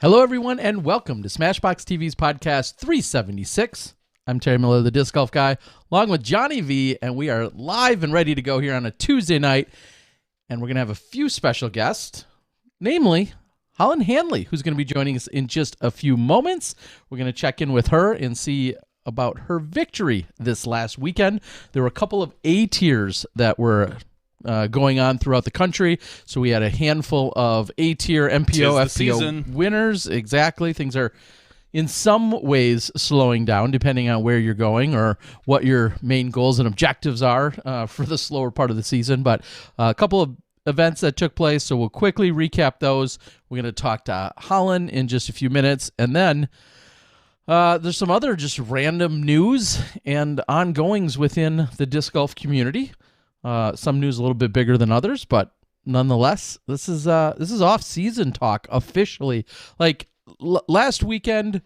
Hello, everyone, and welcome to Smashbox TV's podcast 376. I'm Terry Miller, the Disc Golf Guy, along with Johnny V, and we are live and ready to go here on a Tuesday night, and we're going to have a few special guests, namely Holyn Handley, who's going to be joining us in just a few moments. We're going to check in with her and see about her victory this last weekend. There were a couple of A tiers that were going on throughout the country. So we had a handful of A-tier MPO, FPO winners. Exactly. Things are in some ways slowing down depending on where you're going or what your main goals and objectives are for the slower part of the season. But a couple of events that took place, so we'll quickly recap those. We're going to talk to Holyn in just a few minutes. And then there's some other just random news and ongoings within the disc golf community. Some news a little bit bigger than others, but nonetheless, this is off-season talk officially. Like last weekend,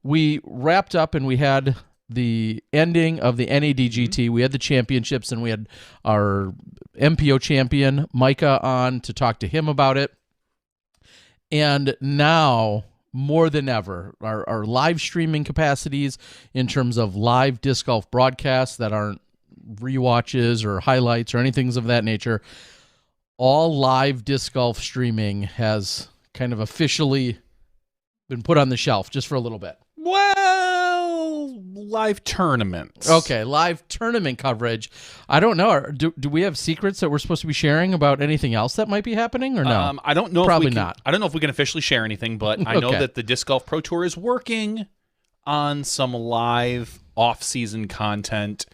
we wrapped up and we had the ending of the NADGT. We had the championships and we had our MPO champion Micah on to talk to him about it. And now, more than ever, our live streaming capacities in terms of live disc golf broadcasts that aren't rewatches or highlights or anything of that nature, all live disc golf streaming has kind of officially been put on the shelf just for a little bit. Well, live tournaments. Okay, live tournament coverage. I don't know. Do we have secrets that we're supposed to be sharing about anything else that might be happening or no? I don't know. Probably if we can, not. I don't know if we can officially share anything, but I know that the Disc Golf Pro Tour is working on some live off-season content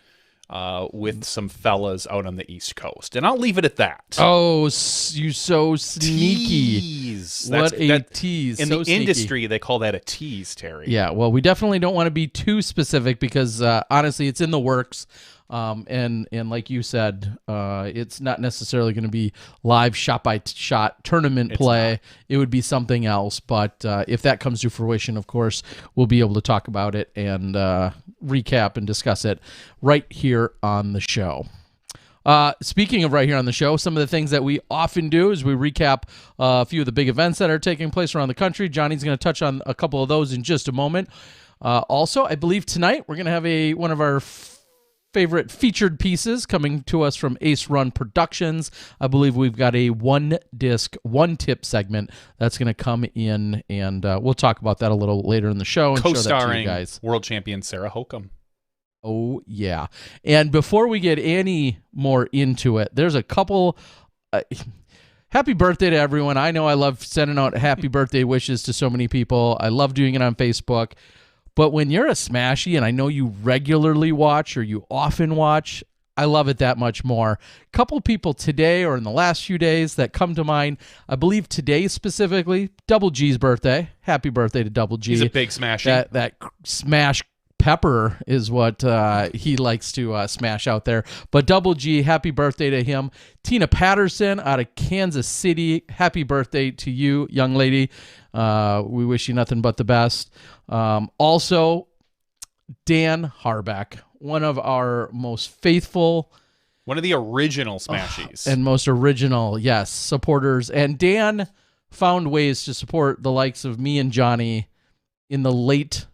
with some fellas out on the East Coast. And I'll leave it at that. Oh, you so sneaky. Tease. What a tease. In so the sneaky. industry, they call that a tease, Terry. Yeah, well, we definitely don't want to be too specific because, honestly, it's in the works. And like you said, it's not necessarily going to be live shot-by-shot tournament play. It would be something else. But if that comes to fruition, of course, we'll be able to talk about it and recap and discuss it right here on the show. Speaking of right here on the show, some of the things that we often do is we recap a few of the big events that are taking place around the country. Johnny's going to touch on a couple of those in just a moment. Also, I believe tonight we're going to have one of our favorite featured pieces coming to us from Ace Run Productions. I believe we've got a one-disc, one-tip segment that's going to come in, and we'll talk about that a little later in the show and show that to you guys. World champion Sarah Hokum. Oh, yeah. And before we get any more into it, there's a couple... happy birthday to everyone. I know I love sending out happy birthday wishes to so many people. I love doing it on Facebook. But when you're a Smashy, and I know you regularly watch or you often watch, I love it that much more. A couple people today or in the last few days that come to mind, I believe today specifically, Double G's birthday. Happy birthday to Double G. He's a big Smashy. That smash pepper is what he likes to smash out there. But Double G, happy birthday to him. Tina Patterson out of Kansas City, happy birthday to you, young lady. We wish you nothing but the best. Also, Dan Harbeck, one of our most faithful... One of the original Smashies. And most original, yes, supporters. And Dan found ways to support the likes of me and Johnny in the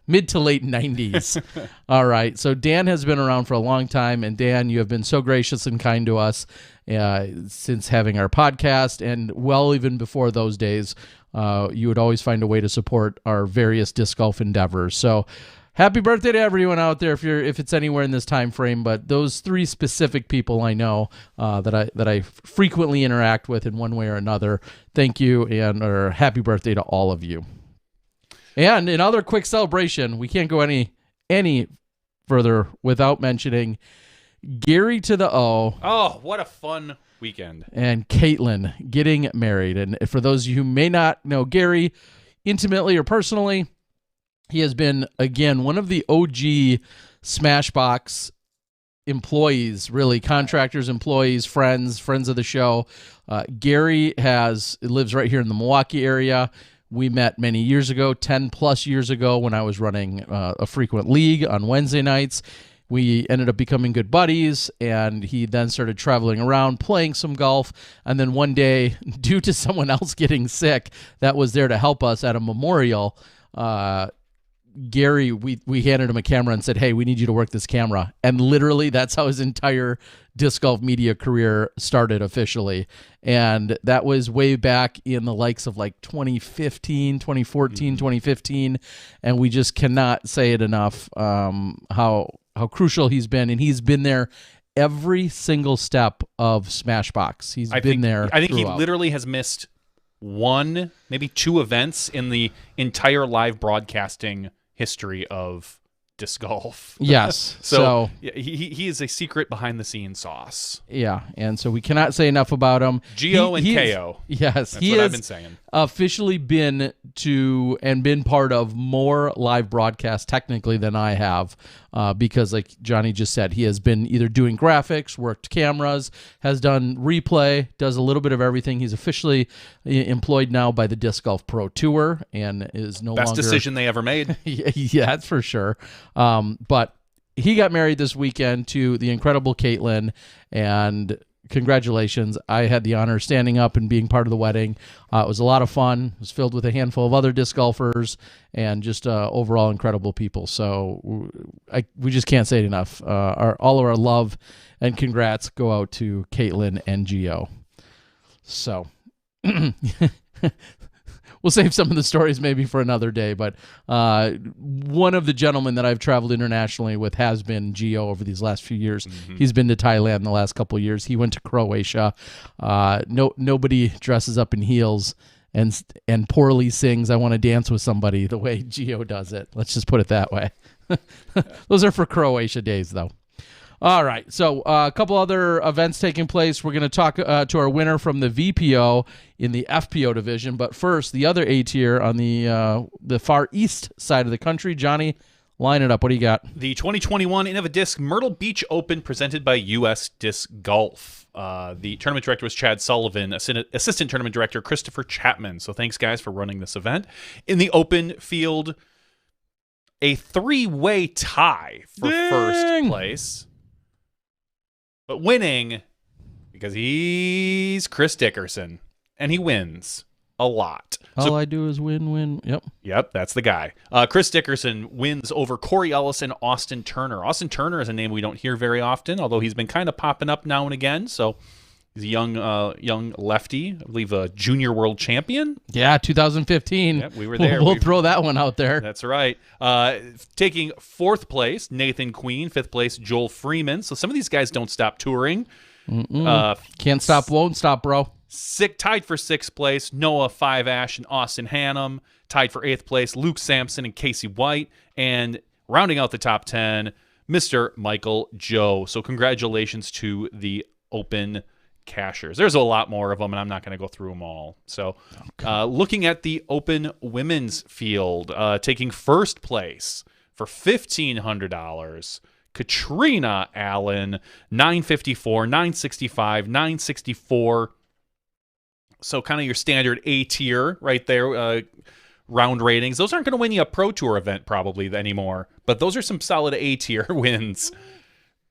mid to late 90s. All right. So Dan has been around for a long time. And Dan, you have been so gracious and kind to us since having our podcast. And well, even before those days, you would always find a way to support our various disc golf endeavors. So happy birthday to everyone out there if it's anywhere in this time frame. But those three specific people I know that I frequently interact with in one way or another, thank you or happy birthday to all of you. And another quick celebration, we can't go any further without mentioning Gary to the O. Oh, what a fun weekend. And Caitlin getting married. And for those of you who may not know Gary intimately or personally, he has been, again, one of the OG Smashbox employees, really, contractors, employees, friends of the show. Gary lives right here in the Milwaukee area. We met many years ago, 10 plus years ago when I was running a frequent league on Wednesday nights. we ended up becoming good buddies, and he then started traveling around playing some golf. And then one day, due to someone else getting sick that was there to help us at a memorial, Gary, we handed him a camera and said, hey, we need you to work this camera. And literally that's how his entire disc golf media career started officially. And that was way back in the likes of like 2015, 2014, 2015. And we just cannot say it enough how crucial he's been. And he's been there every single step of Smashbox. He's been there. I think throughout. he literally has missed one, maybe two events in the entire live broadcasting history of disc golf. Yes. So he is a secret behind the scenes sauce. Yeah, and so we cannot say enough about him. Geo and KO. Yes, that's he what has I've been saying. Officially been to and been part of more live broadcasts technically than I have, because like Johnny just said, he has been either doing graphics, worked cameras, has done replay, does a little bit of everything. He's officially employed now by the Disc Golf Pro Tour and is no Best longer... decision they ever made. Yeah, that's for sure. But he got married this weekend to the incredible Caitlin, and congratulations. I had the honor of standing up and being part of the wedding. It was a lot of fun. It was filled with a handful of other disc golfers and just overall incredible people. So we just can't say it enough. All of our love and congrats go out to Caitlin and Gio. So... We'll save some of the stories maybe for another day, but one of the gentlemen that I've traveled internationally with has been Gio over these last few years. Mm-hmm. He's been to Thailand the last couple of years. He went to Croatia. Nobody dresses up in heels and poorly sings "I Want to Dance with Somebody" the way Gio does it. Let's just put it that way. Those are for Croatia days, though. All right, so a couple other events taking place. We're going to talk to our winner from the VPO in the FPO division, but first, the other A tier on the far east side of the country. Johnny, line it up. What do you got? The 2021 Innovadisc Myrtle Beach Open presented by U.S. Disc Golf. The tournament director was Chad Sullivan, assistant tournament director Christopher Chapman. So thanks, guys, for running this event. In the open field, a three-way tie for first place. But winning, because he's Chris Dickerson, and he wins a lot. All I do is win. Yep, that's the guy. Chris Dickerson wins over Corey Ellis and Austin Turner. Austin Turner is a name we don't hear very often, although he's been kind of popping up now and again. So he's a young lefty, I believe a junior world champion. Yeah, 2015. Yep, we were there. We'll throw that one out there. That's right. Taking fourth place, Nathan Queen. Fifth place, Joel Freeman. So some of these guys don't stop touring. Can't stop, won't stop, bro. Tied for sixth place, Noah Five Ash and Austin Hannum. Tied for eighth place, Luke Sampson and Casey White. And rounding out the top 10, Mr. Michael Joe. So congratulations to the Open cashers. There's a lot more of them, and I'm not going to go through them all. So looking at the Open women's field, taking first place for $1,500, Katrina Allen, 954, 965, 964. So kind of your standard A tier right there, round ratings. Those aren't going to win you a Pro Tour event probably anymore, but those are some solid A tier wins.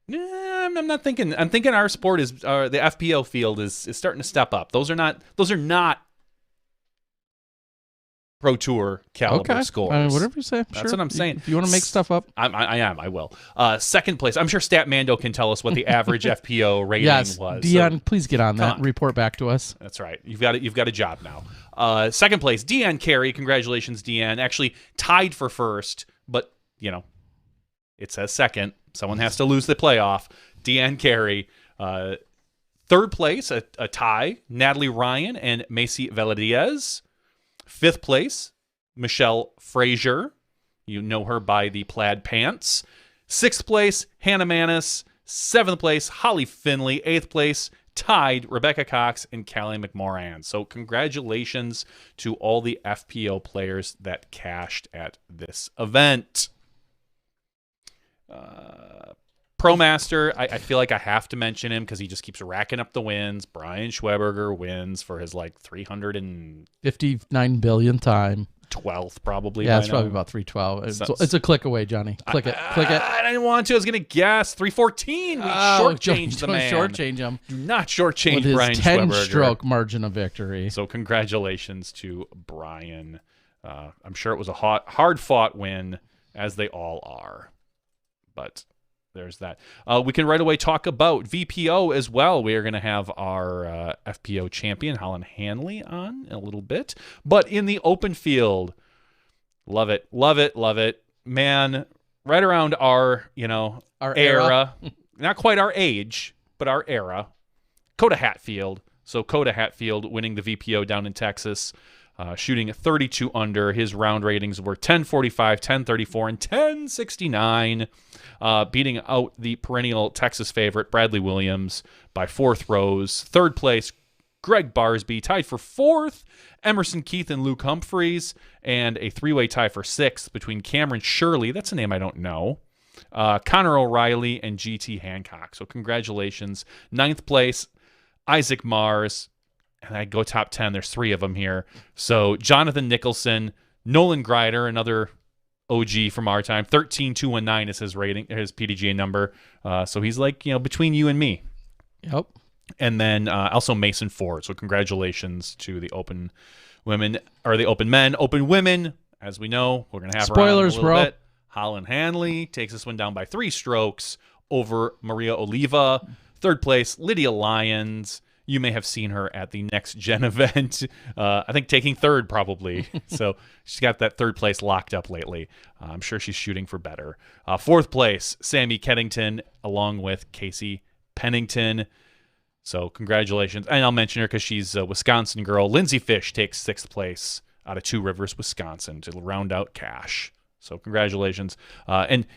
I'm not thinking. I'm thinking our sport is the FPO field is starting to step up. Those are not Pro Tour caliber scores. Whatever you say. That's what I'm saying. If you want to make stuff up, I will. Second place. I'm sure Statmando can tell us what the average FPO rating was. Dion, please get on that. Report back to us. That's right. You've got a job now. Second place, Deanne Carey. Congratulations, Deanne. Actually tied for first, but it says second. Someone has to lose the playoff. Deanne Carey. Third place, a tie, Natalie Ryan and Macy Veladez. Fifth place, Michelle Frazier. You know her by the plaid pants. Sixth place, Hannah Manis. Seventh place, Holly Finley. Eighth place, tied, Rebecca Cox and Callie McMoran. So congratulations to all the FPO players that cashed at this event. ProMaster, I feel like I have to mention him because he just keeps racking up the wins. Brian Schweberger wins for his 359 billion time. 12th probably. Yeah, it's by probably now. about 312. It's a click away, Johnny. Click it. I didn't want to. I was going to guess 314. We shortchanged the man. Shortchange him. Do not shortchange With his Brian 10-stroke margin of victory. So congratulations to Brian. I'm sure it was a hard-fought win, as they all are. But there's that. We can right away talk about VPO as well. We are going to have our FPO champion, Holyn Handley, on in a little bit. But in the open field, love it, love it, love it. Man, right around our era. Not quite our age, but our era. Coda Hatfield. So Coda Hatfield winning the VPO down in Texas. Shooting 32 under. His round ratings were 1045, 1034, and 1069, beating out the perennial Texas favorite, Bradley Williams, by 4 throws. Third place, Greg Barsby, tied for 4th, Emerson Keith and Luke Humphreys, and a 3-way tie for 6th between Cameron Shirley, that's a name I don't know, Connor O'Reilly, and GT Hancock. So congratulations. 9th place, Isaac Mars, and I go top 10. There's 3 of them here. So Jonathan Nicholson, Nolan Greider, another OG from our time. 13219 is his rating, his PDGA number. So he's like, between you and me. Yep. And then also Mason Ford. So congratulations to the open women, or the open men, open women. As we know, we're gonna have spoilers, her on in a bro. little bit. Holyn Handley takes this one down by 3 strokes over Maria Oliva. 3rd place, Lydia Lyons. You may have seen her at the Next Gen event. I think taking 3rd probably. So she's got that 3rd place locked up lately. I'm sure she's shooting for better. 4th place, Sammy Keddington, along with Casey Pennington. So congratulations. And I'll mention her because she's a Wisconsin girl. Lindsay Fish takes 6th place out of Two Rivers, Wisconsin, to round out cash. So congratulations. And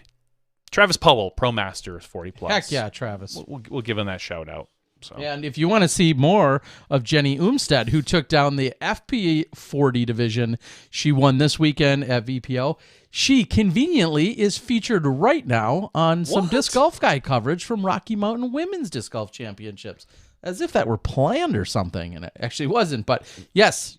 Travis Powell, Pro Masters 40+. Heck yeah, Travis. We'll give him that shout out. So. And if you want to see more of Jenny Umstead, who took down the FP 40 division, she won this weekend at VPO. She conveniently is featured right now on some Disc Golf Guy coverage from Rocky Mountain Women's Disc Golf Championships, as if that were planned or something, and it actually wasn't. But yes,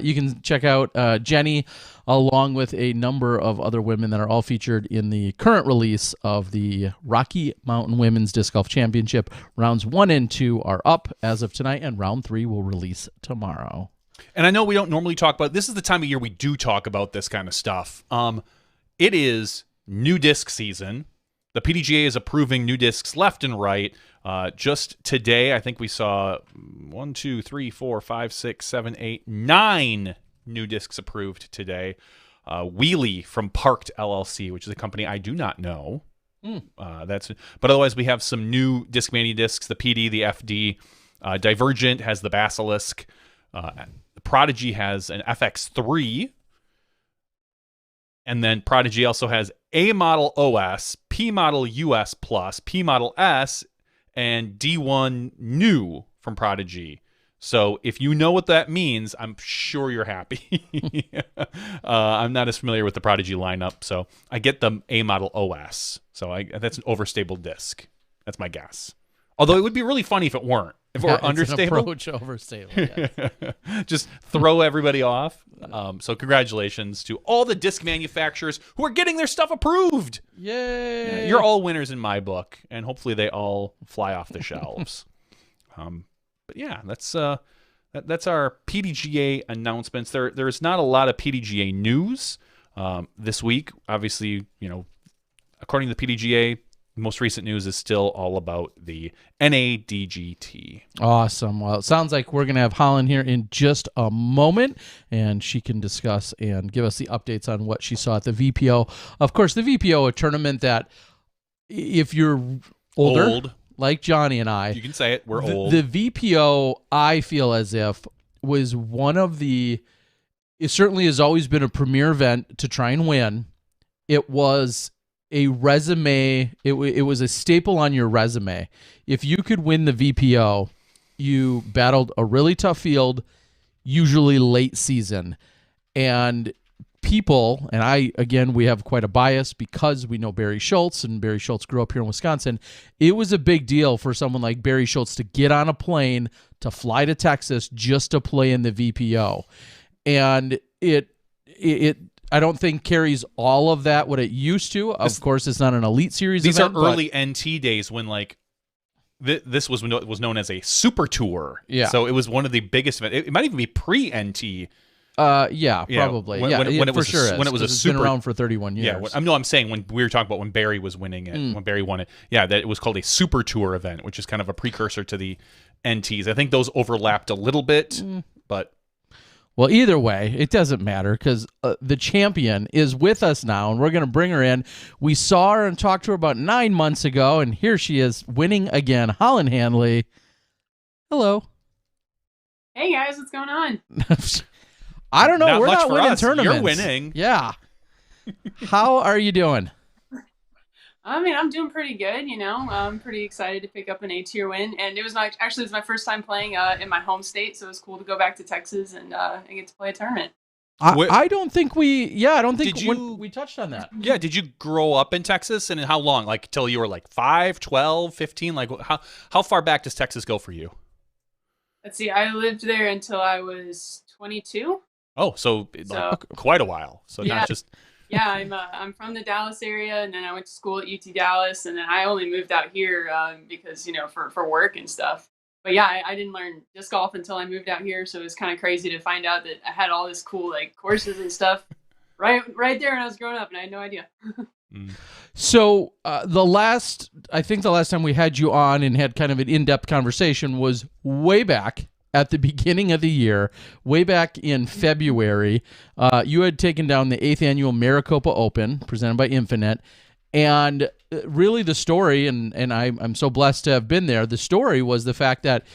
you can check out Jenny along with a number of other women that are all featured in the current release of the Rocky Mountain Women's Disc Golf Championship. Rounds 1 and 2 are up as of tonight, and round 3 will release tomorrow. And I know we don't normally talk about, this is the time of year we do talk about this kind of stuff. It is new disc season. The PDGA is approving new discs left and right. Just today, I think we saw 1, 2, 3, 4, 5, 6, 7, 8, 9 new discs approved today. Wheelie from Parked LLC, which is a company I do not know. But otherwise, we have some new Discmania discs, the PD, the FD. Divergent has the Basilisk. Prodigy has an FX3. And then Prodigy also has A Model OS, P Model US Plus, P Model S, and D1 New from Prodigy. So if you know what that means, I'm sure you're happy. I'm not as familiar with the Prodigy lineup, so I get the A Model OS. So that's an overstable disc. That's my guess. Although it would be really funny if it weren't. If it were understable. An approach overstable, yes. Just throw everybody off. So congratulations to all the disc manufacturers who are getting their stuff approved. Yay! You're all winners in my book, and hopefully they all fly off the shelves. But yeah, that's our PDGA announcements. There's not a lot of PDGA news this week. Obviously, according to the PDGA, most recent news is still all about the NADGT. Awesome. Well, it sounds like we're going to have Holyn here in just a moment, and she can discuss and give us the updates on what she saw at the VPO. Of course, the VPO, a tournament that if you're older, like Johnny and I, you can say it, we're old. The VPO, I feel as if, was one of it certainly has always been a premier event to try and win. It was a resume. It was a staple on your resume. If you could win the VPO, you battled a really tough field, usually late season. And people, and we have quite a bias because we know Barry Schultz, and Barry Schultz grew up here in Wisconsin. It was a big deal for someone like Barry Schultz to get on a plane to fly to Texas just to play in the VPO. And it I don't think carries all of that what it used to. Of course, it's not an Elite Series. These event, are early NT days when like this was known as a Super Tour. Yeah. So it was one of the biggest events. It might even be pre-NT. Yeah, probably. When it was when it was a super, been around for 31 years. Yeah, I'm saying when we were talking about when Barry was winning it, when Barry won it, that it was called a Super Tour event, which is kind of a precursor to the NTs. I think those overlapped a little bit, but well, either way, it doesn't matter because the champion is with us now, and we're going to bring her in. We saw her and talked to her about 9 months ago, and here she is winning again. Holyn Handley. Hello. Hey guys, what's going on? I don't know. Not We're much not for winning us. tournaments. You're winning. Yeah. How are you doing? I mean, I'm doing pretty good. I'm pretty excited to pick up an A-tier win, and it was my first time playing in my home state, so it was cool to go back to Texas and get to play a tournament. I don't think we touched on that. Yeah, did you grow up in Texas, and how long? Like till you were like 5, 12, 15? Like how far back does Texas go for you? Let's see. I lived there until I was 22. Oh, so quite a while. So yeah. not just. Yeah, I'm from the Dallas area, and then I went to school at UT Dallas, and then I only moved out here because for work and stuff. But yeah, I didn't learn disc golf until I moved out here, so it was kind of crazy to find out that I had all this cool like courses and stuff right there when I was growing up, and I had no idea. So the last time we had you on and had kind of an in-depth conversation was way back at the beginning of the year, way back in February. You had taken down the 8th annual Maricopa Open presented by Infinite, and really the story, and I'm so blessed to have been there, the story was the fact that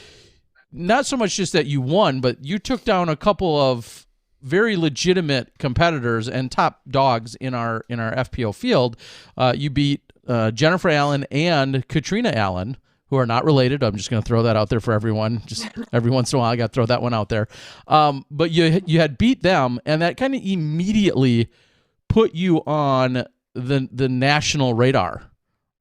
not so much just that you won, but you took down a couple of very legitimate competitors and top dogs in our FPO field. You beat Jennifer Allen and Katrina Allen, who are not related. I'm just going to throw that out there for everyone. Just every once in a while, I got to throw that one out there. But you had beat them, and that kind of immediately put you on the national radar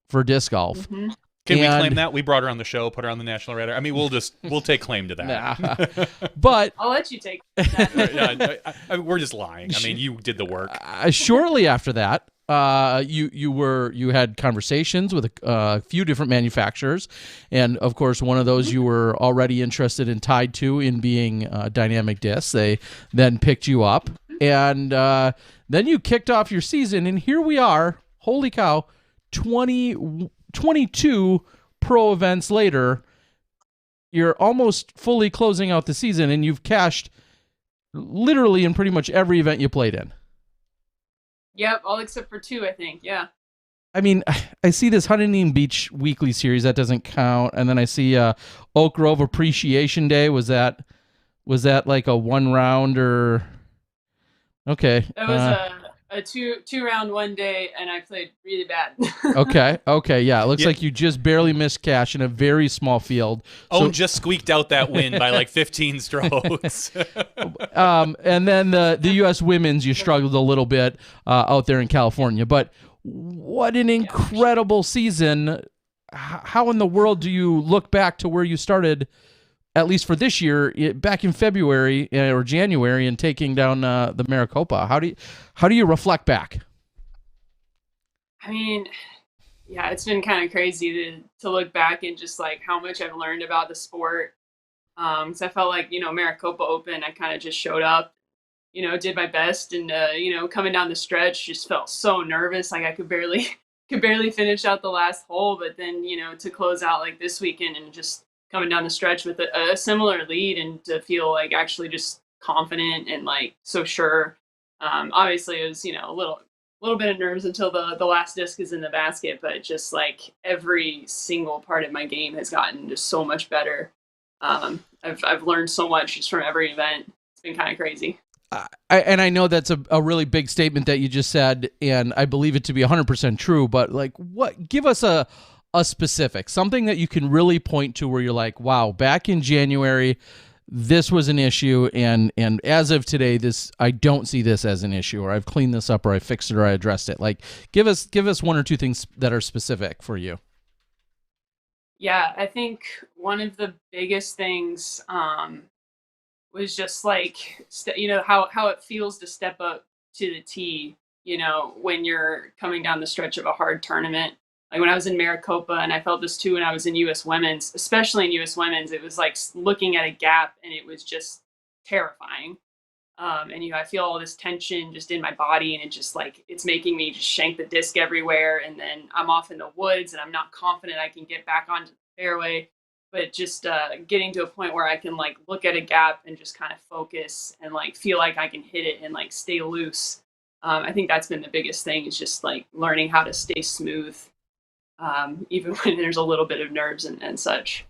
for disc golf. Mm-hmm. Can we claim that? We brought her on the show, put her on the national radar. I mean, we'll take claim to that. But I'll let you take that. We're just lying. I mean, you did the work. Shortly after that, you had conversations with a few different manufacturers, and of course, one of those you were already interested and tied to in being Dynamic Disc. They then picked you up, and then you kicked off your season, and here we are. Holy cow! 22 pro events later, you're almost fully closing out the season, and you've cashed literally in pretty much every event you played in. Yep, all except for 2, I think. Yeah. I mean, I see this Huntington Beach weekly series that doesn't count, and then I see Oak Grove Appreciation Day. Was that like a 1 round or? Okay. That was a two round one day, and I played really bad. Okay, yeah. It looks like you just barely missed cash in a very small field. So just squeaked out that win by like 15 strokes. And then the U.S. women's, you struggled a little bit out there in California. But what an incredible season. How in the world do you look back to where you started, at least for this year, back in February or January, and taking down the Maricopa? How do you reflect back? I mean, yeah, it's been kind of crazy to look back and just like how much I've learned about the sport. Because I felt like, Maricopa Open, I kind of just showed up, did my best, and coming down the stretch, just felt so nervous, like I could barely finish out the last hole. But then, to close out like this weekend and just coming down the stretch with a similar lead, and to feel like actually just confident and like so sure. Obviously it was, a little bit of nerves until the last disc is in the basket, but just like every single part of my game has gotten just so much better. I've learned so much just from every event. It's been kind of crazy. I know that's a really big statement that you just said, and I believe it to be 100% true, but like give us a specific, something that you can really point to where you're like, wow, back in January, this was an issue, and as of today, I don't see this as an issue, or I've cleaned this up, or I fixed it, or I addressed it. Like, give us 1 or 2 things that are specific for you. Yeah, I think one of the biggest things was just like, how it feels to step up to the tee, when you're coming down the stretch of a hard tournament. Like when I was in Maricopa, and I felt this too when I was in U.S. Women's, especially in U.S. Women's, it was like looking at a gap, and it was just terrifying. And I feel all this tension just in my body, and it just like it's making me just shank the disc everywhere. And then I'm off in the woods, and I'm not confident I can get back onto the fairway. But just getting to a point where I can like look at a gap and just kind of focus and like feel like I can hit it and like stay loose. I think that's been the biggest thing, is just like learning how to stay smooth, even when there's a little bit of nerves and such.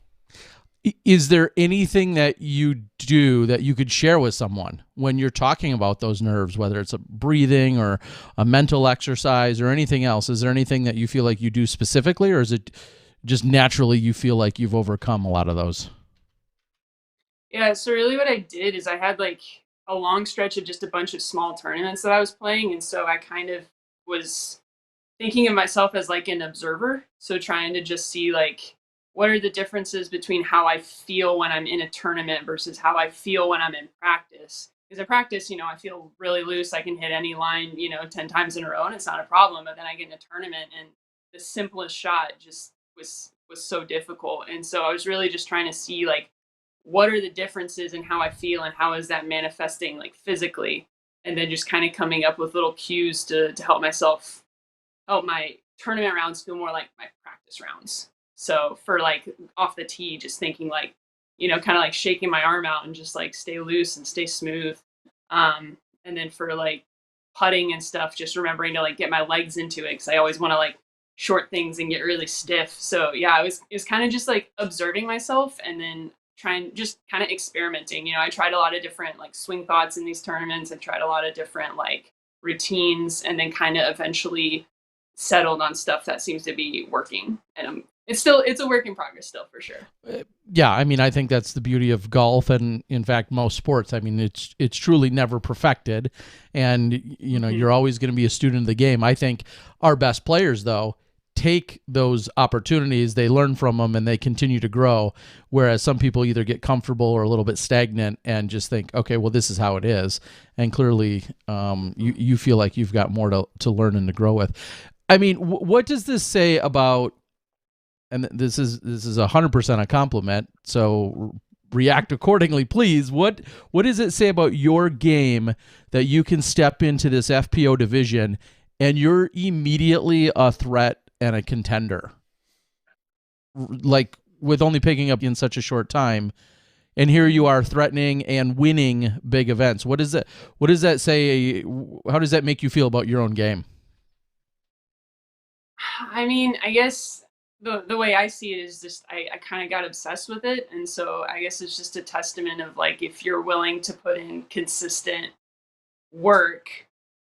Is there anything that you do that you could share with someone when you're talking about those nerves, whether it's a breathing or a mental exercise or anything else? Is there anything that you feel like you do specifically, or is it just naturally you feel like you've overcome a lot of those? Yeah, so really what I did is I had like a long stretch of just a bunch of small tournaments that I was playing. And so I kind of was thinking of myself as like an observer. So trying to just see like, what are the differences between how I feel when I'm in a tournament versus how I feel when I'm in practice? Because in practice, I feel really loose. I can hit any line, 10 times in a row, and it's not a problem. But then I get in a tournament, and the simplest shot just was so difficult. And so I was really just trying to see like, what are the differences in how I feel, and how is that manifesting like physically? And then just kind of coming up with little cues to help my tournament rounds feel more like my practice rounds. So for like off the tee, just thinking like, kind of like shaking my arm out and just like stay loose and stay smooth. And then for like putting and stuff, just remembering to like get my legs into it, because I always want to like short things and get really stiff. So yeah, it was kind of just like observing myself, and then trying, just kind of experimenting. I tried a lot of different like swing thoughts in these tournaments. I tried a lot of different like routines, and then kind of eventually settled on stuff that seems to be working. And it's a work in progress still, for sure. Yeah, I mean, I think that's the beauty of golf, and in fact most sports. I mean, it's truly never perfected, and you're always going to be a student of the game. I think our best players, though, take those opportunities, they learn from them, and they continue to grow, whereas some people either get comfortable or a little bit stagnant and just think, okay, well, this is how it is. And clearly you feel like you've got more to learn and to grow with. I mean, what does this say about, and this is 100% a compliment, so react accordingly, please. What does it say about your game that you can step into this FPO division and you're immediately a threat and a contender, like with only picking up in such a short time, and here you are threatening and winning big events? What does that say? How does that make you feel about your own game? I mean, I guess the way I see it is just I kind of got obsessed with it. And so I guess it's just a testament of like, if you're willing to put in consistent work,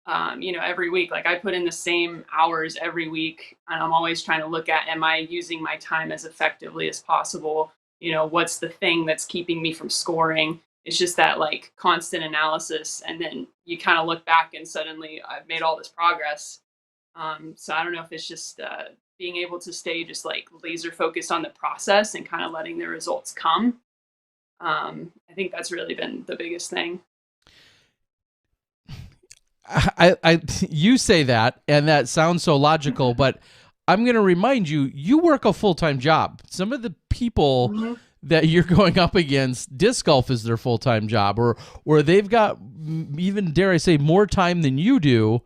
every week, like I put in the same hours every week, and I'm always trying to look at, am I using my time as effectively as possible? What's the thing that's keeping me from scoring? It's just that like constant analysis. And then you kind of look back and suddenly I've made all this progress. So I don't know if it's just being able to stay just like laser focused on the process and kind of letting the results come. I think that's really been the biggest thing. You say that, and that sounds so logical, but I'm going to remind you, you work a full-time job. Some of the people that you're going up against, disc golf is their full-time job, or they've got, even dare I say, more time than you do.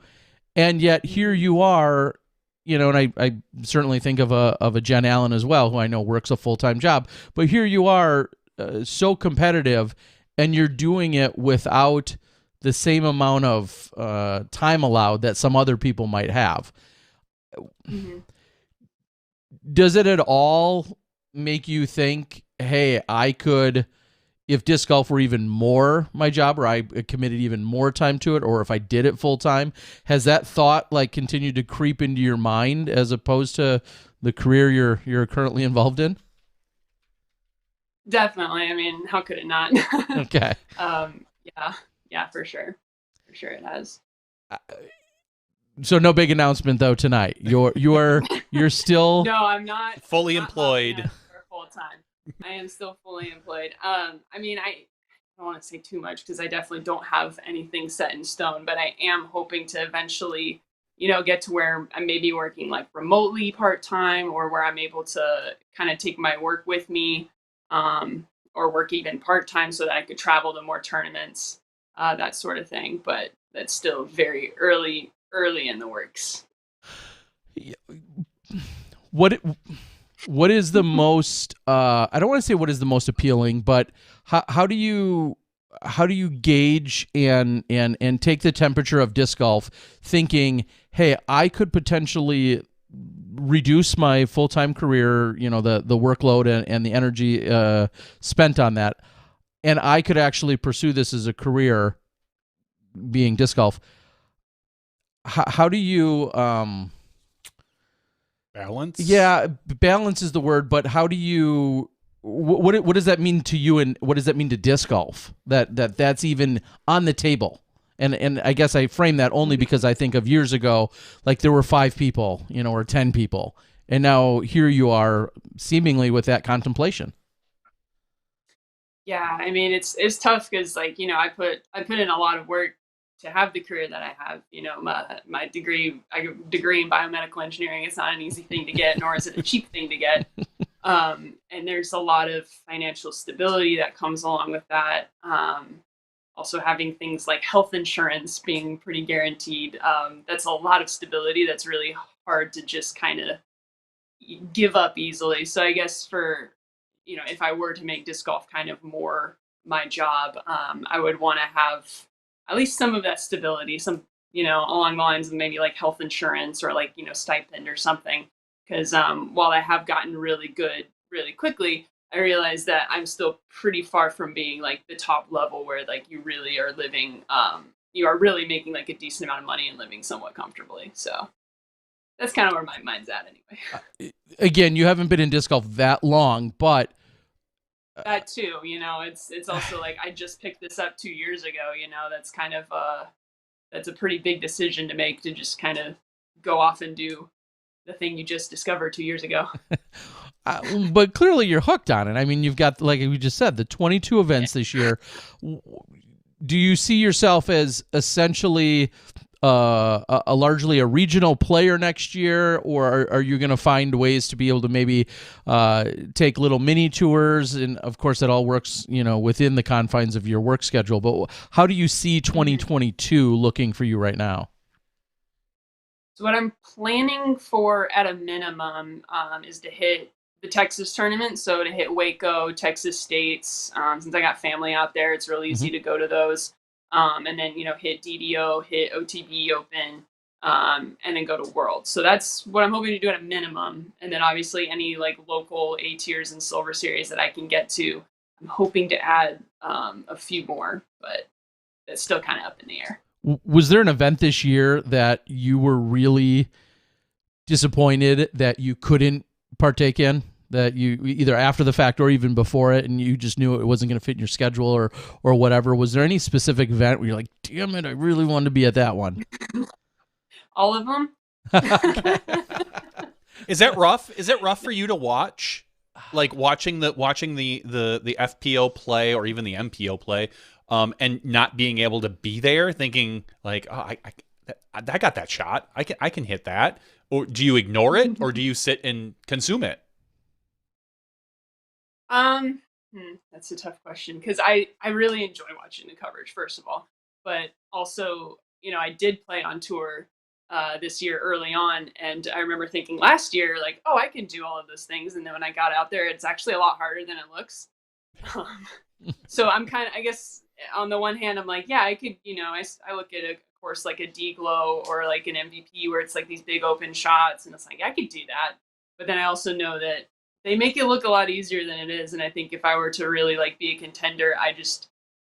And yet here you are, and I certainly think of a Jen Allen as well, who I know works a full-time job, but here you are, so competitive, and you're doing it without the same amount of time allowed that some other people might have. Mm-hmm. Does it at all make you think, hey, I could, if disc golf were even more my job, or I committed even more time to it, or if I did it full time, has that thought like continued to creep into your mind as opposed to the career you're currently involved in? Definitely. I mean, how could it not? Okay. Yeah, for sure. For sure it has. So no big announcement though tonight. You're still No, I'm not fully employed for full time. I am still fully employed. I mean, I don't want to say too much because I definitely don't have anything set in stone, but I am hoping to eventually, get to where I'm maybe working like remotely part-time, or where I'm able to kind of take my work with me, or work even part-time so that I could travel to more tournaments, that sort of thing. But that's still very early in the works. What is the most I don't want to say what is the most appealing, but how do you gauge and take the temperature of disc golf, thinking, hey, I could potentially reduce my full-time career, the workload and the energy spent on that, and I could actually pursue this as a career, being disc golf. How do you balance? Yeah, balance is the word, but how do you what does that mean to you, and what does that mean to disc golf, that's even on the table? And I guess I frame that only because I think of years ago, like there were 5 people, or 10 people, and now here you are seemingly with that contemplation. Yeah, I mean it's tough because I put in a lot of work to have the career that I have. My degree, I have a degree in biomedical engineering. It's not an easy thing to get, nor is it a cheap thing to get. And there's a lot of financial stability that comes along with that. Also having things like health insurance being pretty guaranteed. That's a lot of stability that's really hard to just kind of give up easily. So I guess if I were to make disc golf kind of more my job, I would want to have at least some of that stability, some, along the lines of maybe like health insurance or like, stipend or something. Because while I have gotten really good really quickly, I realize that I'm still pretty far from being like the top level where like you really are living, you are really making like a decent amount of money and living somewhat comfortably. So that's kind of where my mind's at anyway. Again, you haven't been in disc golf that long, but that too, it's also like I just picked this up 2 years ago. That's kind of that's a pretty big decision to make, to just kind of go off and do the thing you just discovered 2 years ago. But clearly you're hooked on it. I mean, you've got, like we just said, the 22 events this year. Do you see yourself as essentially largely a regional player next year, or are you going to find ways to be able to maybe take little mini tours? And of course, that all works, within the confines of your work schedule. But how do you see 2022 looking for you right now? So what I'm planning for at a minimum is to hit the Texas tournament. So to hit Waco, Texas States. Since I got family out there, it's really easy to go to those. And then, hit DDO, hit OTB Open, and then go to World. So that's what I'm hoping to do at a minimum. And then obviously any like local A tiers and Silver Series that I can get to, I'm hoping to add a few more, but it's still kind of up in the air. Was there an event this year that you were really disappointed that you couldn't partake in, that you either after the fact or even before it, and you just knew it wasn't going to fit in your schedule or whatever? Was there any specific event where you're like, damn it, I really wanted to be at that one? All of them. Is that rough? Is it rough for you to watch? Like watching the FPO play or even the MPO play, and not being able to be there, thinking like, oh, I got that shot. I can hit that. Or do you ignore it, or do you sit and consume it? That's a tough question, because I really enjoy watching the coverage, first of all, but also, I did play on tour this year early on, and I remember thinking last year, like, oh, I can do all of those things, and then when I got out there, it's actually a lot harder than it looks. So I'm kind of, I guess, on the one hand, I'm like, yeah, I could, I look at a course like a D-Glow or like an MVP where it's like these big open shots, and it's like, I could do that. But then I also know that they make it look a lot easier than it is. And I think if I were to really like be a contender,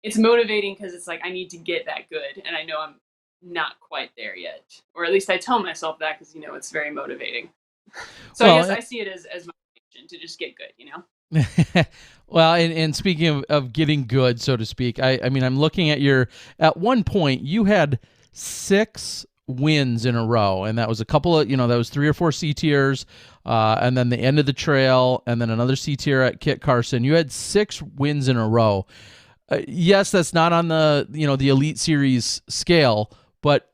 it's motivating because it's like, I need to get that good. And I know I'm not quite there yet, or at least I tell myself that, because, it's very motivating. So well, I guess I see it as motivation to just get good, Well, and speaking of getting good, so to speak, I mean, I'm looking at at one point you had 6 wins in a row, and that was a couple of, that was 3 or 4 C tiers, and then the end of the trail, and then another C tier at Kit Carson. You had 6 wins in a row. Yes, that's not on the the Elite Series scale, but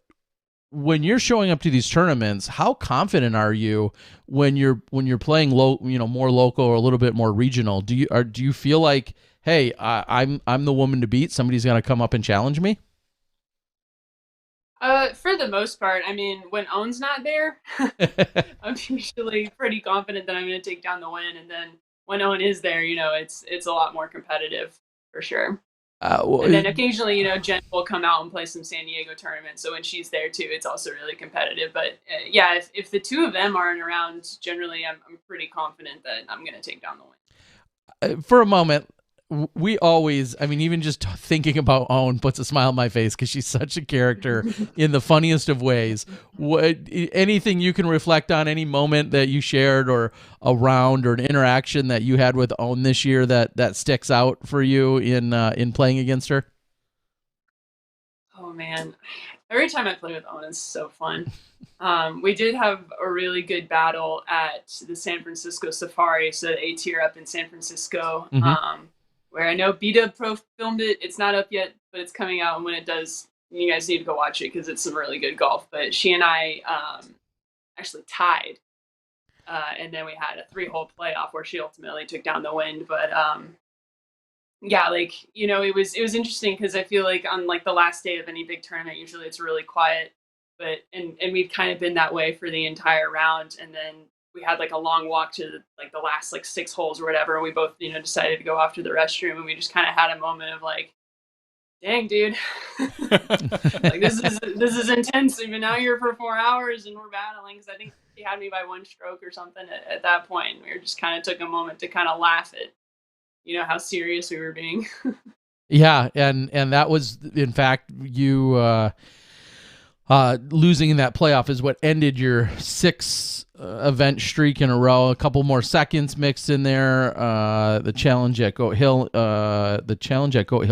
when you're showing up to these tournaments, how confident are you when you're playing more local or a little bit more regional? Do you feel like, hey, I'm the woman to beat? Somebody's gonna come up and challenge me? For the most part, I mean, when Owen's not there, I'm usually pretty confident that I'm going to take down the win. And then when Owen is there, it's a lot more competitive for sure. And then occasionally, Jen will come out and play some San Diego tournaments. So when she's there too, it's also really competitive. But yeah, if the two of them aren't around, generally, I'm pretty confident that I'm going to take down the win. For a moment, we always, I mean, even just thinking about Owen puts a smile on my face because she's such a character in the funniest of ways. Anything you can reflect on, any moment that you shared or a round or an interaction that you had with Owen this year that sticks out for you in playing against her? Oh man, every time I play with Owen, it's so fun. We did have a really good battle at the San Francisco Safari, so the A tier up in San Francisco. Where I know B-Dub Pro filmed it. It's not up yet, but it's coming out. And when it does, you guys need to go watch it because it's some really good golf. But she and I actually tied. And then we had a 3-hole playoff where she ultimately took down the win. But yeah, it was interesting because I feel like on the last day of any big tournament, usually it's really quiet. But and we've kind of been that way for the entire round. And then we had a long walk to the last 6 holes or whatever. And we both, decided to go off to the restroom, and we just kind of had a moment of dang, dude, this is intense. We've been out here for 4 hours and we're battling. Cause I think he had me by 1 stroke or something at that point. We just kind of took a moment to kind of laugh at, how serious we were being. Yeah. And that was, in fact, you, losing in that playoff is what ended your 6 event streak in a row. A couple more seconds mixed in there. The challenge at Goat Hill,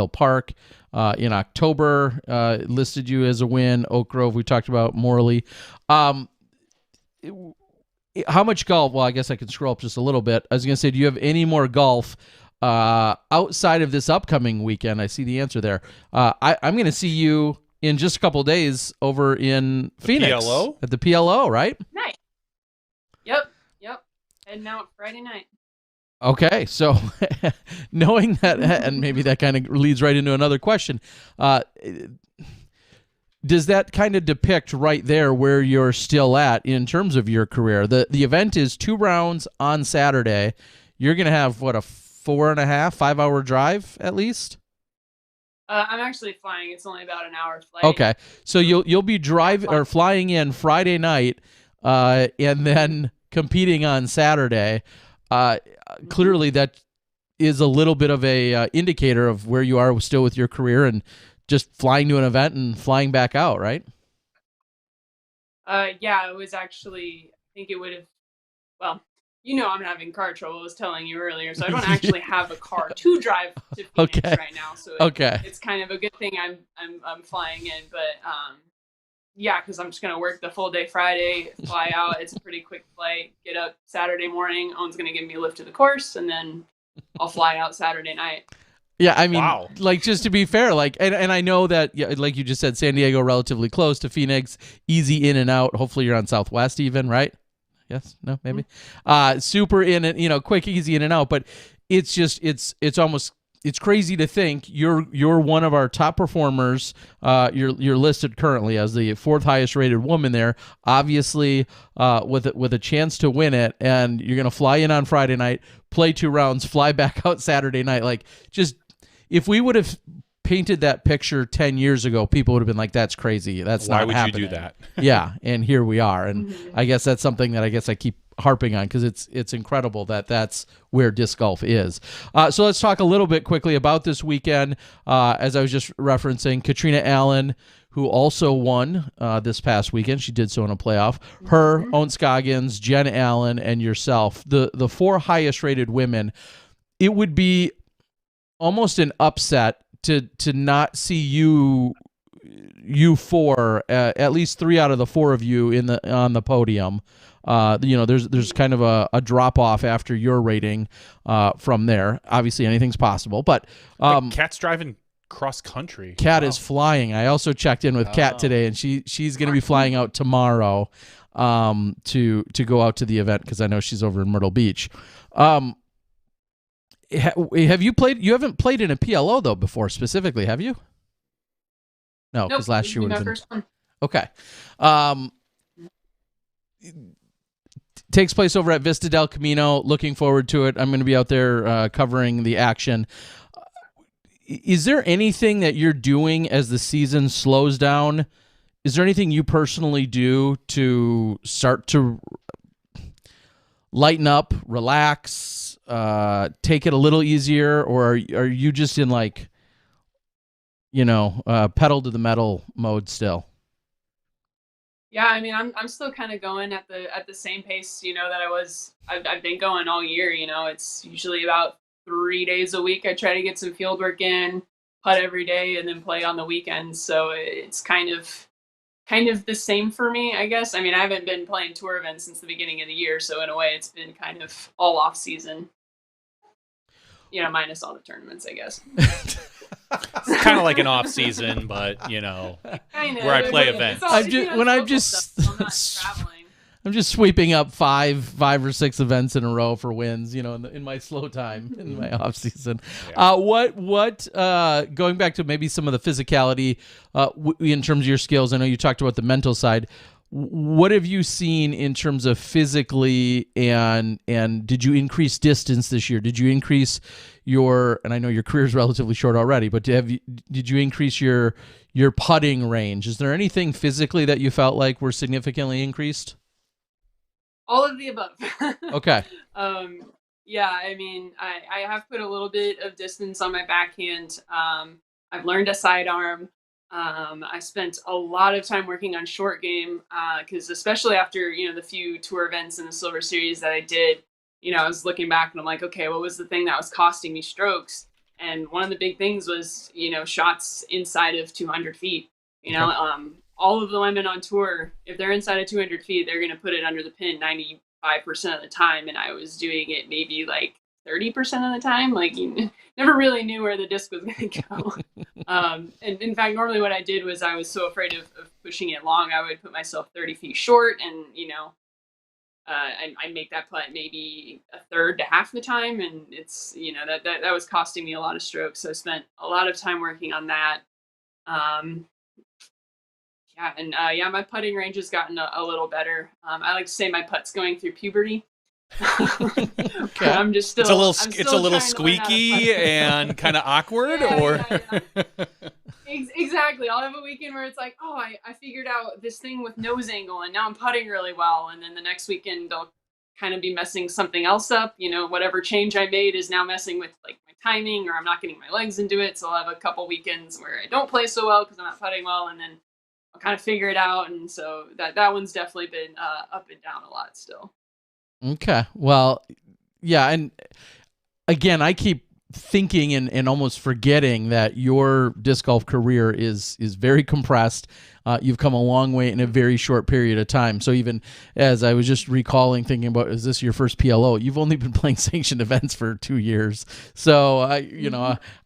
Park in October listed you as a win. Oak Grove, we talked about Morley. How much golf? Well, I guess I can scroll up just a little bit. I was going to say, do you have any more golf outside of this upcoming weekend? I see the answer there. I'm going to see you in just a couple of days over in Phoenix PLO? At the PLO, right? Nice. Yep. Heading out Friday night. Okay, so knowing that, and maybe that kind of leads right into another question, does that kind of depict right there where you're still at in terms of your career? The event is 2 rounds on Saturday. You're going to have, what, a 4.5, 5-hour drive at least? I'm actually flying. It's only about an hour flight. Okay, so you'll be driving or flying in Friday night, and then competing on Saturday. Clearly, that is a little bit of a indicator of where you are still with your career, and just flying to an event and flying back out, right? Yeah, it was actually. I think it would have. Well, I'm having car trouble. I was telling you earlier, so I don't actually have a car to drive to Phoenix right now. So it's kind of a good thing I'm flying in, but yeah, because I'm just gonna work the full day Friday, fly out. It's a pretty quick flight. Get up Saturday morning. Owen's gonna give me a lift to the course, and then I'll fly out Saturday night. Yeah, I mean, wow. Just to be fair, and I know that, like you just said, San Diego relatively close to Phoenix, easy in and out. Hopefully, you're on Southwest even, right? Yes, no, maybe. Super in and quick, easy in and out. But it's just it's crazy to think you're one of our top performers. You're listed currently as the 4th highest rated woman there. Obviously, with a chance to win it, and you're gonna fly in on Friday night, play 2 rounds, fly back out Saturday night. Just if we would have painted that picture 10 years ago, people would have been like, that's crazy. That's Why not would happening. you do that? Yeah, and here we are. And I guess that's something that I keep harping on because it's incredible that that's where disc golf is. So let's talk a little bit quickly about this weekend. As I was just referencing, Katrina Allen, who also won this past weekend. She did so in a playoff. Her, Owen Scoggins, Jen Allen, and yourself, the 4 highest rated women. It would be almost an upset to not see you you four, at least 3 out of the 4 of you on the podium. There's kind of a drop off after your rating from there. Obviously, anything's possible, but Kat's driving cross country. Kat is flying. I also checked in with Kat today, and she's going to be flying out tomorrow to go out to the event because I know she's over in Myrtle Beach. Have you played? You haven't played in a PLO though before specifically, have you? No, because last year would have been. First one. Okay. Takes place over at Vista del Camino. Looking forward to it. I'm going to be out there covering the action. Is there anything that you're doing as the season slows down? Is there anything you personally do to start to lighten up, relax, take it a little easier, or are you just in like, pedal to the metal mode still? Yeah, I mean, I'm still kind of going at the same pace, that I've been going all year. It's usually about 3 days a week. I try to get some field work in, putt every day, and then play on the weekends. So it's kind of the same for me, I guess. I mean, I haven't been playing tour events since the beginning of the year, so in a way, it's been kind of all off season. Minus all the tournaments, I guess. It's kind of like an off season, but where I play events. I'm just sweeping up five or six events in a row for wins, in my slow time, in my off season. Yeah. What going back to maybe some of the physicality in terms of your skills, I know you talked about the mental side. What have you seen in terms of physically, and did you increase distance this year? Did you increase and I know your career is relatively short already, but did you increase your putting range? Is there anything physically that you felt like were significantly increased? All of the above. Okay. Yeah, I mean, I have put a little bit of distance on my backhand. I've learned a sidearm. I spent a lot of time working on short game because especially after, the few tour events in the Silver Series that I did, I was looking back and I'm like, okay, what was the thing that was costing me strokes? And one of the big things was, shots inside of 200 feet. All of the women on tour, if they're inside of 200 feet, they're going to put it under the pin 95% of the time. And I was doing it maybe like 30% of the time. Like, you never really knew where the disc was going to go. And in fact, normally what I did was I was so afraid of pushing it long, I would put myself 30 feet short and, I'd make that putt maybe a third to half the time. And it's, that was costing me a lot of strokes. So I spent a lot of time working on that. My putting range has gotten a little better. I like to say my putt's going through puberty. Okay. I'm just still. It's a little squeaky and kind of awkward, Exactly. I'll have a weekend where it's like, oh, I figured out this thing with nose angle, and now I'm putting really well. And then the next weekend I'll kind of be messing something else up. Whatever change I made is now messing with like my timing, or I'm not getting my legs into it. So I'll have a couple weekends where I don't play so well because I'm not putting well, and then I'll kind of figure it out. And so that one's definitely been up and down a lot still. Okay. Well, yeah. And again, I keep thinking and almost forgetting that your disc golf career is very compressed. You've come a long way in a very short period of time. So even as I was just recalling, thinking about, is this your first PLO? You've only been playing sanctioned events for 2 years. So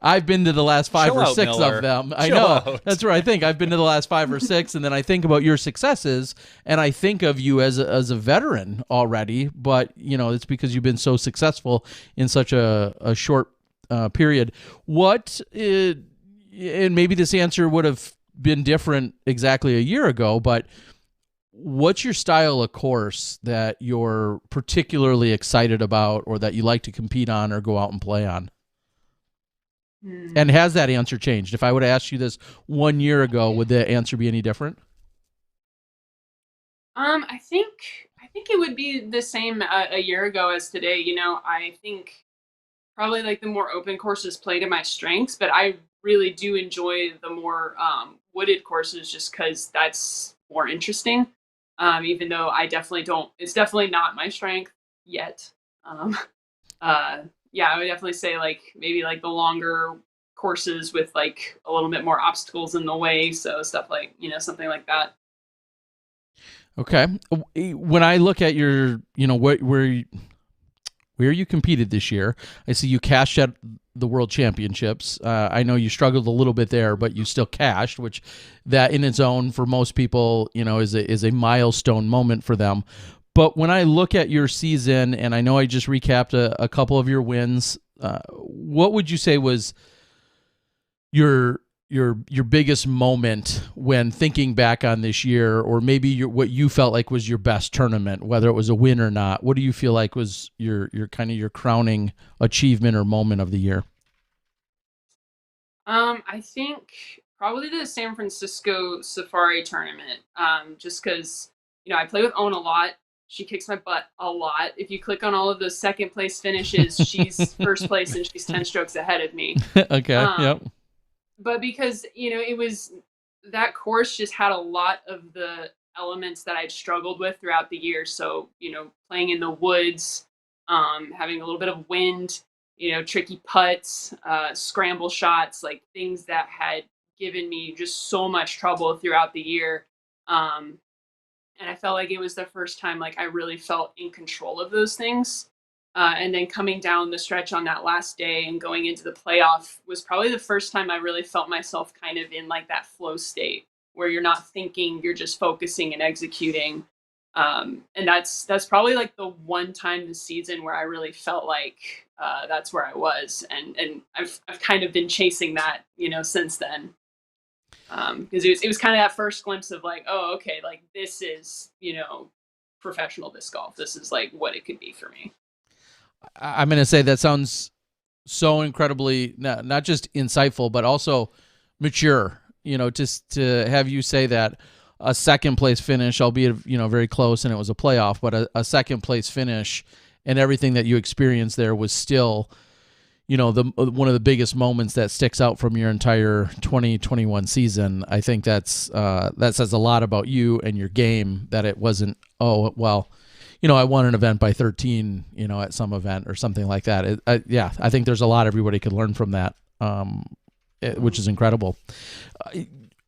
I've been to the last 5 or 6 of them. I know. That's where I think I've been to the last 5 or 6. And then I think about your successes and I think of you as a veteran already, but it's because you've been so successful in such a short period. And maybe this answer would have been different exactly a year ago, but what's your style of course that you're particularly excited about or that you like to compete on or go out and play on? And has that answer changed? If I would have asked you this 1 year ago, would the answer be any different? I think it would be the same a year ago as today. I think probably like the more open courses play to my strengths, but I really do enjoy the more wooded courses just because that's more interesting. Even though I definitely don't, it's definitely not my strength yet. I would definitely say like maybe like the longer courses with like a little bit more obstacles in the way. So stuff like, something like that. Okay. When I look at your, where you competed this year, I see you cashed at the World Championships. I know you struggled a little bit there, but you still cashed, which that in its own for most people, is a milestone moment for them. But when I look at your season, and I know I just recapped a couple of your wins, what would you say was your biggest moment when thinking back on this year, or maybe what you felt like was your best tournament, whether it was a win or not? What do you feel like was your kind of your crowning achievement or moment of the year? I think probably the San Francisco Safari tournament. Just because I play with Owen a lot. She kicks my butt a lot. If you click on all of those second place finishes, she's first place and she's 10 strokes ahead of me. Okay. Yep. But because, it was, that course just had a lot of the elements that I'd struggled with throughout the year. So, playing in the woods, having a little bit of wind, tricky putts, scramble shots, like things that had given me just so much trouble throughout the year. And I felt like it was the first time like I really felt in control of those things. And then coming down the stretch on that last day and going into the playoff was probably the first time I really felt myself kind of in like that flow state where you're not thinking, you're just focusing and executing. And that's probably like the one time this season where I really felt like that's where I was. And I've kind of been chasing that, since then. Because it was kind of that first glimpse of like, oh, okay, like this is, professional disc golf. This is like what it could be for me. I'm going to say that sounds so incredibly not just insightful, but also mature, just to have you say that a second place finish, albeit, very close and it was a playoff, but a second place finish and everything that you experienced there was still, one of the biggest moments that sticks out from your entire 2021 season. I think that says a lot about you and your game, that it wasn't, oh, well, I won an event by 13, at some event or something like that. I think there's a lot everybody could learn from that, which is incredible.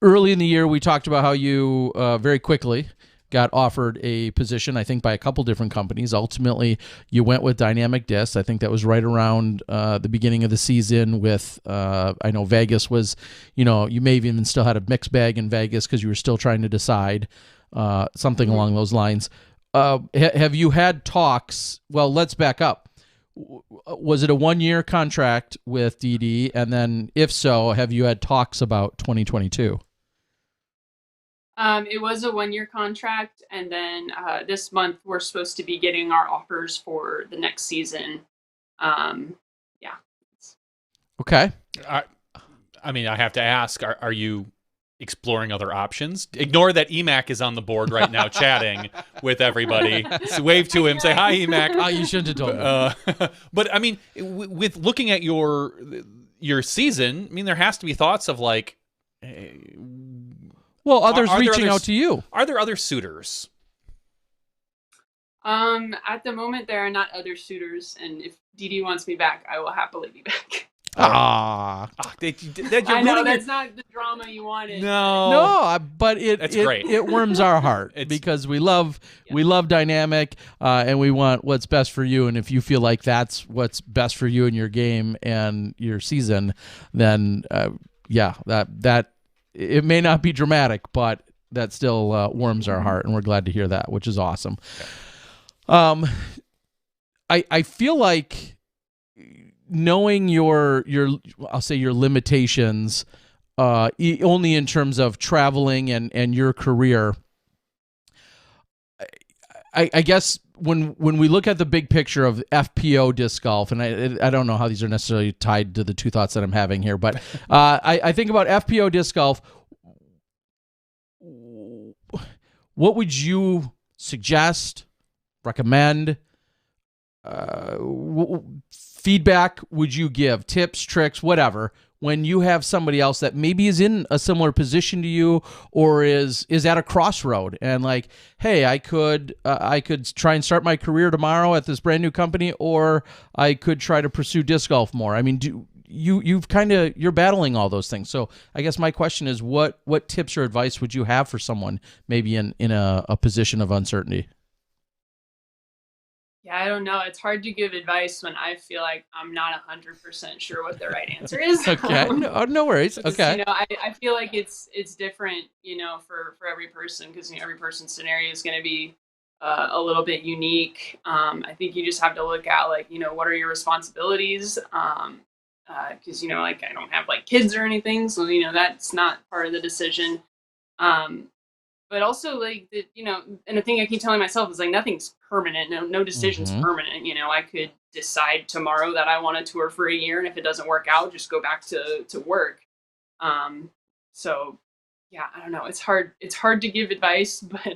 Early in the year, we talked about how you very quickly got offered a position, I think, by a couple different companies. Ultimately, you went with Dynamic Disc. I think that was right around the beginning of the season with, I know Vegas was, you may have even still had a mixed bag in Vegas because you were still trying to decide something along those lines. Have you had talks? Well, let's back up. Was it a 1-year contract with DD? And then if so, have you had talks about 2022? It was a 1-year contract. And then this month we're supposed to be getting our offers for the next season. Yeah. Okay. I mean, I have to ask, are you exploring other options? Ignore that EMAC is on the board right now chatting with everybody. So wave to him, say, hi, EMAC. Oh, you shouldn't have told me. But I mean, with looking at your season, I mean, there has to be thoughts of like, well, others reaching out to you. Are there other suitors? At the moment, there are not other suitors, and if DD wants me back, I will happily be back. I know that's not the drama you wanted. No, but that's great. It warms our heart because we love Dynamic, and we want what's best for you. And if you feel like that's what's best for you in your game and your season, then that it may not be dramatic, but that still warms our heart, and we're glad to hear that, which is awesome. I feel like, knowing your I'll say your limitations, only in terms of traveling and your career, I guess when we look at the big picture of FPO disc golf, and I don't know how these are necessarily tied to the two thoughts that I'm having here, but I think about FPO disc golf. What would you suggest, recommend, feedback would you give, tips, tricks, whatever, when you have somebody else that maybe is in a similar position to you or is at a crossroad and like, hey, I could try and start my career tomorrow at this brand new company, or I could try to pursue disc golf more. I mean, you're battling all those things. So I guess my question is, what tips or advice would you have for someone maybe in a position of uncertainty? Yeah, I don't know. It's hard to give advice when I feel like I'm not 100% sure what the right answer is. Okay, no worries. Okay, I feel like it's different, for every person, because every person's scenario is going to be a little bit unique. I think you just have to look at like, what are your responsibilities? Because like I don't have like kids or anything, so that's not part of the decision. But also like and the thing I keep telling myself is like nothing's permanent. No decision's permanent. I could decide tomorrow that I want to tour for a year, and if it doesn't work out, just go back to work. So yeah, I don't know. It's hard to give advice, but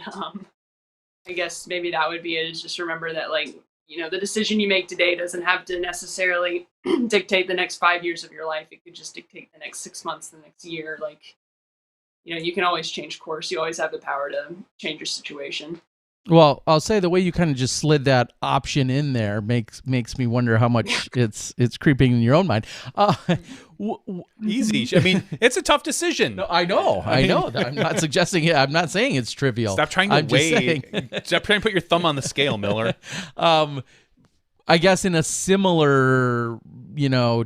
I guess maybe that would be it, is just remember that like, the decision you make today doesn't have to necessarily dictate the next 5 years of your life. It could just dictate the next 6 months, the next year. Like, you can always change course. You always have the power to change your situation. Well, I'll say the way you kind of just slid that option in there makes me wonder how much it's creeping in your own mind. Easy. I mean, it's a tough decision. No, I know. I'm not suggesting it. I'm not saying it's trivial. Stop trying to weigh. Stop trying to put your thumb on the scale, Miller. I guess in a similar,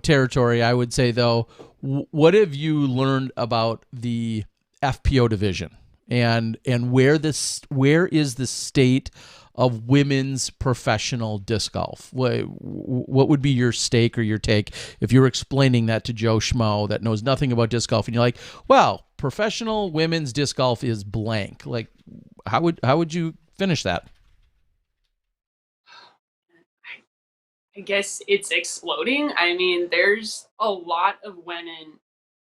territory, I would say though, what have you learned about the FPO division and where is the state of women's professional disc golf? What would be your stake or your take if you were explaining that to Joe Schmo that knows nothing about disc golf, and you're like, well, professional women's disc golf is blank. Like, how would you finish that? I guess it's exploding. I mean, there's a lot of women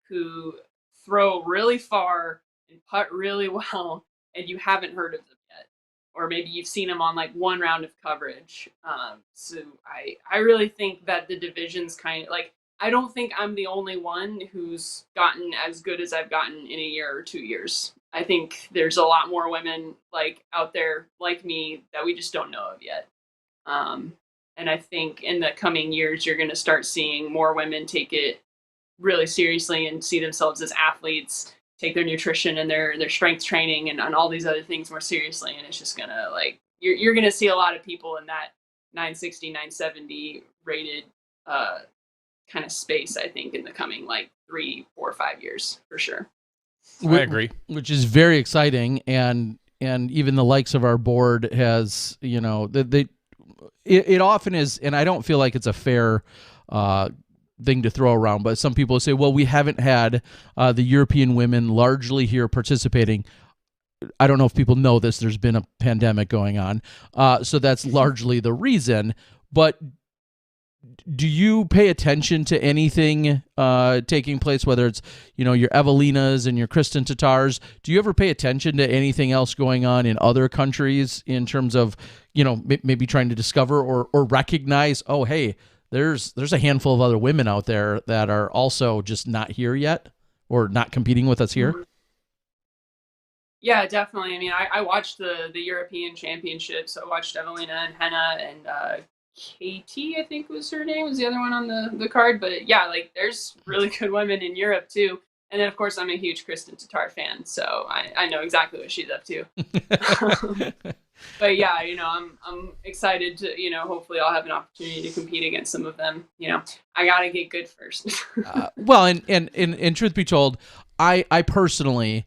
who throw really far and putt really well, and you haven't heard of them yet, or maybe you've seen them on like one round of coverage. So I really think that the division's kind of like, I don't think I'm the only one who's gotten as good as I've gotten in a year or 2 years. I think there's a lot more women like out there like me that we just don't know of yet. And I think in the coming years, you're going to start seeing more women take it really seriously and see themselves as athletes, take their nutrition and their strength training and all these other things more seriously. And it's just going to like, you're going to see a lot of people in that 960, 970 rated kind of space, I think, in the coming like 3, 4, 5 years for sure. I agree. Which is very exciting. And even the likes of our board has, it often is, and I don't feel like it's a fair thing to throw around, but some people say, well, we haven't had the European women largely here participating. I don't know if people know this. There's been a pandemic going on. So that's largely the reason. But do you pay attention to anything taking place, whether it's, your Evelinas and your Kristen Tatars? Do you ever pay attention to anything else going on in other countries in terms of, maybe trying to discover or recognize, oh, hey, there's a handful of other women out there that are also just not here yet or not competing with us here? Yeah, definitely. I mean, I watched the European Championships. I watched Evelina and Henna and Katie, I think was her name, was the other one on the card. But yeah, like there's really good women in Europe too. And then of course I'm a huge Kristen Tatar fan, so I know exactly what she's up to. But yeah, I'm excited to, hopefully I'll have an opportunity to compete against some of them. I gotta get good first. Well, and truth be told, I personally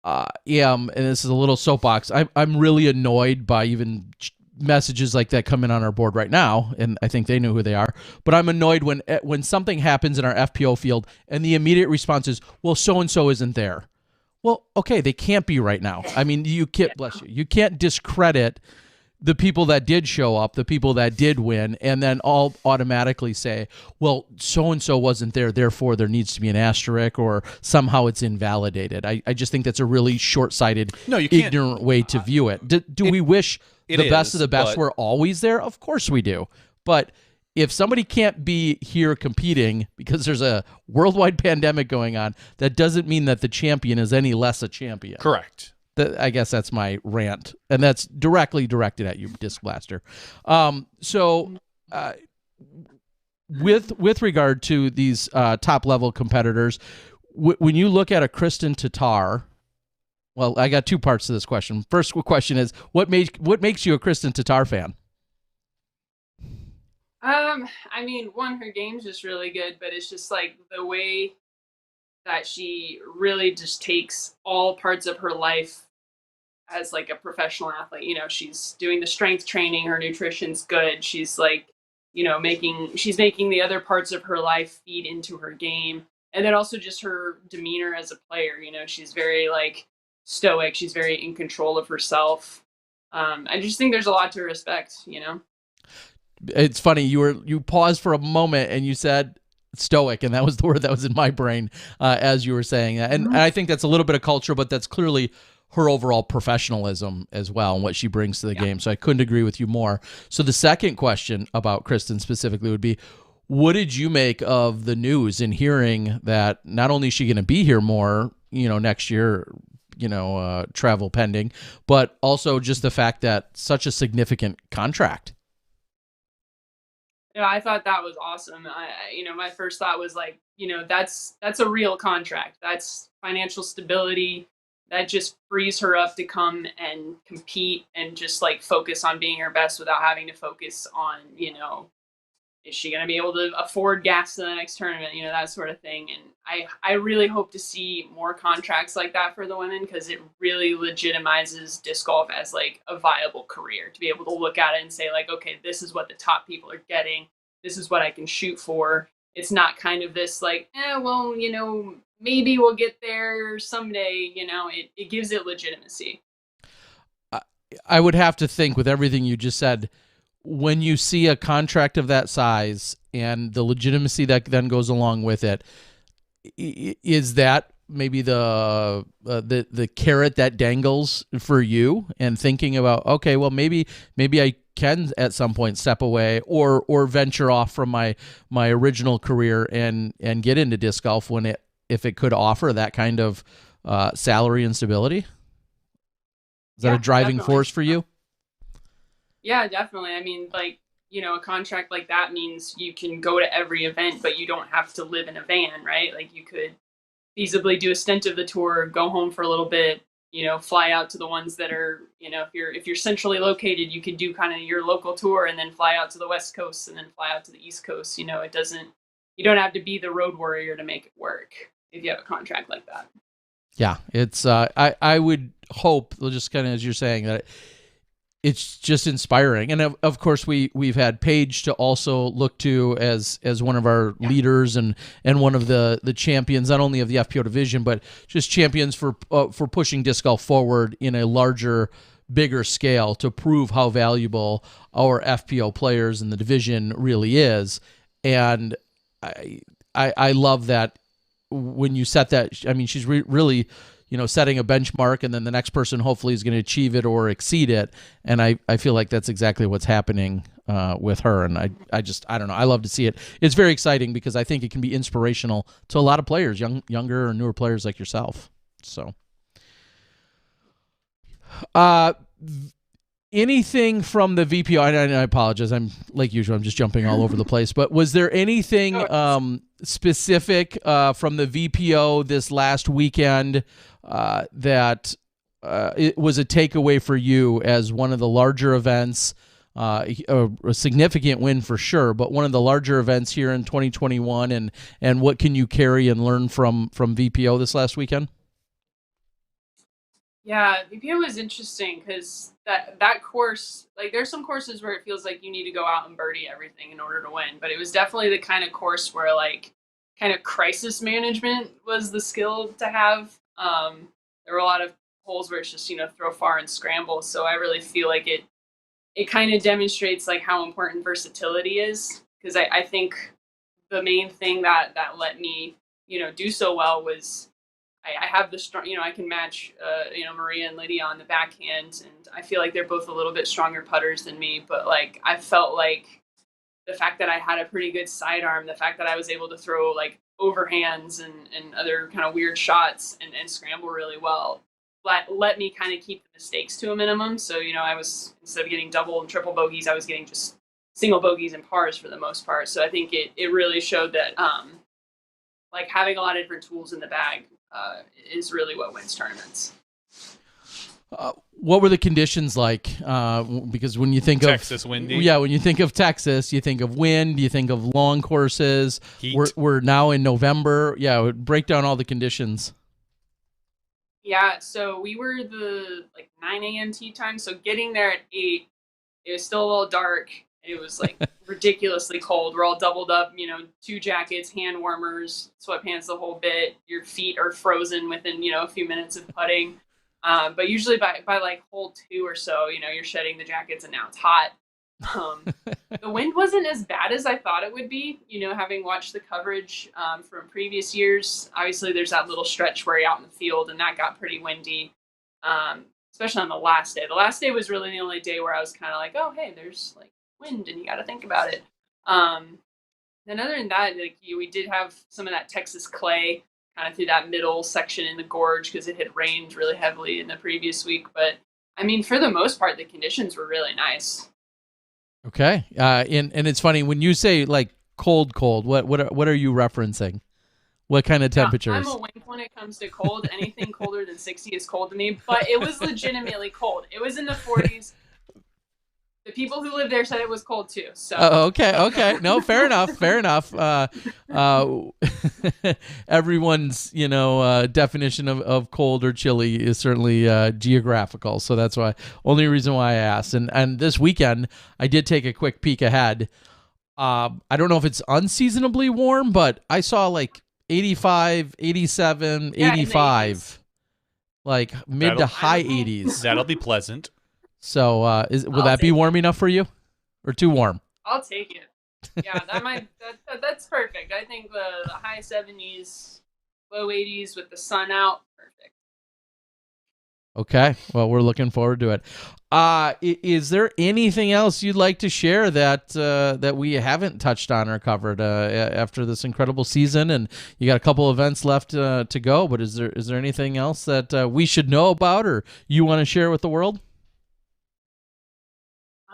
am, and this is a little soapbox, I'm really annoyed by even messages like that come in on our board right now, and I think they know who they are, but I'm annoyed when something happens in our FPO field and the immediate response is, well, so-and-so isn't there. Well, okay, they can't be right now. I mean, you can't, bless you, you can't discredit the people that did show up, the people that did win, and then all automatically say, well, so-and-so wasn't there, therefore there needs to be an asterisk, or somehow it's invalidated. I just think that's a really short-sighted, ignorant way to view it. Do we wish the best of the best were always there? Of course we do. But if somebody can't be here competing because there's a worldwide pandemic going on, that doesn't mean that the champion is any less a champion. Correct. I guess that's my rant, and that's directly directed at you, Disc Blaster. So with regard to these top level competitors, when you look at a Kristen Tatar, well, I got two parts to this question. First question is, what makes you a Kristen Tatar fan? I mean, one, her game's just really good, but it's just like the way that she really just takes all parts of her life as like a professional athlete. You know, she's doing the strength training, her nutrition's good. She's like, you know, she's making the other parts of her life feed into her game. And then also just her demeanor as a player. You know, she's very like stoic. She's very in control of herself. I just think there's a lot to respect, you know? It's funny, you paused for a moment and you said stoic, and that was the word that was in my brain as you were saying that. And I think that's a little bit of culture, but that's clearly her overall professionalism as well and what she brings to the game. So I couldn't agree with you more. So the second question about Kristen specifically would be, what did you make of the news in hearing that not only is she going to be here more, you know, next year, you know, travel pending, but also just the fact that such a significant contract? Yeah, I thought that was awesome. You know, my first thought was like, you know, that's a real contract. That's financial stability. That just frees her up to come and compete and just like focus on being her best without having to focus on, you know, is she going to be able to afford gas to the next tournament, you know, that sort of thing. And I really hope to see more contracts like that for the women, because it really legitimizes disc golf as like a viable career, to be able to look at it and say like, okay, this is what the top people are getting. This is what I can shoot for. It's not kind of this like, well, you know, maybe we'll get there someday. You know, it gives it legitimacy. I would have to think, with everything you just said, when you see a contract of that size and the legitimacy that then goes along with it, is that maybe the carrot that dangles for you, and thinking about, okay, well, maybe I can at some point step away or venture off from my original career and get into disc golf if it could offer that kind of salary and stability? Is that a driving force for you? Yeah, definitely. I mean, like, you know, a contract like that means you can go to every event, but you don't have to live in a van, right? Like, you could feasibly do a stint of the tour, go home for a little bit, you know, fly out to the ones that are, you know, if you're centrally located, you could do kind of your local tour and then fly out to the West Coast and then fly out to the East Coast. You know, you don't have to be the road warrior to make it work if you have a contract like that. Yeah, it's I would hope, just kind of as you're saying, that it's just inspiring. And of course we've had Paige to also look to as one of our leaders and one of the champions, not only of the FPO division, but just champions for pushing disc golf forward in a larger, bigger scale, to prove how valuable our FPO players in the division really is. And I love that when you set that. I mean, she's really, you know, setting a benchmark, and then the next person hopefully is going to achieve it or exceed it. And I feel like that's exactly what's happening with her. And I don't know. I love to see it. It's very exciting because I think it can be inspirational to a lot of players, younger or newer players like yourself. So, anything from the VPO? I apologize. I'm like usual. I'm just jumping all over the place. But was there anything specific from the VPO this last weekend that it was a takeaway for you as one of the larger events? A significant win for sure, but one of the larger events here in 2021. And what can you carry and learn from VPO this last weekend? Yeah, VPO was interesting because that course, like, there's some courses where it feels like you need to go out and birdie everything in order to win, but it was definitely the kind of course where like kind of crisis management was the skill to have. There were a lot of holes where it's just, you know, throw far and scramble. So I really feel like it kind of demonstrates like how important versatility is, because I think the main thing that let me, you know, do so well was I have the strong, you know, I can match, you know, Maria and Lydia on the backhand, and I feel like they're both a little bit stronger putters than me. But like, I felt like the fact that I had a pretty good sidearm, the fact that I was able to throw like overhands and other kind of weird shots and scramble really well, let me kind of keep the mistakes to a minimum. So, you know, I was, instead of getting double and triple bogeys, I was getting just single bogeys and pars for the most part. So I think it really showed that like having a lot of different tools in the bag is really what wins tournaments. What were the conditions like? Because when you think Texas windy. Yeah, when you think of Texas, you think of wind, you think of long courses. Heat. We're now in November. Yeah, break down all the conditions. Yeah, so we were the 9 a.m. tee time. So getting there at 8, it was still a little dark. It was like ridiculously cold. We're all doubled up, 2 jackets, hand warmers, sweatpants, the whole bit. Your feet are frozen within, a few minutes of putting. But usually by like hole 2 or so, you're shedding the jackets and now it's hot. The wind wasn't as bad as I thought it would be, having watched the coverage from previous years. Obviously, there's that little stretch where you're out in the field, and that got pretty windy, especially on the last day. The last day was really the only day where I was kind of like, oh, hey, there's wind, and you got to think about it. Then other than that, we did have some of that Texas clay kind of through that middle section in the gorge because it had rained really heavily in the previous week. But, I mean, for the most part, the conditions were really nice. Okay. And it's funny, when you say, cold, what are you referencing? What kind of temperatures? I'm a wimp when it comes to cold. Anything colder than 60 is cold to me. But it was legitimately cold. It was in the 40s. The people who lived there said it was cold too. So okay. No, fair enough. Everyone's definition of cold or chilly is certainly geographical. So that's why only reason why I asked. And this weekend I did take a quick peek ahead. I don't know if it's unseasonably warm, but I saw 85, 87, 85, mid to high 80s. That'll be pleasant. So will that be warm enough for you, or too warm? I'll take it. Yeah, that's perfect. I think the high 70s, low 80s with the sun out, perfect. Okay, well, we're looking forward to it. Is there anything else you'd like to share that we haven't touched on or covered after this incredible season? And you got a couple events left to go, but is there anything else that we should know about or you want to share with the world?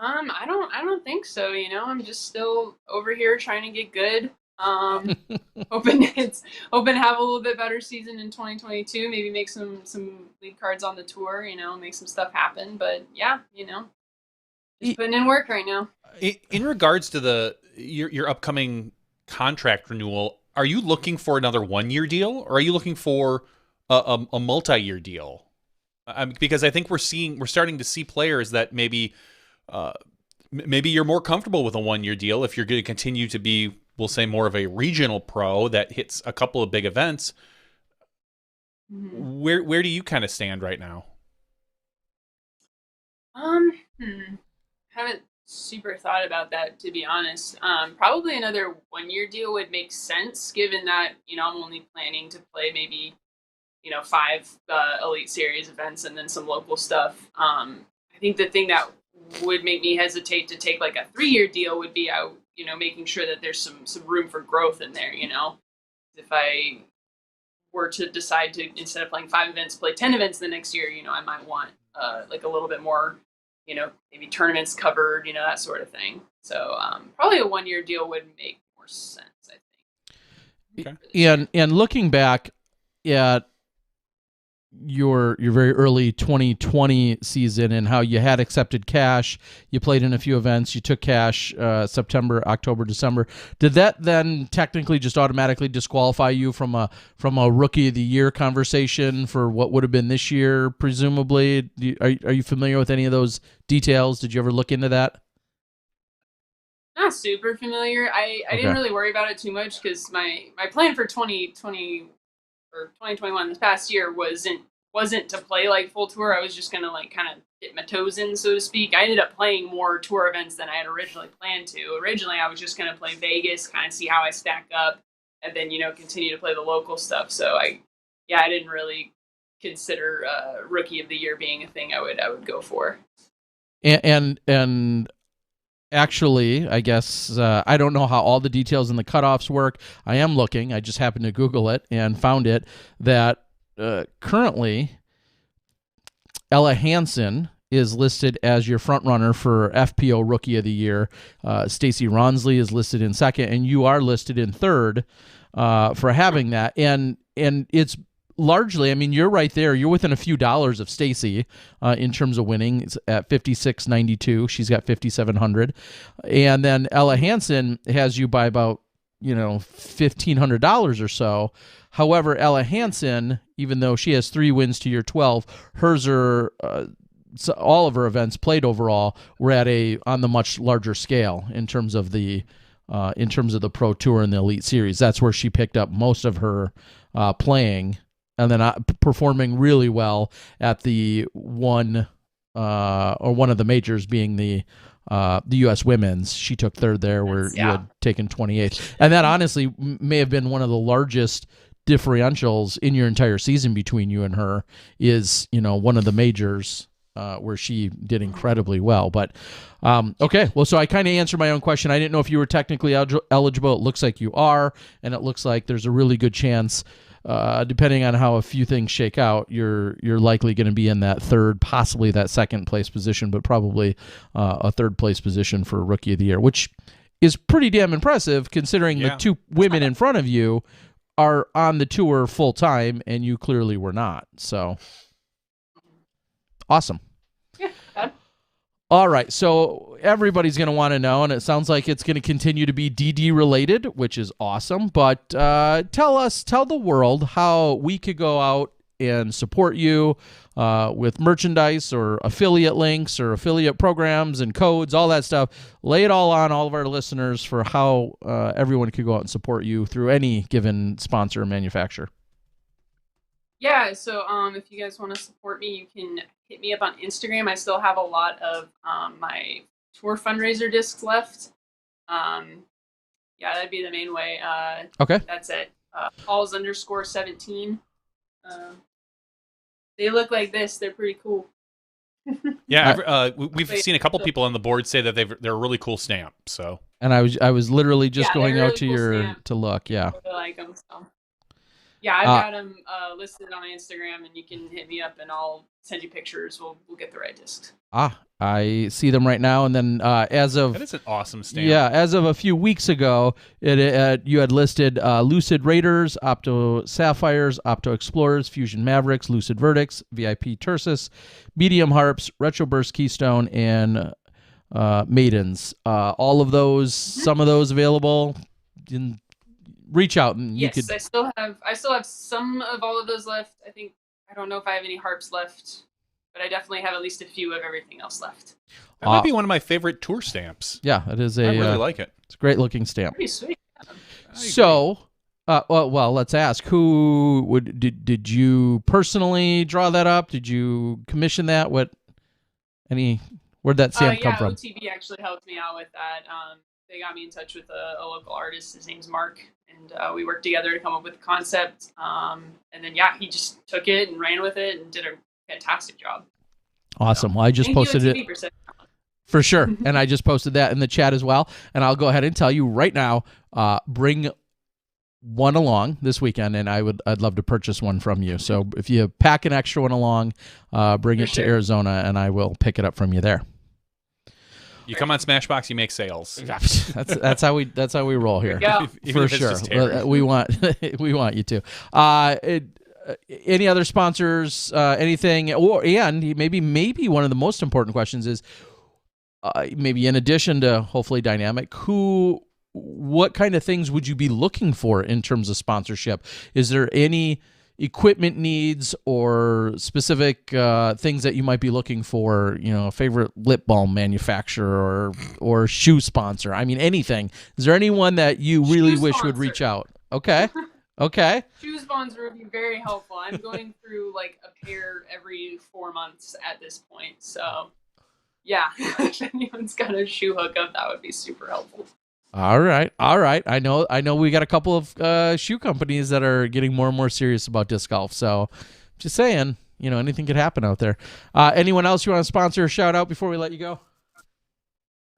I don't think so. I'm just still over here trying to get good. Hoping to have a little bit better season in 2022. Maybe make some lead cards on the tour. Make some stuff happen. But yeah, just putting in work right now. In regards to your upcoming contract renewal, are you looking for another 1-year deal, or are you looking for a multi-year deal? Because I think we're starting to see players that maybe you're more comfortable with a 1-year deal if you're going to continue to be, we'll say, more of a regional pro that hits a couple of big events. Mm-hmm. Where do you kind of stand right now? Haven't super thought about that, to be honest. Probably another 1-year deal would make sense, given that I'm only planning to play maybe 5 Elite Series events and then some local stuff. I think the thing that would make me hesitate to take a 3-year deal would be making sure that there's some room for growth in there. If I were to decide to, instead of playing 5 events, play 10 events the next year, I might want a little bit more, maybe tournaments covered, that sort of thing. So probably a 1-year deal would make more sense, I think. Okay. And looking back at your very early 2020 season and how you had accepted cash, you played in a few events, you took cash September, October, December. Did that then technically just automatically disqualify you from a Rookie of the Year conversation for what would have been this year, presumably? Are you familiar with any of those details? Did you ever look into that? Not super familiar. I didn't really worry about it too much because my plan for 2020 or 2021 this past year wasn't to play full tour. I was just gonna kind of dip my toes in, so to speak. I ended up playing more tour events than I had originally planned to. Originally, I was just gonna play Vegas, kind of see how I stack up, and then continue to play the local stuff. So I didn't really consider Rookie of the Year being a thing I would go for. And actually, I guess I don't know how all the details in the cutoffs work. I am looking. I just happened to Google it and found it that currently Ella Hansen is listed as your front runner for FPO Rookie of the Year. Stacey Ronsley is listed in second, and you are listed in third for having that. And it's largely, I mean, you're right there. You're within a few dollars of Stacey in terms of winning. It's at $56.92. She's got $5,700, and then Ella Hansen has you by about $1,500 or so. However, Ella Hansen, even though she has 3 wins to your 12, hers are so all of her events played overall were on the much larger scale in terms of the Pro Tour and the Elite Series. That's where she picked up most of her playing, and then performing really well at the one of the majors being the U.S. Women's. She took third there, where you had taken 28th, and that honestly may have been one of the largest differentials in your entire season between you and her. Is one of the majors where she did incredibly well. But okay, well, so I kind of answered my own question. I didn't know if you were technically eligible. It looks like you are, and it looks like there's a really good chance, depending on how a few things shake out, you're likely going to be in that third, possibly that second place position, but probably a third place position for Rookie of the Year, which is pretty damn impressive considering the 2 women in front of you are on the tour full time, and you clearly were not. So awesome. All right, so everybody's going to want to know, and it sounds like it's going to continue to be DD related, which is awesome. But tell the world how we could go out and support you with merchandise or affiliate links or affiliate programs and codes, all that stuff. Lay it all on all of our listeners for how everyone could go out and support you through any given sponsor or manufacturer. Yeah, so if you guys want to support me, you can hit me up on Instagram. I still have a lot of my tour fundraiser discs left. Yeah, that'd be the main way. Okay. That's it. Halls_17. They look like this. They're pretty cool. Yeah, we've seen a couple people on the board say that they're a really cool stamp. So. And I was literally just going out to cool to look. Yeah. I really like them. So. Yeah, I've got them listed on my Instagram, and you can hit me up, and I'll send you pictures. We'll get the right discs. I see them right now, and then as of... That is an awesome stamp. Yeah, as of a few weeks ago, you had listed Lucid Raiders, Opto Sapphires, Opto Explorers, Fusion Mavericks, Lucid Verdicts, VIP Tursus, Medium Harps, Retro Burst Keystone, and Maidens. All of those, some of those available. Reach out and you could... I still have some of all of those left. I don't know if I have any harps left, but I definitely have at least a few of everything else left. That might be one of my favorite tour stamps. Yeah, it is. I really like it. It's a great looking stamp. Pretty sweet. So, well, let's ask. Who did you personally draw that up? Did you commission that? Where'd that stamp come from? OTB actually helped me out with that. They got me in touch with a local artist. His name's Mark, and we worked together to come up with the concept. And then, he just took it and ran with it and did a fantastic job. Awesome. Well, I just posted it. For sure. And I just posted that in the chat as well. And I'll go ahead and tell you right now, bring one along this weekend, and I'd love to purchase one from you. So if you pack an extra one along, bring it to Arizona, and I will pick it up from you there. You come on Smashbox, you make sales. That's how we roll here. For sure. We want you to. Any other sponsors? Anything? And maybe one of the most important questions is, maybe in addition to hopefully Dynamic, what kind of things would you be looking for in terms of sponsorship? Is there any equipment needs or specific things that you might be looking for, favorite lip balm manufacturer or shoe sponsor? I mean, anything. Is there anyone that you really wish would reach out? Okay. Shoe sponsor would be very helpful. I'm going through like a pair every 4 months at this point. So yeah, if anyone's got a shoe hookup, that would be super helpful. All right. I know we got a couple of shoe companies that are getting more and more serious about disc golf. So just saying, anything could happen out there. Anyone else you want to sponsor or shout out before we let you go?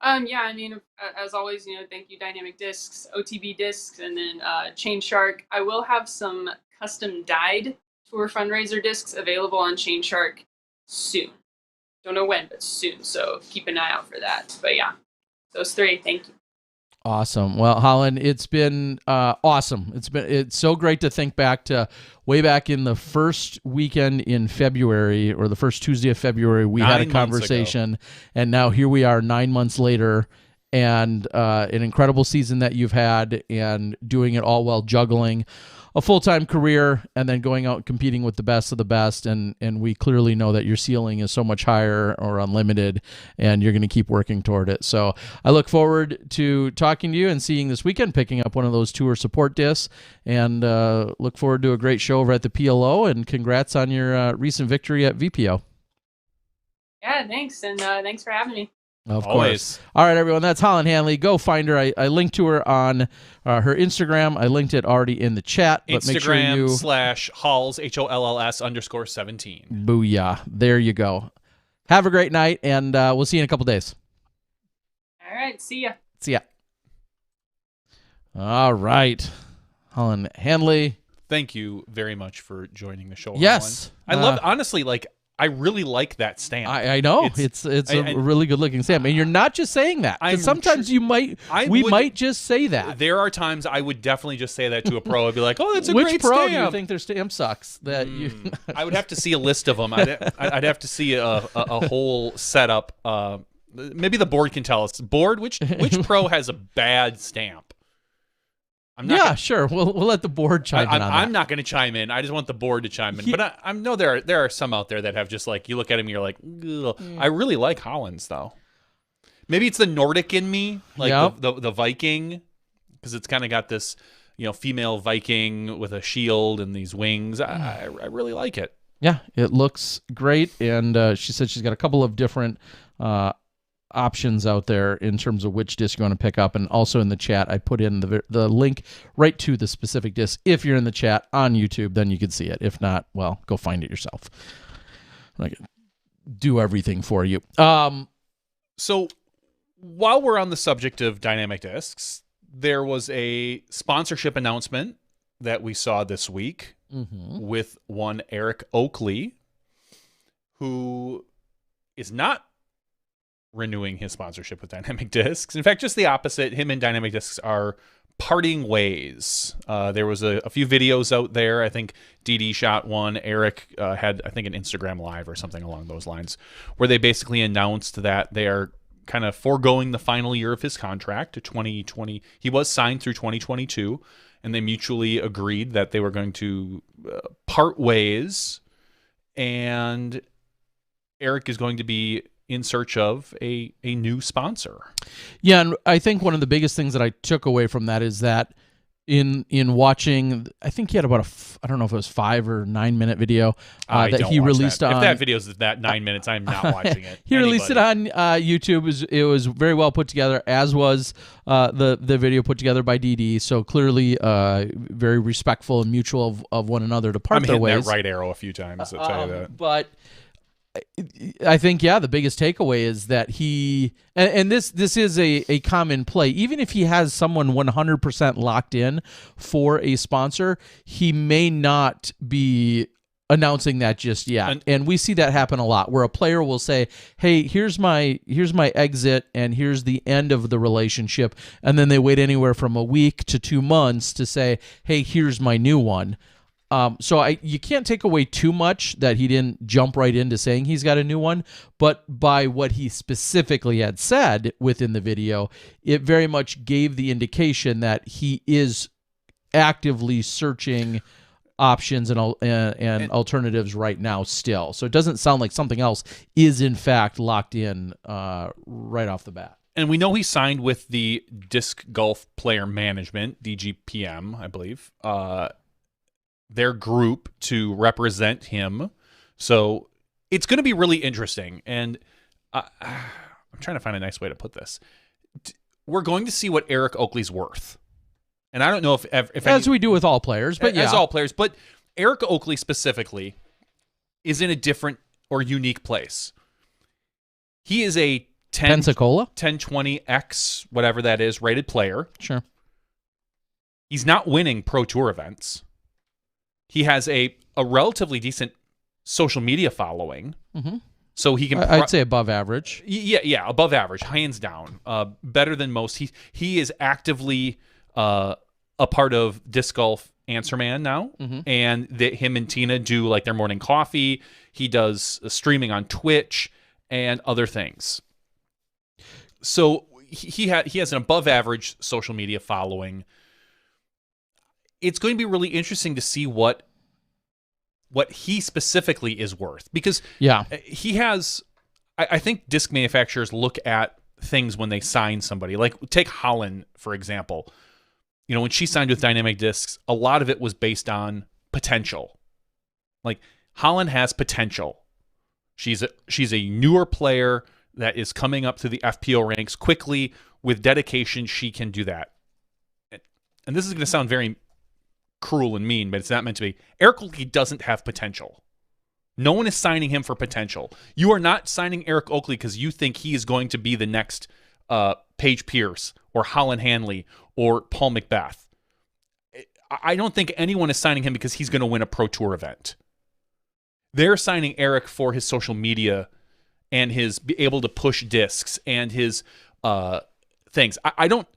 As always, thank you, Dynamic Discs, OTB Discs, and then Chain Shark. I will have some custom dyed tour fundraiser discs available on Chain Shark soon. Don't know when, but soon. So keep an eye out for that. But yeah, those three. Thank you. Awesome. Well, Holyn, it's been awesome. It's so great to think back to way back in the first weekend in February, or the first Tuesday of February. We had a conversation, and now here we are 9 months later, and an incredible season that you've had, and doing it all while juggling a full-time career and then going out and competing with the best of the best. And we clearly know that your ceiling is so much higher, or unlimited, and you're going to keep working toward it. So I look forward to talking to you and seeing this weekend, picking up one of those tour support discs, and look forward to a great show over at the PLO, and congrats on your recent victory at VPO. Yeah, thanks. And thanks for having me. Of course. All right, everyone. That's Holyn Handley. Go find her. I linked to her on her Instagram. I linked it already in the chat. But Instagram make sure you /Halls HOLLS_17. Booyah. There you go. Have a great night, and we'll see you in a couple days. All right. See ya. See ya. All right. Holyn Handley. Thank you very much for joining the show. Yes. Holyn. I love, honestly, I really like that stamp. I know it's a really good looking stamp, and you're not just saying that. Sometimes we might just say that. There are times I would definitely just say that to a pro. I'd be like, "Oh, that's a Which great pro stamp." do you think their stamp sucks? That you? I would have to see a list of them. I'd have to see a whole setup. Maybe the board can tell us. Board, which pro has a bad stamp? Sure. We'll let the board chime in on that. I'm not going to chime in. I just want the board to chime in. But I know there are some out there that have just you look at him and you're like, ugh. I really like Holyn's though. Maybe it's the Nordic in me, the Viking, because it's kind of got this, female Viking with a shield and these wings. I really like it. Yeah, it looks great, and she said she's got a couple of different options out there in terms of which disc you want to pick up. And also in the chat, I put in the link right to the specific disc. If you're in the chat on YouTube, then you can see it. If not, well, go find it yourself. I can do everything for you. So while we're on the subject of dynamic discs, there was a sponsorship announcement that we saw this week with one Eric Oakley, who is not renewing his sponsorship with Dynamic Discs. In fact, just the opposite. Him and Dynamic Discs are parting ways. There was a few videos out there. I think DD shot one. Eric had, I think, an Instagram Live or something along those lines, where they basically announced that they are kind of foregoing the final year of his contract to 2020. He was signed through 2022, and they mutually agreed that they were going to part ways, and Eric is going to be in search of a new sponsor. Yeah, and I think one of the biggest things that I took away from that is that in watching, I think he had about I don't know if it was 5 or 9 minute video that he released on. If that video is that 9 minutes, I'm not watching it. He released it on YouTube. It was very well put together, as was the video put together by DD. So clearly, very respectful and mutual of one another to part their ways. I'm hitting that right arrow a few times. I'll tell you that. But I think, the biggest takeaway is that he, and this is a common play, even if he has someone 100% locked in for a sponsor, he may not be announcing that just yet. And we see that happen a lot, where a player will say, hey, here's my exit, and here's the end of the relationship, and then they wait anywhere from a week to 2 months to say, hey, here's my new one. So you can't take away too much that he didn't jump right into saying he's got a new one, but by what he specifically had said within the video, it very much gave the indication that he is actively searching options and alternatives right now still. So it doesn't sound like something else is in fact locked in right off the bat. And we know he signed with the Disc Golf Player Management, DGPM, I believe, their group to represent him. So it's going to be really interesting. And I'm trying to find a nice way to put this. We're going to see what Eric Oakley's worth. And I don't know if as we do with all players, but as all players, but Eric Oakley specifically is in a different or unique place. He is a Pensacola 1020X, whatever that is, rated player. Sure. He's not winning Pro Tour events. He has a relatively decent social media following. Mm-hmm. So he can. I'd say above average. Yeah, above average, hands down. Better than most. He is actively a part of Disc Golf Answer Man now, and him and Tina do like their morning coffee. He does streaming on Twitch and other things. So he has an above average social media following. It's going to be really interesting to see what he specifically is worth, because he has, I think disc manufacturers look at things when they sign somebody. Like take Holyn, for example. When she signed with Dynamic Discs, a lot of it was based on potential. Like Holyn has potential. She's a newer player that is coming up through the FPO ranks quickly. With dedication, she can do that. And this is going to sound very cruel and mean, but it's not meant to be. Eric Oakley doesn't have potential. No one is signing him for potential. You are not signing Eric Oakley because you think he is going to be the next Paige Pierce or Holyn Handley or Paul Macbeth. I don't think anyone is signing him because he's going to win a Pro Tour event. They're signing Eric for his social media and his be able to push discs and his things. I don't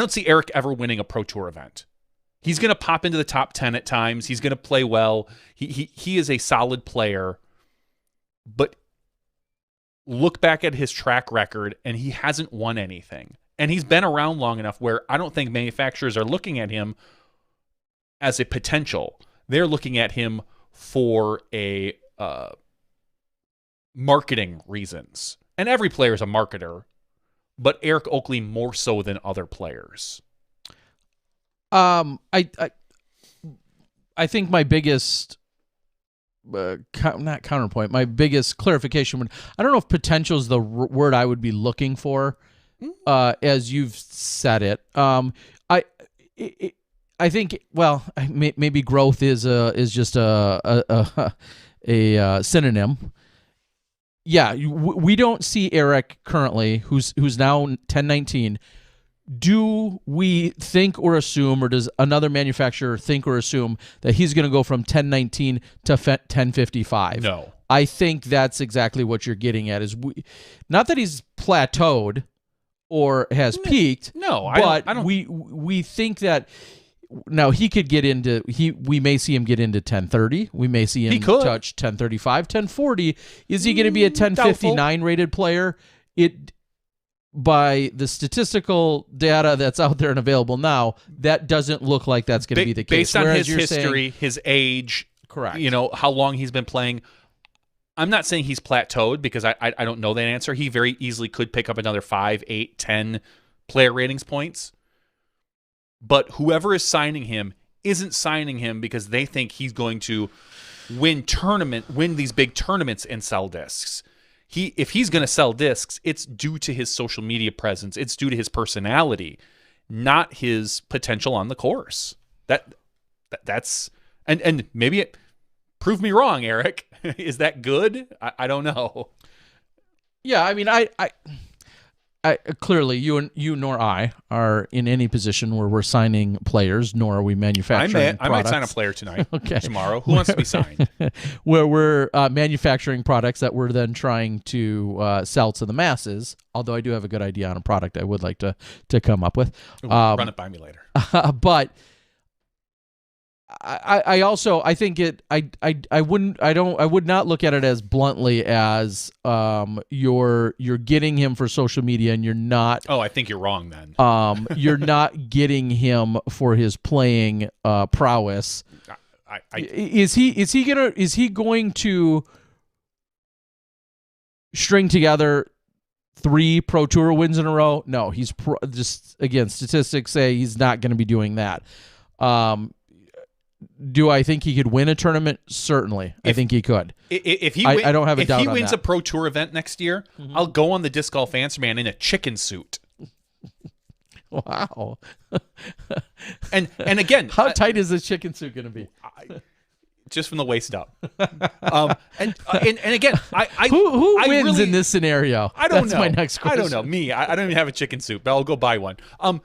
see Eric ever winning a Pro Tour event. He's going to pop into the top 10 at times. He's going to play well. He is a solid player. But look back at his track record, and he hasn't won anything. And he's been around long enough where I don't think manufacturers are looking at him as a potential. They're looking at him for a marketing reasons. And every player is a marketer, but Eric Oakley more so than other players. I think my biggest not counterpoint, my biggest clarification would, I don't know if potential is the word I would be looking for, as you've said it. I think, well, maybe growth is just a synonym. Yeah, we don't see Eric currently, who's now 10-19. Do we think or assume, or does another manufacturer think or assume that he's going to go from 10-19 to 10-55? No. I think that's exactly what you're getting at. Is not that he's plateaued or has peaked. No, but I don't. We think that now he could get into we may see him get into 10-30. We may see him touch 10-35, 10-40. Is he going to be a 10-59 rated player? By the statistical data that's out there and available now, that doesn't look like that's going to be the case. Based on his history, his age, correct. How long he's been playing. I'm not saying he's plateaued because I don't know that answer. He very easily could pick up another 5, 8, 10 player ratings points. But whoever is signing him isn't signing him because they think he's going to win these big tournaments and sell discs. If he's going to sell discs, it's due to his social media presence. It's due to his personality, not his potential on the course. That's and maybe prove me wrong, Eric. Is that good? I don't know. Yeah, I mean, I clearly you nor I are in any position where we're signing players, nor are we manufacturing I might sign a player tonight, okay. tomorrow. Who wants to be signed? Where we're manufacturing products that we're then trying to sell to the masses. Although I do have a good idea on a product I would like to come up with. Run it by me later. But I also I think I would not look at it as bluntly as you're getting him for social media and you're not. Oh, I think you're wrong then. You're not getting him for his playing prowess. Is he going to string together 3 Pro Tour wins in a row? No, he's just, again, statistics say he's not going to be doing that. Do I think he could win a tournament? Certainly. I think he could. I don't have a doubt on that. If he wins a Pro Tour event next year, I'll go on the Disc Golf Answer Man in a chicken suit. Wow. and again, how tight is this chicken suit going to be? Just from the waist up. And again, who I wins really, in this scenario? I don't know. That's my next question. I don't know. Me, I don't even have a chicken suit, but I'll go buy one. And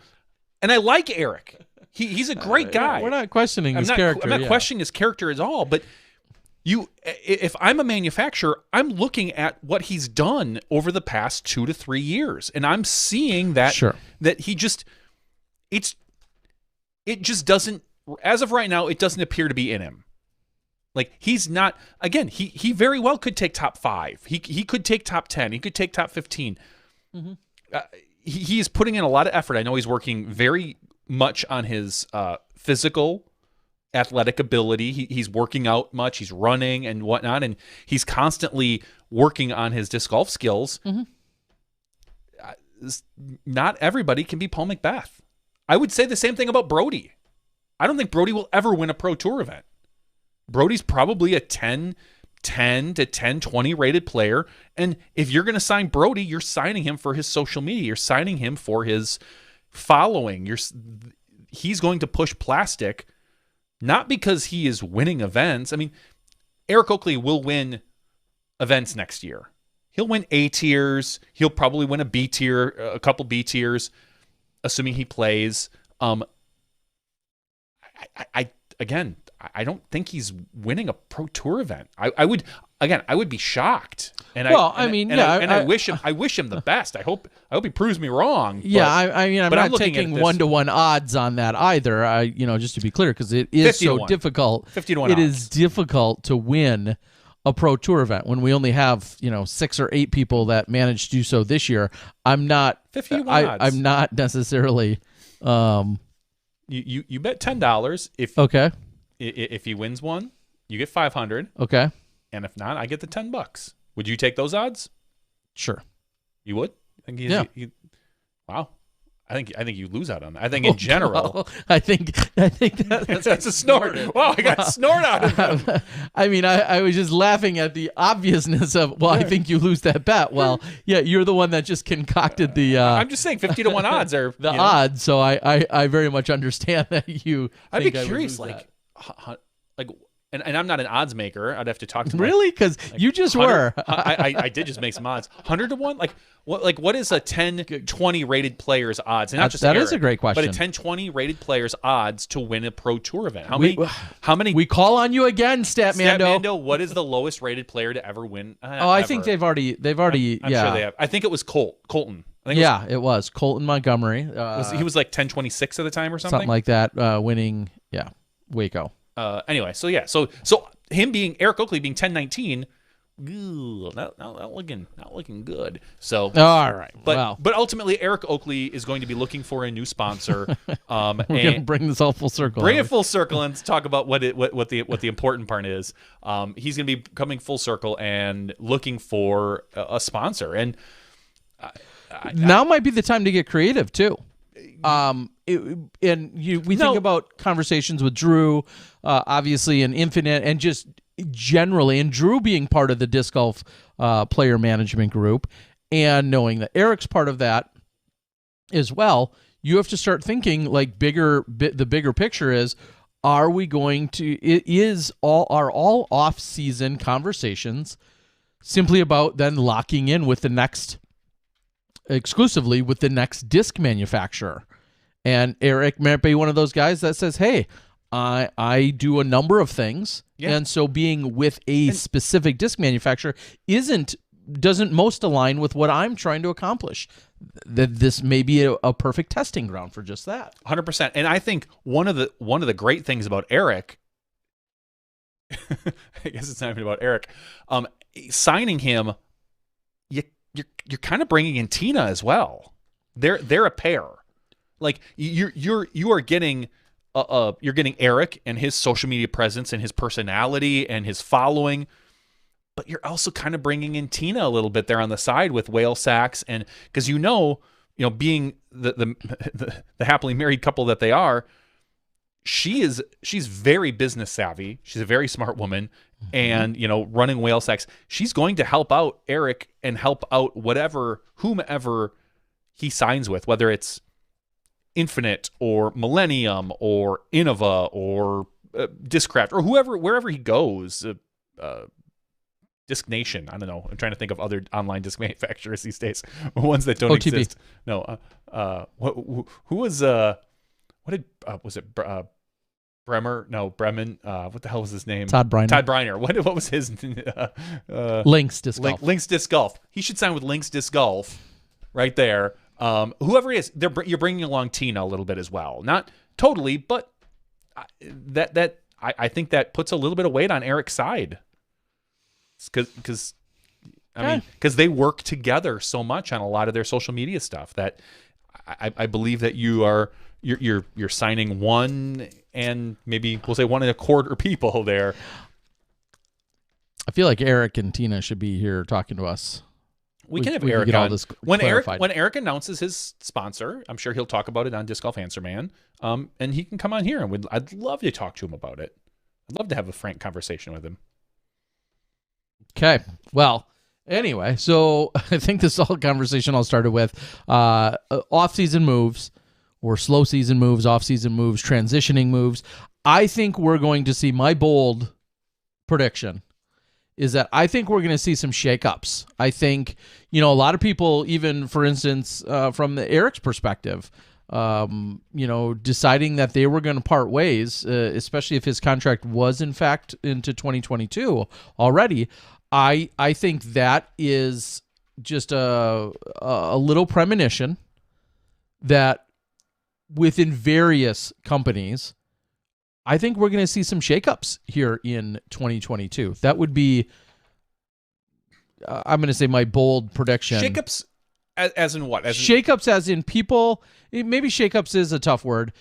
I like Eric. He's a great guy. We're not questioning his character. I'm not questioning his character at all, but if I'm a manufacturer, I'm looking at what he's done over the past 2 to 3 years, and I'm seeing that that he just it just doesn't, as of right now, it doesn't appear to be in him. Like, he's not, again, he very well could take top 5. He could take top 10. He could take top 15. He is putting in a lot of effort. I know he's working very much on his physical athletic ability. He's working out much. He's running and whatnot, and he's constantly working on his disc golf skills. Not everybody can be Paul McBeth. I would say the same thing about Brody. I don't think Brody will ever win a Pro Tour event. Brody's probably a 10 to 10, 20 rated player, and if you're going to sign Brody, you're signing him for his social media. You're signing him for his following. He's going to push plastic, not because he is winning events. I mean, Eric Oakley will win events next year. He'll win A tiers. He'll probably win a B tier, a couple B tiers, assuming he plays. I don't think he's winning a Pro Tour event. I would be shocked. And I wish him the best. I hope he proves me wrong. Yeah, I'm not taking 1-to-1 odds on that either. Just to be clear, because it is so difficult. 50-1 It is difficult to win a Pro Tour event when we only have 6 or 8 people that managed to do so this year. I'm not 50-1 odds. I'm not necessarily. You bet $10 if he wins one, you get $500. Okay. And if not, I get the $10. Would you take those odds? Sure. You would? Wow. I think you lose out on that. I think in general. Well, I think that's a snort. Wow, I got a snort out of him. I mean, I was just laughing at the obviousness of, I think you lose that bet. Well, yeah, you're the one that just concocted the I'm just saying 50-1 odds are the odds, so I very much understand that you I'd be curious, and I'm not an odds maker. I'd have to talk to really, because you just were. I did just make some odds. 100-1, what is a 10-20 rated player's odds? And not just that Eric, is a great question. But a 10-20 rated player's odds to win a Pro Tour event. How many? We call on you again, Statmando. What is the lowest rated player to ever win? I think they've already. I'm sure they have. I think it was Colton. It was Colton Montgomery. He was like 10-26 at the time or something. Something like that. Winning. Yeah, Waco. Anyway, so him being Eric Oakley being 10-19, not looking good. So all right, but ultimately Eric Oakley is going to be looking for a new sponsor. We're gonna bring this all full circle. Bring it full circle and talk about what the important part is. He's going to be coming full circle and looking for a sponsor, and now might be the time to get creative too. We think about conversations with Drew, obviously, and Infinite, and just generally, and Drew being part of the disc golf player management group, and knowing that Eric's part of that as well. You have to start thinking like the bigger picture is: are we going to? Are all off-season conversations simply about then locking in with the next? Exclusively with the next disc manufacturer, and Eric might be one of those guys that says, "Hey, I do a number of things, and so being with a specific disc manufacturer doesn't most align with what I'm trying to accomplish. That this may be a perfect testing ground for just that." 100%. And I think one of the great things about Eric, I guess it's not even about Eric, signing him. You're kind of bringing in Tina as well. They're a pair. Like you are getting you're getting Eric and his social media presence and his personality and his following, but you're also kind of bringing in Tina a little bit there on the side with Whale Sacks, and because being the happily married couple that they are, she's very business savvy. She's a very smart woman. And, running Whale Sacks, she's going to help out Eric and help out whomever he signs with, whether it's Infinite or Millennium or Innova or Discraft or wherever he goes, Disc Nation. I don't know. I'm trying to think of other online disc manufacturers these days, ones that don't OTB. exist. No, who was was it Bremen. What the hell was his name? Todd Briner. What was his? Lynx Disc Golf. Lynx Disc Golf. He should sign with Lynx Disc Golf, right there. Whoever he is, you're bringing along Tina a little bit as well. Not totally, but I think that puts a little bit of weight on Eric's side. Because they work together so much on a lot of their social media stuff that I believe that you're signing one and maybe we'll say 1.25 people there. I feel like Eric and Tina should be here talking to us. We can have Eric on. When Eric announces his sponsor, I'm sure he'll talk about it on Disc Golf Answer Man. And he can come on here, and I'd love to talk to him about it. I'd love to have a frank conversation with him. Okay. Well, anyway, so I think this whole conversation all started with off-season moves or slow season moves, off-season moves, transitioning moves. I think we're going to see, my bold prediction is that I think we're going to see some shakeups. I think, a lot of people, even for instance, from Eric's perspective, deciding that they were going to part ways, especially if his contract was in fact into 2022 already. I think that is just a little premonition that within various companies, I think we're going to see some shakeups here in 2022. That would be, I'm going to say, my bold prediction. Shakeups as in what? Shakeups as in people, maybe shakeups is a tough word.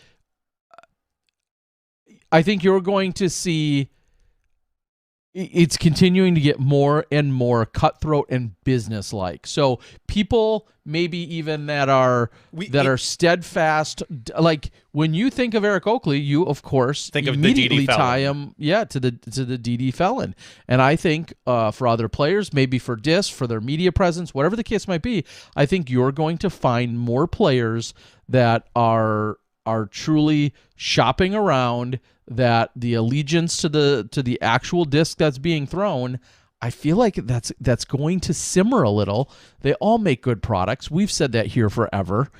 I think you're going to see it's continuing to get more and more cutthroat and business-like. So people maybe even that are steadfast, like when you think of Eric Oakley, you of course think immediately of the DD tie him, to the DD Felon. And I think for other players, maybe for Disc, for their media presence, whatever the case might be, I think you're going to find more players that are truly shopping around, that the allegiance to the actual disc that's being thrown, I feel like that's going to simmer a little. They all make good products. We've said that here forever.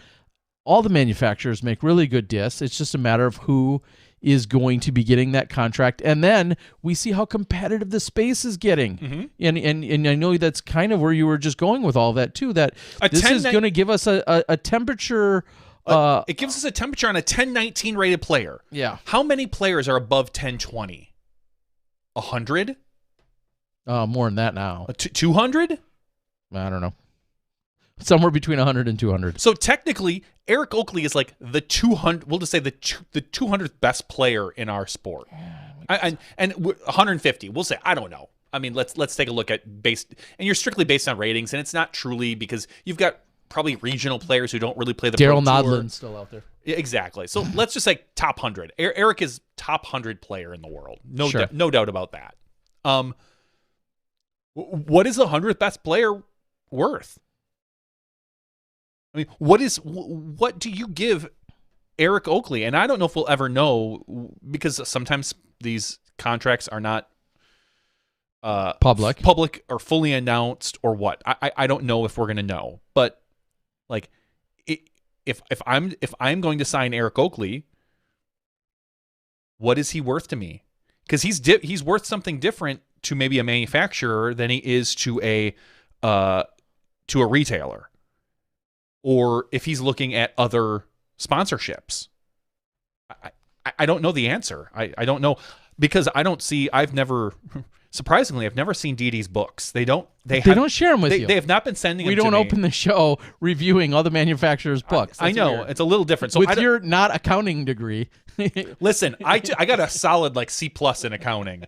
All the manufacturers make really good discs. It's just a matter of who is going to be getting that contract. And then we see how competitive the space is getting. Mm-hmm. And I know that's kind of where you were just going with all that too, that this is going to give us a temperature. It gives us a temperature on a 1019 rated player. Yeah. How many players are above 1020? 100? More than that now. 200? I don't know. Somewhere between 100 and 200. So technically, Eric Oakley is like the 200. We'll just say the 200th best player in our sport. And 150. We'll say, I don't know. I mean, let's take a look at and you're strictly based on ratings, and it's not truly, because you've got probably regional players who don't really play the Daryl Pro Tour. Nodland's still out there. Yeah, exactly. So let's just say top 100. Eric is top 100 player in the world. No doubt about that. What is the 100th best player worth? I mean, what do you give Eric Oakley? And I don't know if we'll ever know, because sometimes these contracts are not public or fully announced or what. I don't know if we're going to know. But like, if I'm going to sign Eric Oakley, what is he worth to me? Because he's worth something different to maybe a manufacturer than he is to a retailer, or if he's looking at other sponsorships. I don't know the answer. I don't know, because surprisingly, I've never seen DD's books. They don't share them with you. They have not been sending them to me. We don't open the show reviewing other manufacturers' books. I know. It's a little different. So with your not accounting degree. Listen, I got a solid C+ in accounting.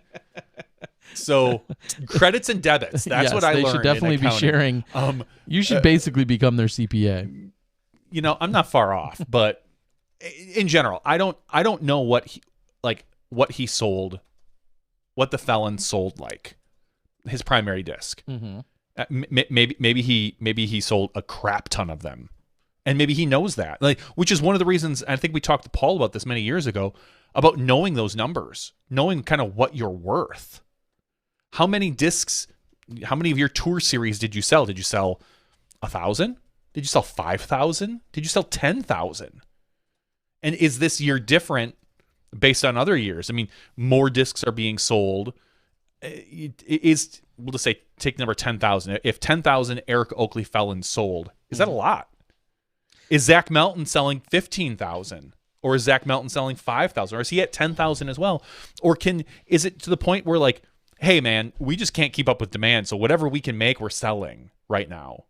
So credits and debits. That's what I learned. They should definitely be sharing. You should basically become their CPA. I'm not far off, but in general, I don't know what he sold, what the Felon sold, like his primary disc. Mm-hmm. Maybe he sold a crap ton of them, and maybe he knows that. Which is one of the reasons I think we talked to Paul about this many years ago, about knowing those numbers, knowing kind of what you're worth. How many discs? How many of your tour series did you sell? Did you sell 1,000? Did you sell 5,000? Did you sell 10,000? And is this year different based on other years. I mean, more discs are being sold. We'll just say take number 10,000. If 10,000 Eric Oakley Felons sold, is that a lot? Is Zach Melton selling 15,000? Or is Zach Melton selling 5,000? Or is he at 10,000 as well? Or is it to the point where like, hey man, we just can't keep up with demand, so whatever we can make, we're selling right now?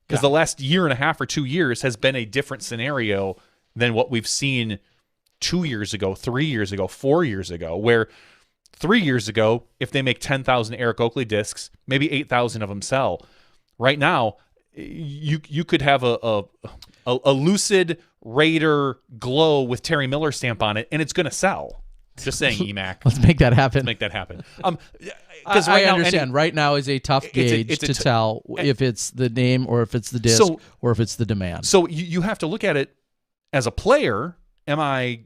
Because the last year and a half or 2 years has been a different scenario than what we've seen 2 years ago, 3 years ago, 4 years ago, where 3 years ago, if they make 10,000 Eric Oakley discs, maybe 8,000 of them sell. Right now, you could have a Lucid Raider Glow with Terry Miller stamp on it, and it's going to sell. Just saying, EMAC. Let's make that happen. Let's make that happen. Because I understand. Right now is a tough gauge to tell if it's the name or if it's the disc or if it's the demand. So you have to look at it as a player. Am I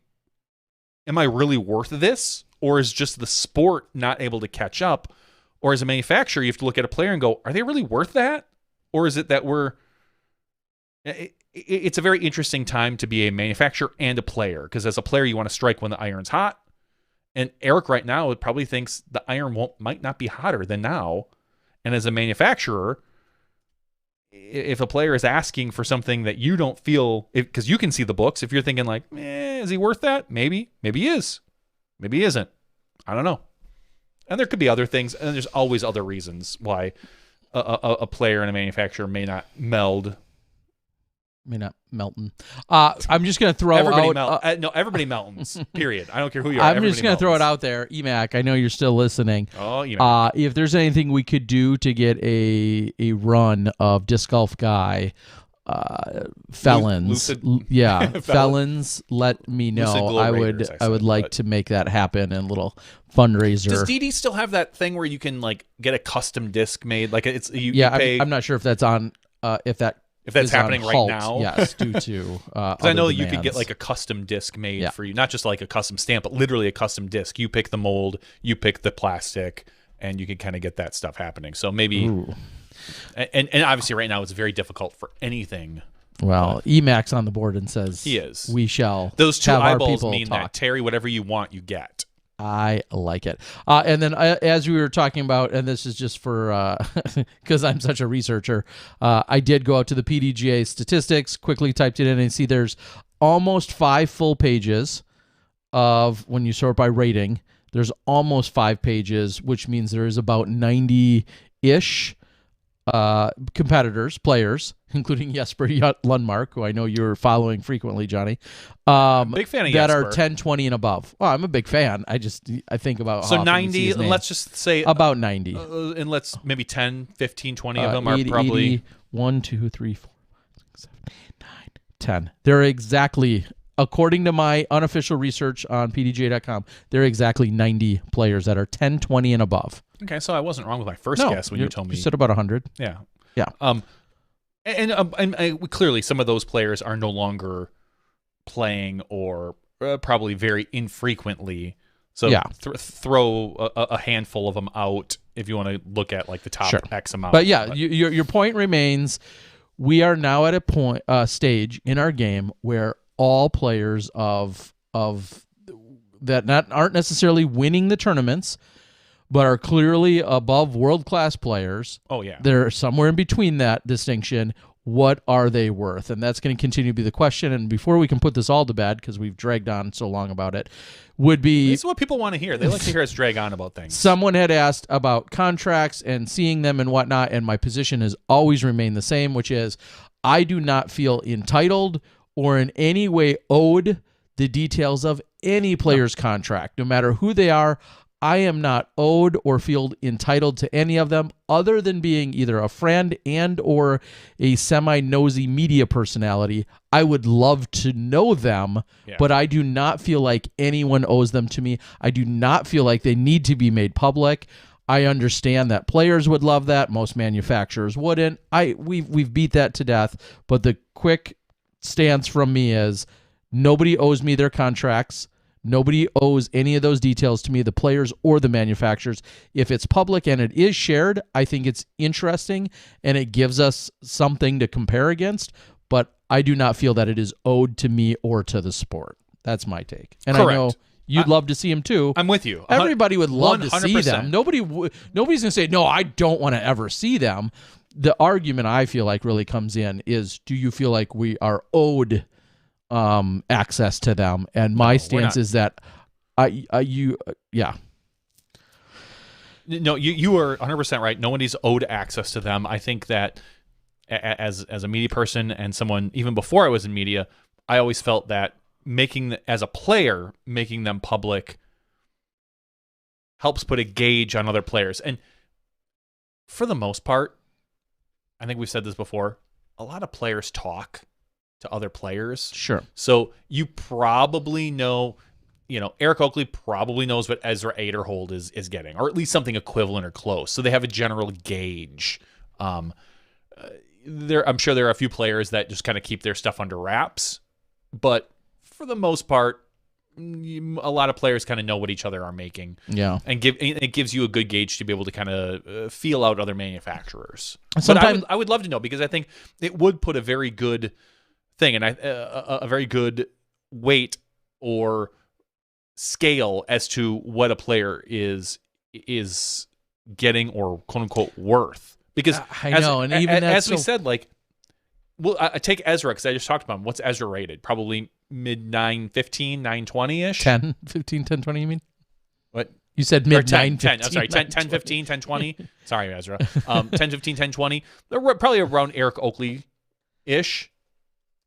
really worth this? Or is just the sport not able to catch up? Or as a manufacturer, you have to look at a player and go, are they really worth that? Or is it that it's a very interesting time to be a manufacturer and a player, because as a player, you want to strike when the iron's hot. And Eric right now probably thinks the iron might not be hotter than now. And as a manufacturer, if a player is asking for something that you don't feel, because you can see the books, if you're thinking like, is he worth that? Maybe he is. Maybe he isn't. I don't know. And there could be other things, and there's always other reasons why a player and a manufacturer may not meld. Melton. I'm just going to throw out... no, everybody Meltons, period. I don't care who you are. I'm just going to throw it out there. EMAC, I know you're still listening. Oh, EMAC. If there's anything we could do to get a run of Disc Golf Guy Felons, Felons, let me know. I would like to make that happen in a little fundraiser. Does DD still have that thing where you can like get a custom disc made? Like I'm not sure if that's on if that's happening right now. Yes, due to because I know you could get like a custom disc made for you, not just like a custom stamp, but literally a custom disc. You pick the mold, you pick the plastic, and you can kind of get that stuff happening. So maybe. Ooh. And obviously right now it's very difficult for anything. Well, EMAC's on the board and says he is. We shall. Those two have eyeballs our mean talk. that. Terry, whatever you want, you get. I like it. And then as we were talking about, and this is just for because I'm such a researcher, I did go out to the PDGA statistics, quickly typed it in, and see there's almost 5 full pages of, when you sort by rating, there's almost 5 pages, which means there is about 90-ish competitors, players, including Jesper Lundmark, who I know you're following frequently, Johnny. Big fan of that Jesper. are 10, 20, and above. Well, I'm a big fan. I think about so how 90. Let's just say about 90, and let's maybe 10, 15, 20 of them 80, are probably 80, 1, 2, 3, 4, 5, 6, 7, 8, 9, 10. They're exactly, according to my unofficial research on PDGA.com, they're exactly 90 players that are 10, 20, and above. Okay, so I wasn't wrong with my first guess when you told me. You said about 100. Yeah. Yeah. And clearly some of those players are no longer playing, or probably very infrequently. So throw a handful of them out if you want to look at like the top X amount. But yeah, your point remains. We are now at a stage in our game where all players of that aren't necessarily winning the tournaments, but are clearly above world-class players. Oh, yeah. They're somewhere in between that distinction. What are they worth? And that's going to continue to be the question. And before we can put this all to bed, because we've dragged on so long about it, would be... This is what people want to hear. They like to hear us drag on about things. Someone had asked about contracts and seeing them and whatnot, and my position has always remained the same, which is I do not feel entitled or in any way owed the details of any player's contract, no matter who they are. I am not owed or feel entitled to any of them, other than being either a friend and or a semi-nosy media personality. I would love to know them, but I do not feel like anyone owes them to me. I do not feel like they need to be made public. I understand that players would love that. Most manufacturers wouldn't. We've beat that to death, but the quick stance from me is nobody owes me their contracts. Nobody owes any of those details to me, the players or the manufacturers. If it's public and it is shared, I think it's interesting and it gives us something to compare against, but I do not feel that it is owed to me or to the sport. That's my take. And Correct. I know you'd love to see him too. I'm with you. Everybody would love to see 100%. them. Nobody's going to say, no, I don't want to ever see them. The argument I feel like really comes in is, do you feel like we are owed access to them? And my stance is that yeah. No, you are 100% right. Nobody's owed access to them. I think that as a media person and someone even before I was in media, I always felt that as a player, making them public helps put a gauge on other players. And for the most part, I think we've said this before, a lot of players talk to other players. Sure. So you probably know, Eric Oakley probably knows what Ezra Aderhold is getting, or at least something equivalent or close. So they have a general gauge. I'm sure there are a few players that just kind of keep their stuff under wraps, but for the most part, a lot of players kind of know what each other are making. Yeah. And it gives you a good gauge to be able to kind of feel out other manufacturers. Sometimes, but I would love to know, because I think it would put a very good thing and a very good weight or scale as to what a player is getting or quote unquote worth. Because I know, and even as we said, like, well, I take Ezra because I just talked about him. What's Ezra rated? Probably mid 915, 920-ish? 10, 15, 10, 20, you mean? What? You said mid 9, 10. I'm sorry, 10, 15, 10, 20. Sorry, Ezra. 10, 15, 10, 20. They're probably around Eric Oakley-ish.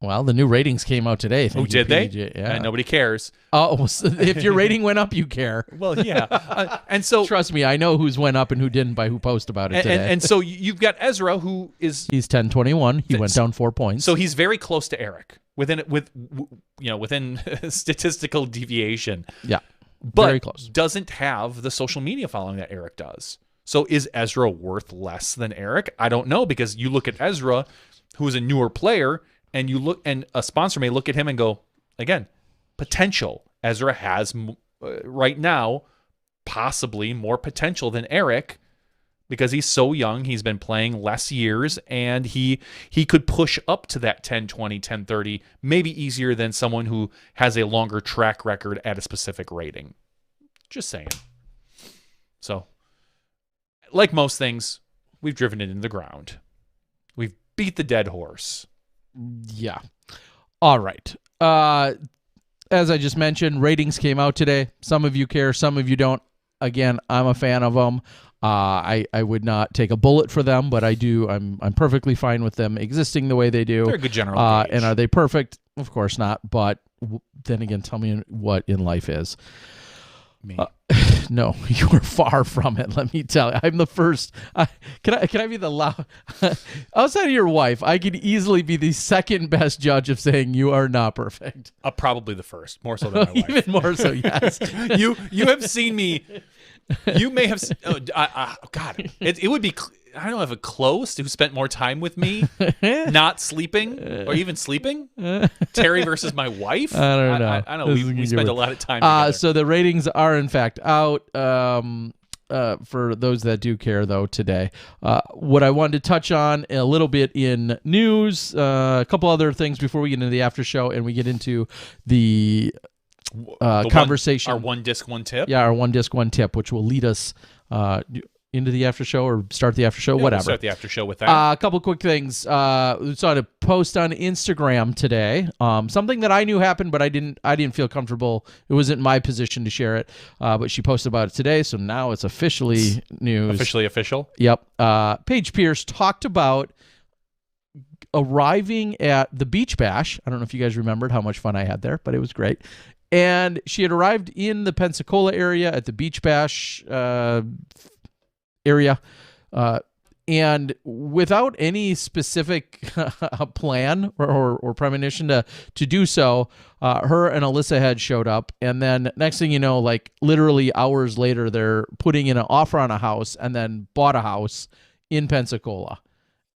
Well, the new ratings came out today. Oh, did they? Yeah. And nobody cares. Oh, so if your rating went up, you care. Well, yeah. And so... Trust me, I know who's went up and who didn't by who posted about it today. And so you've got Ezra, who is... He's 10-21. He went down 4 points. So he's very close to Eric within statistical deviation. Yeah, but very close. Doesn't have the social media following that Eric does. So is Ezra worth less than Eric? I don't know, because you look at Ezra, who is a newer player, and and a sponsor may look at him and go, again, potential. Ezra has right now possibly more potential than Eric, because he's so young. He's been playing less years, and he could push up to that 10-20, 10-30, maybe easier than someone who has a longer track record at a specific rating. Just saying. So, like most things, we've driven it into the ground. We've beat the dead horse. Yeah. All right. As I just mentioned, ratings came out today. Some of you care, some of you don't. Again, I'm a fan of them. I would not take a bullet for them, but I do. I'm perfectly fine with them existing the way they do. They're a good general gauge. And are they perfect? Of course not. But then again, tell me what in life is. Me. No, you are far from it. Let me tell you, I'm the first. Can I be the loud? Outside of your wife, I could easily be the second best judge of saying you are not perfect. Probably the first, more so than my wife. Even more so, yes. You have seen me. You may have. God, it would be. I don't know if a close who spent more time with me, not sleeping or even sleeping. Terry versus my wife. I don't know. I don't know. We spent a lot of time together. So the ratings are in fact out. For those that do care, though, today, what I wanted to touch on a little bit in news, a couple other things before we get into the after show and we get into the conversation. Our one disc, one tip. Yeah, our one disc, one tip, which will lead us into the after show or start the after show, whatever. We'll start the after show with that. A couple quick things. We saw a post on Instagram today. Something that I knew happened, but I didn't feel comfortable. It wasn't my position to share it. But she posted about it today, so now it's officially news. Officially official? Yep. Paige Pierce talked about arriving at the Beach Bash. I don't know if you guys remembered how much fun I had there, but it was great. And she had arrived in the Pensacola area at the Beach Bash area, and without any specific plan or premonition to do so, her and Alyssa had showed up, and then next thing you know, like literally hours later, they're putting in an offer on a house and then bought a house in Pensacola.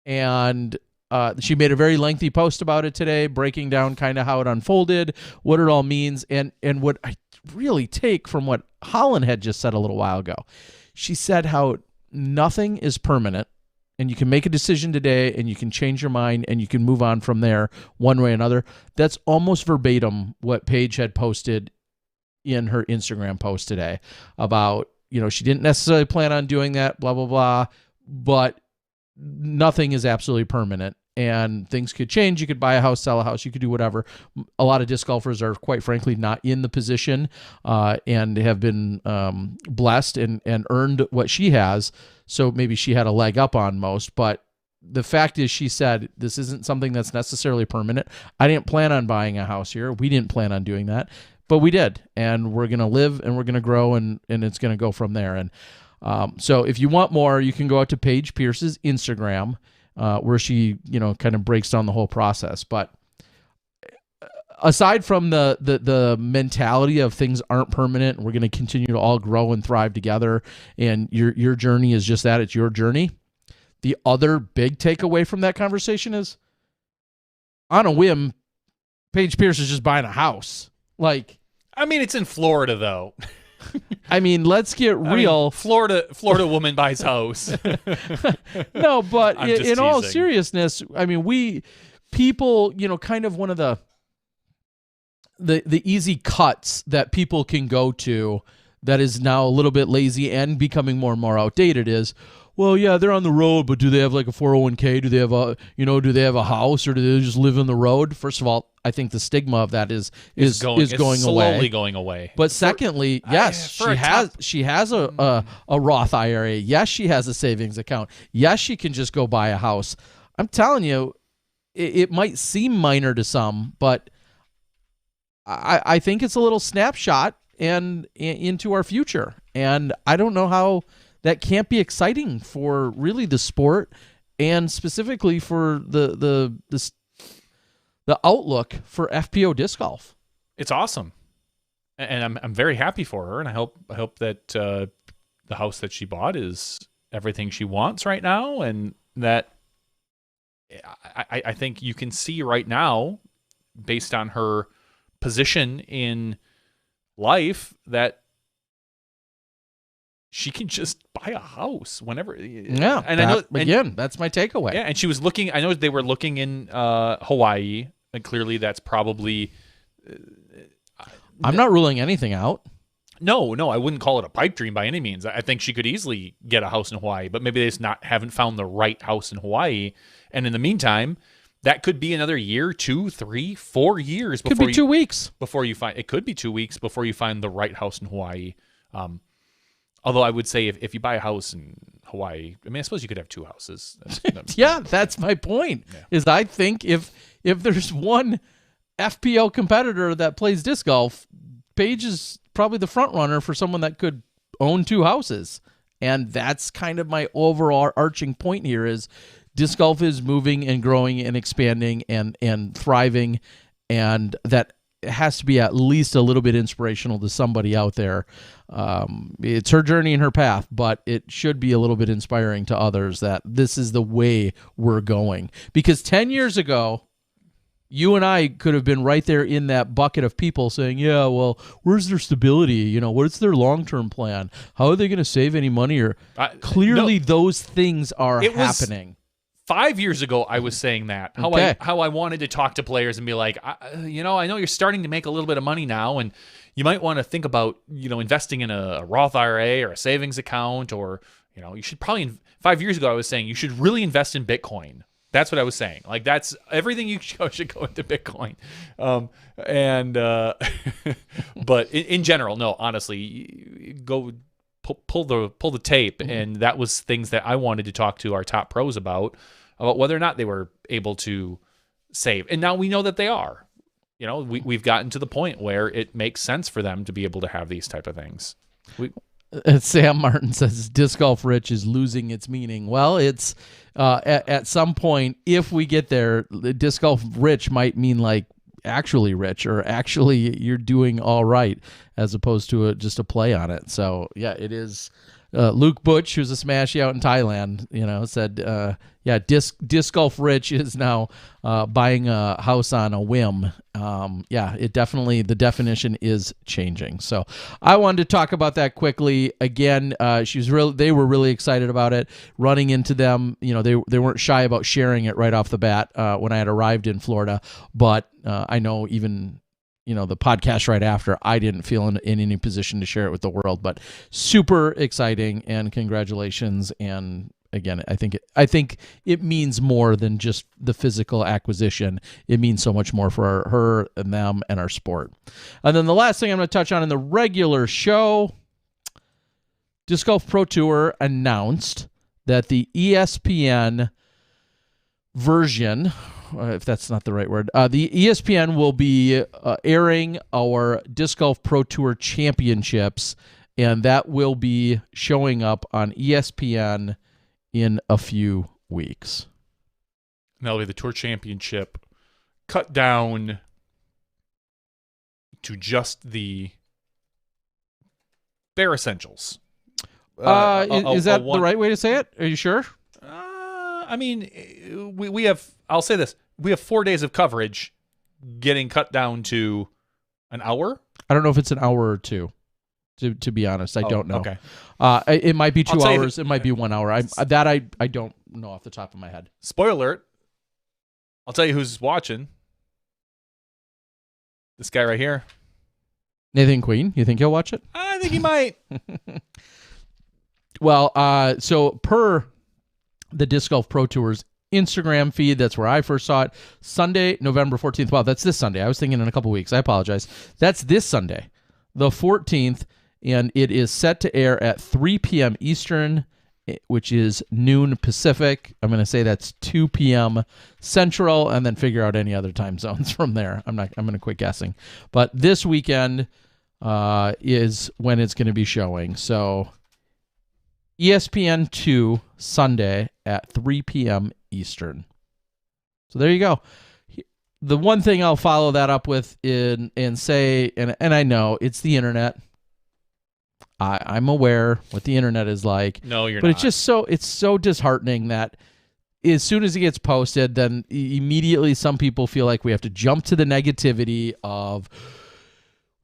And she made a very lengthy post about it today, breaking down kind of how it unfolded, what it all means, and what I really take from what Holyn had just said a little while ago. She said how nothing is permanent and you can make a decision today and you can change your mind and you can move on from there one way or another. That's almost verbatim what Paige had posted in her Instagram post today about, she didn't necessarily plan on doing that, blah, blah, blah, but nothing is absolutely permanent and things could change. You could buy a house, sell a house, you could do whatever. A lot of disc golfers are quite frankly not in the position and have been blessed and earned what she has. So maybe she had a leg up on most, but the fact is she said, this isn't something that's necessarily permanent. I didn't plan on buying a house here. We didn't plan on doing that, but we did. And we're going to live and we're going to grow and it's going to go from there. And so if you want more, you can go out to Paige Pierce's Instagram where she, kind of breaks down the whole process. But aside from the mentality of things aren't permanent, we're going to continue to all grow and thrive together. And your journey is just that. It's your journey. The other big takeaway from that conversation is, on a whim, Paige Pierce is just buying a house. It's in Florida though. Let's get real. Florida woman buys house. No, but in all teasing. seriousness, people, kind of one of the easy cuts that people can go to that is now a little bit lazy and becoming more and more outdated is, well, yeah, they're on the road, but do they have like a 401k? Do they have do they have a house, or do they just live on the road? First of all, I think the stigma of that is going slowly going away. But secondly, yes, she has a Roth IRA. Yes, she has a savings account. Yes, she can just go buy a house. I'm telling you, it might seem minor to some, but I think it's a little snapshot into our future. And I don't know how that can't be exciting for really the sport and specifically for the outlook for FPO disc golf. It's awesome, and I'm very happy for her, and I hope that the house that she bought is everything she wants right now, and that I think you can see right now, based on her position in life, that she can just buy a house whenever. Yeah, and that's my takeaway. Yeah, and she was looking. I know they were looking in Hawaii, and clearly that's probably. I'm not ruling anything out. No, I wouldn't call it a pipe dream by any means. I think she could easily get a house in Hawaii, but maybe they just haven't found the right house in Hawaii. And in the meantime, that could be another year, 2, 3, 4 years. Could be 2 weeks before you find. It could be 2 weeks before you find the right house in Hawaii. Although I would say if you buy a house in Hawaii, I suppose you could have 2 houses. Yeah, that's my point. Yeah. Is I think if there's one FPO competitor that plays disc golf, Paige is probably the front runner for someone that could own 2 houses. And that's kind of my overall arching point here is disc golf is moving and growing and expanding and thriving, and that has to be at least a little bit inspirational to somebody out there. It's her journey and her path, but it should be a little bit inspiring to others that this is the way we're going. Because 10 years ago, you and I could have been right there in that bucket of people saying, yeah, well, where's their stability? What's their long-term plan? How are they going to save any money? Or clearly those things are happening. 5 years ago, I was saying that, how I wanted to talk to players and be like, I know you're starting to make a little bit of money now, and you might want to think about, investing in a Roth IRA or a savings account, or, you should probably, 5 years ago, I was saying you should really invest in Bitcoin. That's what I was saying. Like, that's everything you should go into Bitcoin. But in general, no, honestly, go pull the tape. Mm-hmm. And that was things that I wanted to talk to our top pros about whether or not they were able to save. And now we know that they are. We've gotten to the point where it makes sense for them to be able to have these type of things. Sam Martin says disc golf rich is losing its meaning. Well, it's at some point, if we get there, disc golf rich might mean like actually rich, or actually you're doing all right, as opposed to just a play on it. So yeah, it is Luke Butch, who's a smashy out in Thailand, said, Disc Golf Rich is now buying a house on a whim. It definitely, the definition is changing. So I wanted to talk about that quickly. Again, they were really excited about it. Running into them, they weren't shy about sharing it right off the bat when I had arrived in Florida. But I know even the podcast right after, I didn't feel in any position to share it with the world, but super exciting and congratulations. And again, I think it means more than just the physical acquisition. It means so much more for her and them and our sport. And then the last thing I'm going to touch on in the regular show, Disc Golf Pro Tour announced that the ESPN version, if that's not the right word, the ESPN will be airing our Disc Golf Pro Tour Championships, and that will be showing up on ESPN in a few weeks. And that'll be the Tour Championship cut down to just the bare essentials. Is that the right way to say it? Are you sure? I mean, we have, I'll say this, we have 4 days of coverage getting cut down to an hour. I don't know if it's an hour or two, to be honest. I don't know. Okay. It might be 2 hours. It might be 1 hour. I don't know off the top of my head. Spoiler alert. I'll tell you who's watching. This guy right here. Nathan Queen. You think he'll watch it? I think he might. Well, so per the Disc Golf Pro Tour's Instagram feed, that's where I first saw it. Sunday, November 14th. Wow, that's this Sunday. I was thinking in a couple weeks. I apologize. That's this Sunday, the 14th, and it is set to air at 3 p.m. Eastern, which is noon Pacific. I'm going to say that's 2 p.m. Central, and then figure out any other time zones from there. I'm going to quit guessing. But this weekend is when it's going to be showing. So ESPN 2 Sunday at 3 p.m. Eastern. So there you go. The one thing I'll follow that up with and say, and I know it's the internet. I'm aware what the internet is like. No, you're not. But it's so disheartening that as soon as it gets posted, then immediately some people feel like we have to jump to the negativity of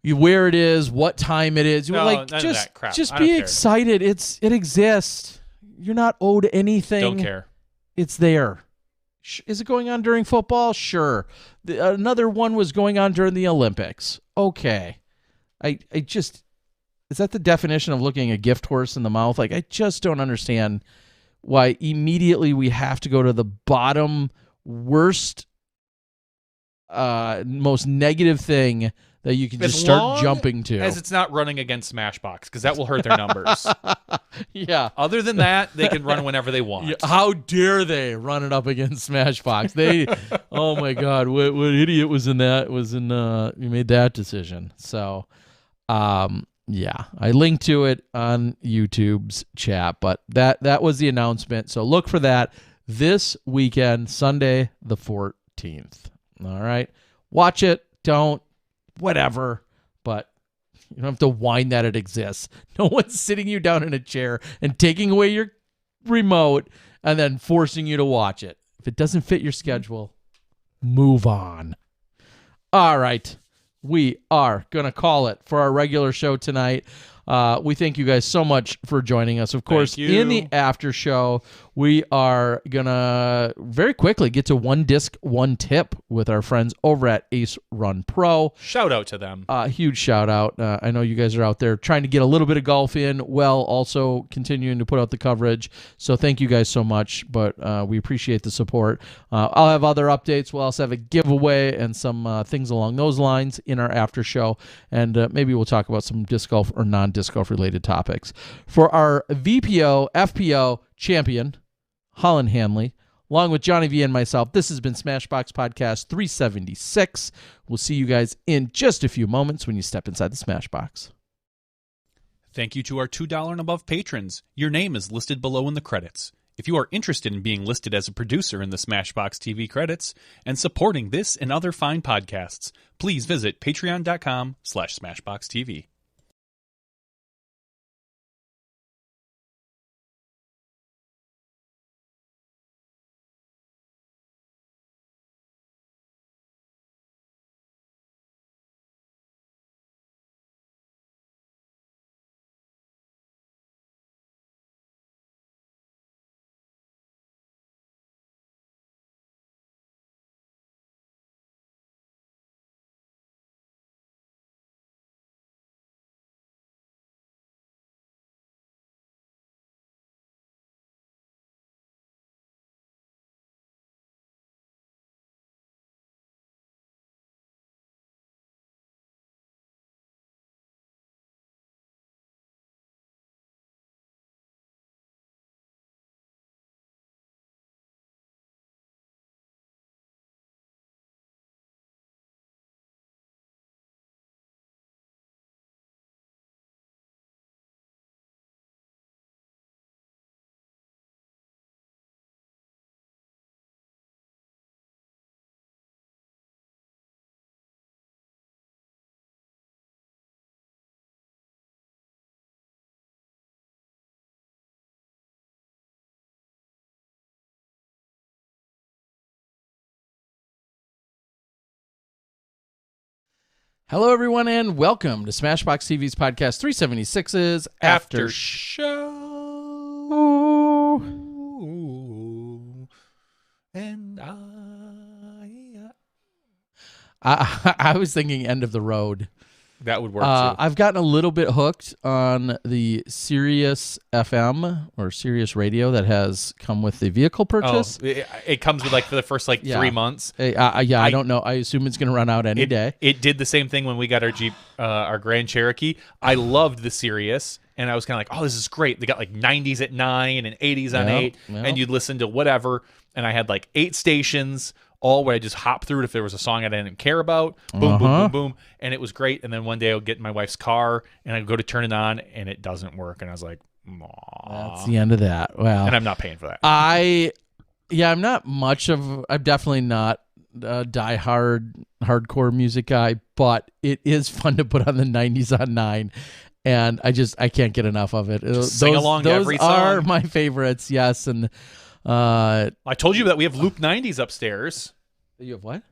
where it is, what time it is. No, like none of that crap. Just be excited. It exists. You're not owed anything. Don't care. It's there. Is it going on during football? Sure. Another one was going on during the Olympics. Okay. Is that the definition of looking a gift horse in the mouth? Like, I just don't understand why immediately we have to go to the bottom, worst, most negative thing that you can just start jumping to. As it's not running against Smashbox, because that will hurt their numbers. Yeah. Other than that, they can run whenever they want. Yeah, how dare they run it up against Smashbox? Oh my God, what idiot was in that? You made that decision. So, yeah, I linked to it on YouTube's chat, but that was the announcement. So look for that this weekend, Sunday the 14th. All right, watch it. Don't. Whatever, but you don't have to whine that it exists. No one's sitting you down in a chair and taking away your remote and then forcing you to watch it. If it doesn't fit your schedule, move on. All right, we are going to call it for our regular show tonight. We thank you guys so much for joining us. Of course, in the after show, we are going to very quickly get to one disc, one tip with our friends over at Ace Run Pro. Shout out to them. Huge shout out. I know you guys are out there trying to get a little bit of golf in while also continuing to put out the coverage. So thank you guys so much, but we appreciate the support. I'll have other updates. We'll also have a giveaway and some things along those lines in our after show. And maybe we'll talk about some disc golf or non-disc golf related topics. For our VPO, FPO champion, Holyn Handley, along with Johnny V and myself, this has been Smashbox Podcast 376. We'll see you guys in just a few moments when you step inside the Smashbox. Thank you to our $2 and above patrons. Your name is listed below in the credits. If you are interested in being listed as a producer in the Smashbox TV credits and supporting this and other fine podcasts, please visit patreon.com/SmashboxTV. Hello, everyone, and welcome to Smashbox TV's podcast 376's After Show. And I was thinking End of the Road. that would work too. I've gotten a little bit hooked on the Sirius FM or Sirius Radio that has come with the vehicle purchase. It comes with for the first 3 months. I don't know. I assume it's going to run out any day. It did the same thing when we got our Jeep, our Grand Cherokee. I loved the Sirius, and I was kind of like, oh, this is great. They got 90s at 9 and 80s on 8, and you'd listen to whatever. And I had 8 stations, all where I just hop through it if there was a song I didn't care about. Boom, boom, boom, boom. And it was great. And then one day I'll get in my wife's car, and I go to turn it on, and it doesn't work. And I was like, aw. That's the end of that. Well, and I'm not paying for that. I'm definitely not a hardcore music guy, but it is fun to put on the 90s on 9. And I can't get enough of it. Sing along to every song. Those are my favorites, yes. And I told you that we have Loop 90s upstairs. you have what?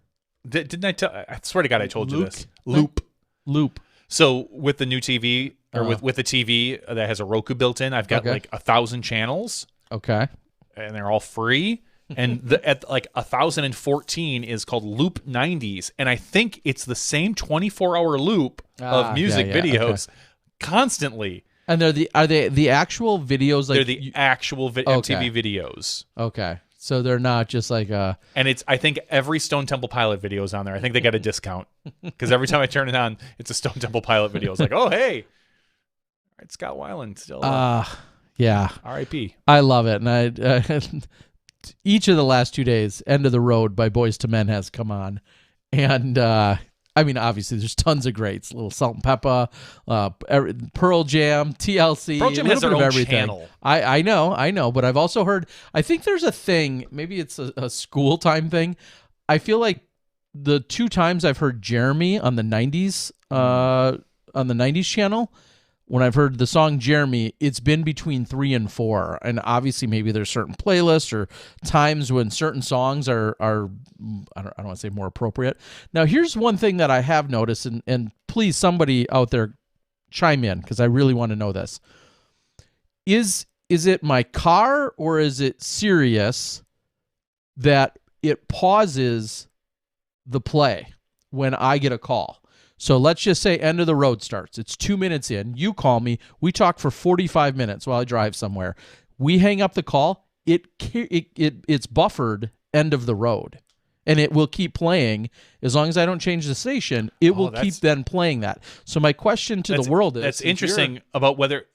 Didn't I tell? I swear to God, I told you this. Loop. So with the new TV, or with the TV that has a Roku built in, I've got 1,000 channels. Okay. And they're all free. And at 1,014 is called Loop 90s. And I think it's the same 24-hour loop of music videos constantly. And are they the actual videos? They're the actual MTV videos. Okay, so they're not just and I think every Stone Temple Pilot video is on there. I think they got a discount because every time I turn it on, it's a Stone Temple Pilot video. It's like, oh hey, all right, Scott Weiland still. Yeah. R.I.P. I love it, and I each of the last 2 days, End of the Road by Boyz II Men has come on, and obviously, there's tons of greats. Little Salt and Pepper, Pearl Jam, TLC. Pearl Jam has their own channel. I know, but I've also heard, I think there's a thing, maybe it's a school time thing. I feel like the 2 times I've heard Jeremy on the 90s, channel, when I've heard the song Jeremy, it's been between 3 and 4. And obviously maybe there's certain playlists or times when certain songs are I don't want to say more appropriate. Now, here's one thing that I have noticed, and please, somebody out there chime in, because I really want to know this. Is it my car or is it Sirius that it pauses the play when I get a call? So let's just say End of the Road starts. It's 2 minutes in. You call me. We talk for 45 minutes while I drive somewhere. We hang up the call. It's buffered End of the Road. And it will keep playing. As long as I don't change the station, it will keep then playing that. So my question to the world is... That's interesting about whether...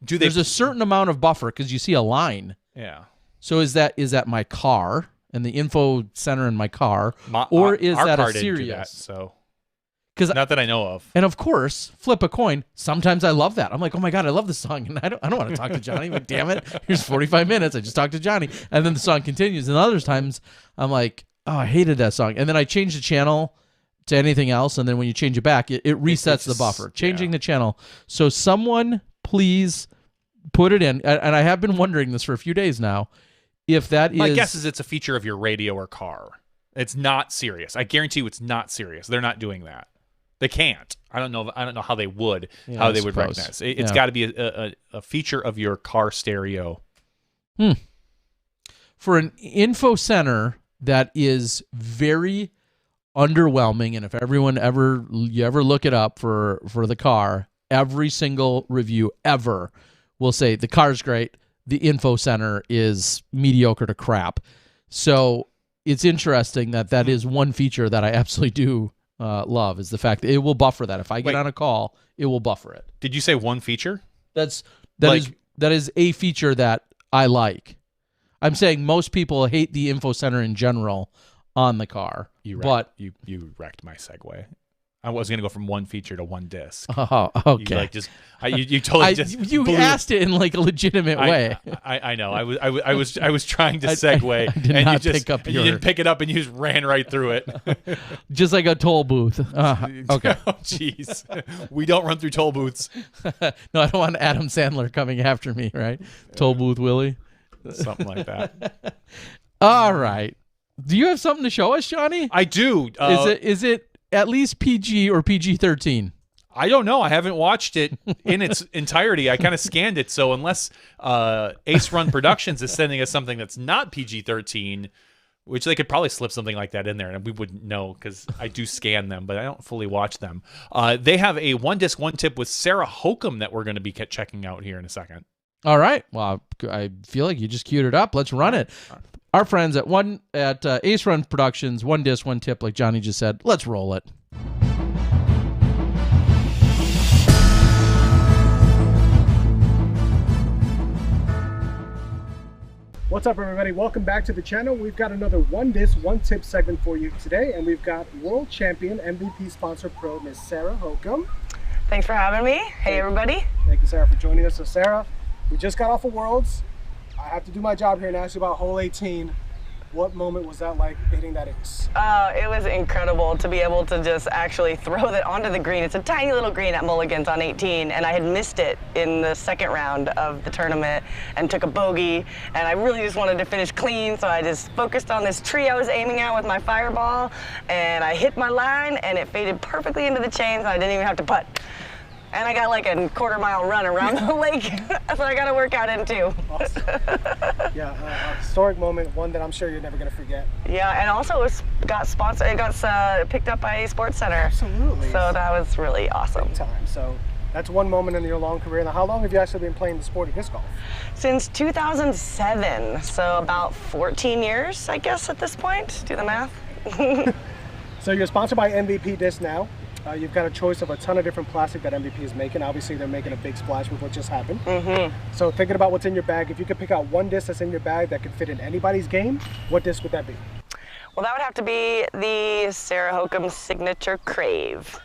There's a certain amount of buffer because you see a line. Yeah. So is that my car and the info center in my car? Or is that a Sirius? So... Not that I know of. And of course, flip a coin. Sometimes I love that. I'm like, oh my God, I love this song. And I don't want to talk to Johnny. I'm like, damn it. Here's 45 minutes. I just talked to Johnny. And then the song continues. And other times I'm like, oh, I hated that song. And then I change the channel to anything else. And then when you change it back, it resets the buffer, changing the channel. So someone please put it in. And I have been wondering this for a few days now. If that My guess is it's a feature of your radio or car. It's not Sirius. I guarantee you it's not Sirius. They're not doing that. They can't. I don't know how they would recognize. It's got to be a feature of your car stereo. For an info center that is very underwhelming, and if you ever look it up for the car, every single review ever will say the car's great, the info center is mediocre to crap. So it's interesting that is one feature that I absolutely do love, is the fact that it will buffer that. If I get on a call, it will buffer it. Did you say one feature? That is a feature that I like. I'm saying most people hate the info center in general on the car. You wrecked my segue. I was going to go from one feature to one disc. Oh, okay. You totally you asked it in like a legitimate way. I know. I was trying to segue, you didn't pick it up, and you just ran right through it, just like a toll booth. Okay. Oh, jeez. We don't run through toll booths. No, I don't want Adam Sandler coming after me. Right? Toll booth Willie. Something like that. All right. Do you have something to show us, Johnny? I do. Is it at least PG or PG-13? I don't know. I haven't watched it in its entirety. I kind of scanned it. So unless Ace Run Productions is sending us something that's not PG-13, which they could probably slip something like that in there, and we wouldn't know because I do scan them, but I don't fully watch them. They have a one disc, one tip with Sarah Hokum that we're going to be checking out here in a second. All right. Well, I feel like you just queued it up. Let's run it. Our friends at Ace Run Productions, one disc, one tip, like Johnny just said. Let's roll it. What's up, everybody? Welcome back to the channel. We've got another one disc, one tip segment for you today, and we've got world champion MVP sponsor pro Miss Sarah Hokum. Thanks for having me. Hey, everybody. Thank you, Sarah, for joining us. So, Sarah, we just got off of Worlds. I have to do my job here and ask you about hole 18. What moment was that like hitting that ace? It was incredible to be able to just actually throw that onto the green. It's a tiny little green at Mulligan's on 18, and I had missed it in the second round of the tournament and took a bogey, and I really just wanted to finish clean, so I just focused on this tree I was aiming at with my fireball, and I hit my line, and it faded perfectly into the chains, and I didn't even have to putt. And I got like a quarter-mile run around the lake. That's what I got to work out into. Awesome. Yeah, a historic moment, one that I'm sure you're never going to forget. Yeah, and also it got sponsored. It got picked up by Sports Center. Absolutely. So that was really awesome. Big time. So that's one moment in your long career. Now, how long have you actually been playing the sport of disc golf? Since 2007, so about 14 years, I guess, at this point. Do the math. So you're sponsored by MVP Disc now. You've got a choice of a ton of different plastic that MVP is making. Obviously, they're making a big splash with what just happened. So thinking about what's in your bag, if you could pick out one disc that's in your bag that could fit in anybody's game, what disc would that be? Well, that would have to be the Sarah Hokum Signature Crave,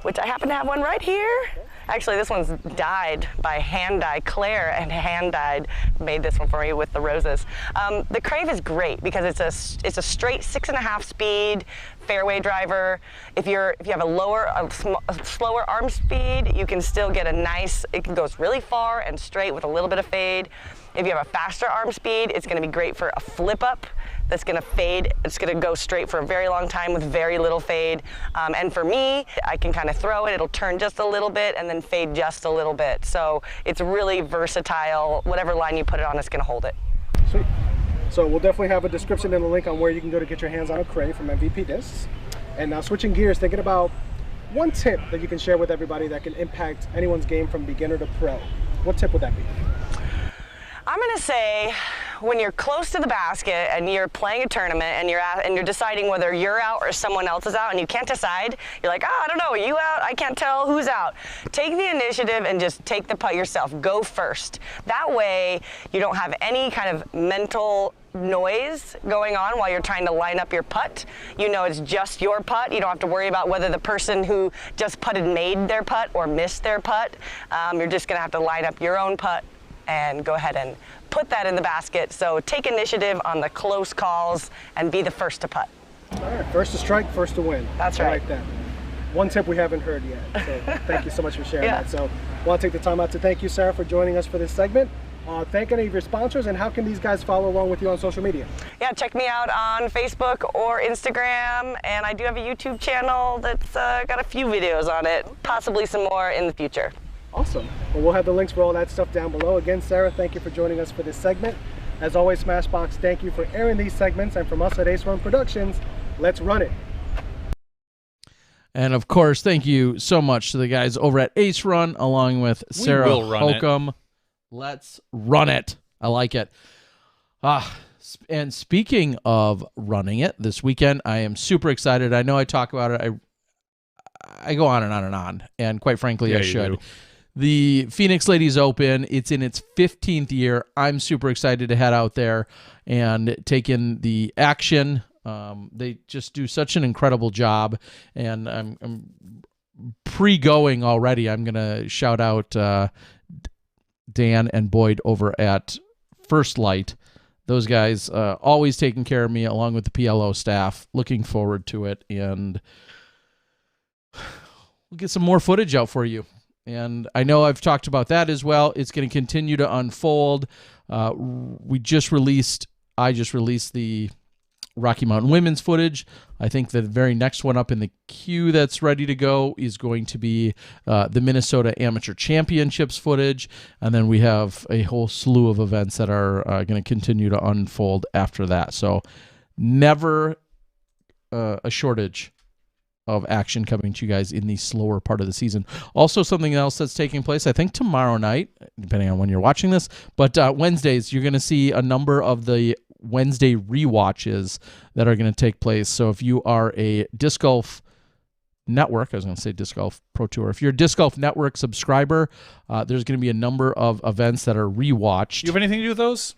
which I happen to have one right here. Actually, this one's dyed by hand dye. Claire and hand dyed made this one for me with the roses. The Crave is great because it's a straight 6.5 speed fairway driver. If you have a slower arm speed, you can still get a nice. It goes really far and straight with a little bit of fade. If you have a faster arm speed, it's going to be great for a flip up. That's going to fade. It's going to go straight for a very long time with very little fade. And for me, I can kind of throw it. It'll turn just a little bit and then fade just a little bit. So it's really versatile. Whatever line you put it on, it's going to hold it. Sweet. So we'll definitely have a description and a link on where you can go to get your hands on a Crave from MVP Discs. And now switching gears, thinking about one tip that you can share with everybody that can impact anyone's game from beginner to pro. What tip would that be? I'm gonna say, when you're close to the basket and you're playing a tournament and you're deciding whether you're out or someone else is out and you can't decide, you're like, I don't know, are you out? I can't tell who's out. Take the initiative and just take the putt yourself. Go first. That way, you don't have any kind of mental noise going on while you're trying to line up your putt. You know it's just your putt. You don't have to worry about whether the person who just putted made their putt or missed their putt. You're just gonna have to line up your own putt and go ahead and put that in the basket. So take initiative on the close calls and be the first to putt. All right, first to strike, first to win. That's I right. like that. One tip we haven't heard yet. So thank you so much for sharing Yeah. that. So I want to take the time out to thank you, Sarah, for joining us for this segment. Thank any of your sponsors, and how can these guys follow along with you on social media? Yeah, check me out on Facebook or Instagram, and I do have a YouTube channel that's got a few videos on it, possibly some more in the future. Awesome. Well, we'll have the links for all that stuff down below. Again, Sarah, thank you for joining us for this segment. As always, Smashbox, thank you for airing these segments. And from us at Ace Run Productions, let's run it. And of course, thank you so much to the guys over at Ace Run, along with Sarah Hokum. Let's run it. I like it. And speaking of running it, this weekend, I am super excited. I know I talk about it. I go on and on and on. And quite frankly, I should. The Phoenix Ladies Open, it's in its 15th year. I'm super excited to head out there and take in the action. They just do such an incredible job. And I'm pre-going already. I'm going to shout out Dan and Boyd over at First Light. Those guys always taking care of me along with the PLO staff. Looking forward to it. And we'll get some more footage out for you. And I know I've talked about that as well. It's going to continue to unfold. I just released the Rocky Mountain women's footage. I think the very next one up in the queue that's ready to go is going to be the Minnesota Amateur Championships footage. And then we have a whole slew of events that are going to continue to unfold after that. So never a shortage of action coming to you guys in the slower part of the season. Also, something else that's taking place, I think tomorrow night, depending on when you're watching this, but Wednesdays, you're going to see a number of the Wednesday rewatches that are going to take place. So if you are a Disc Golf Network, I was going to say Disc Golf Pro Tour. If you're a Disc Golf Network subscriber, there's going to be a number of events that are rewatched. You have anything to do with those?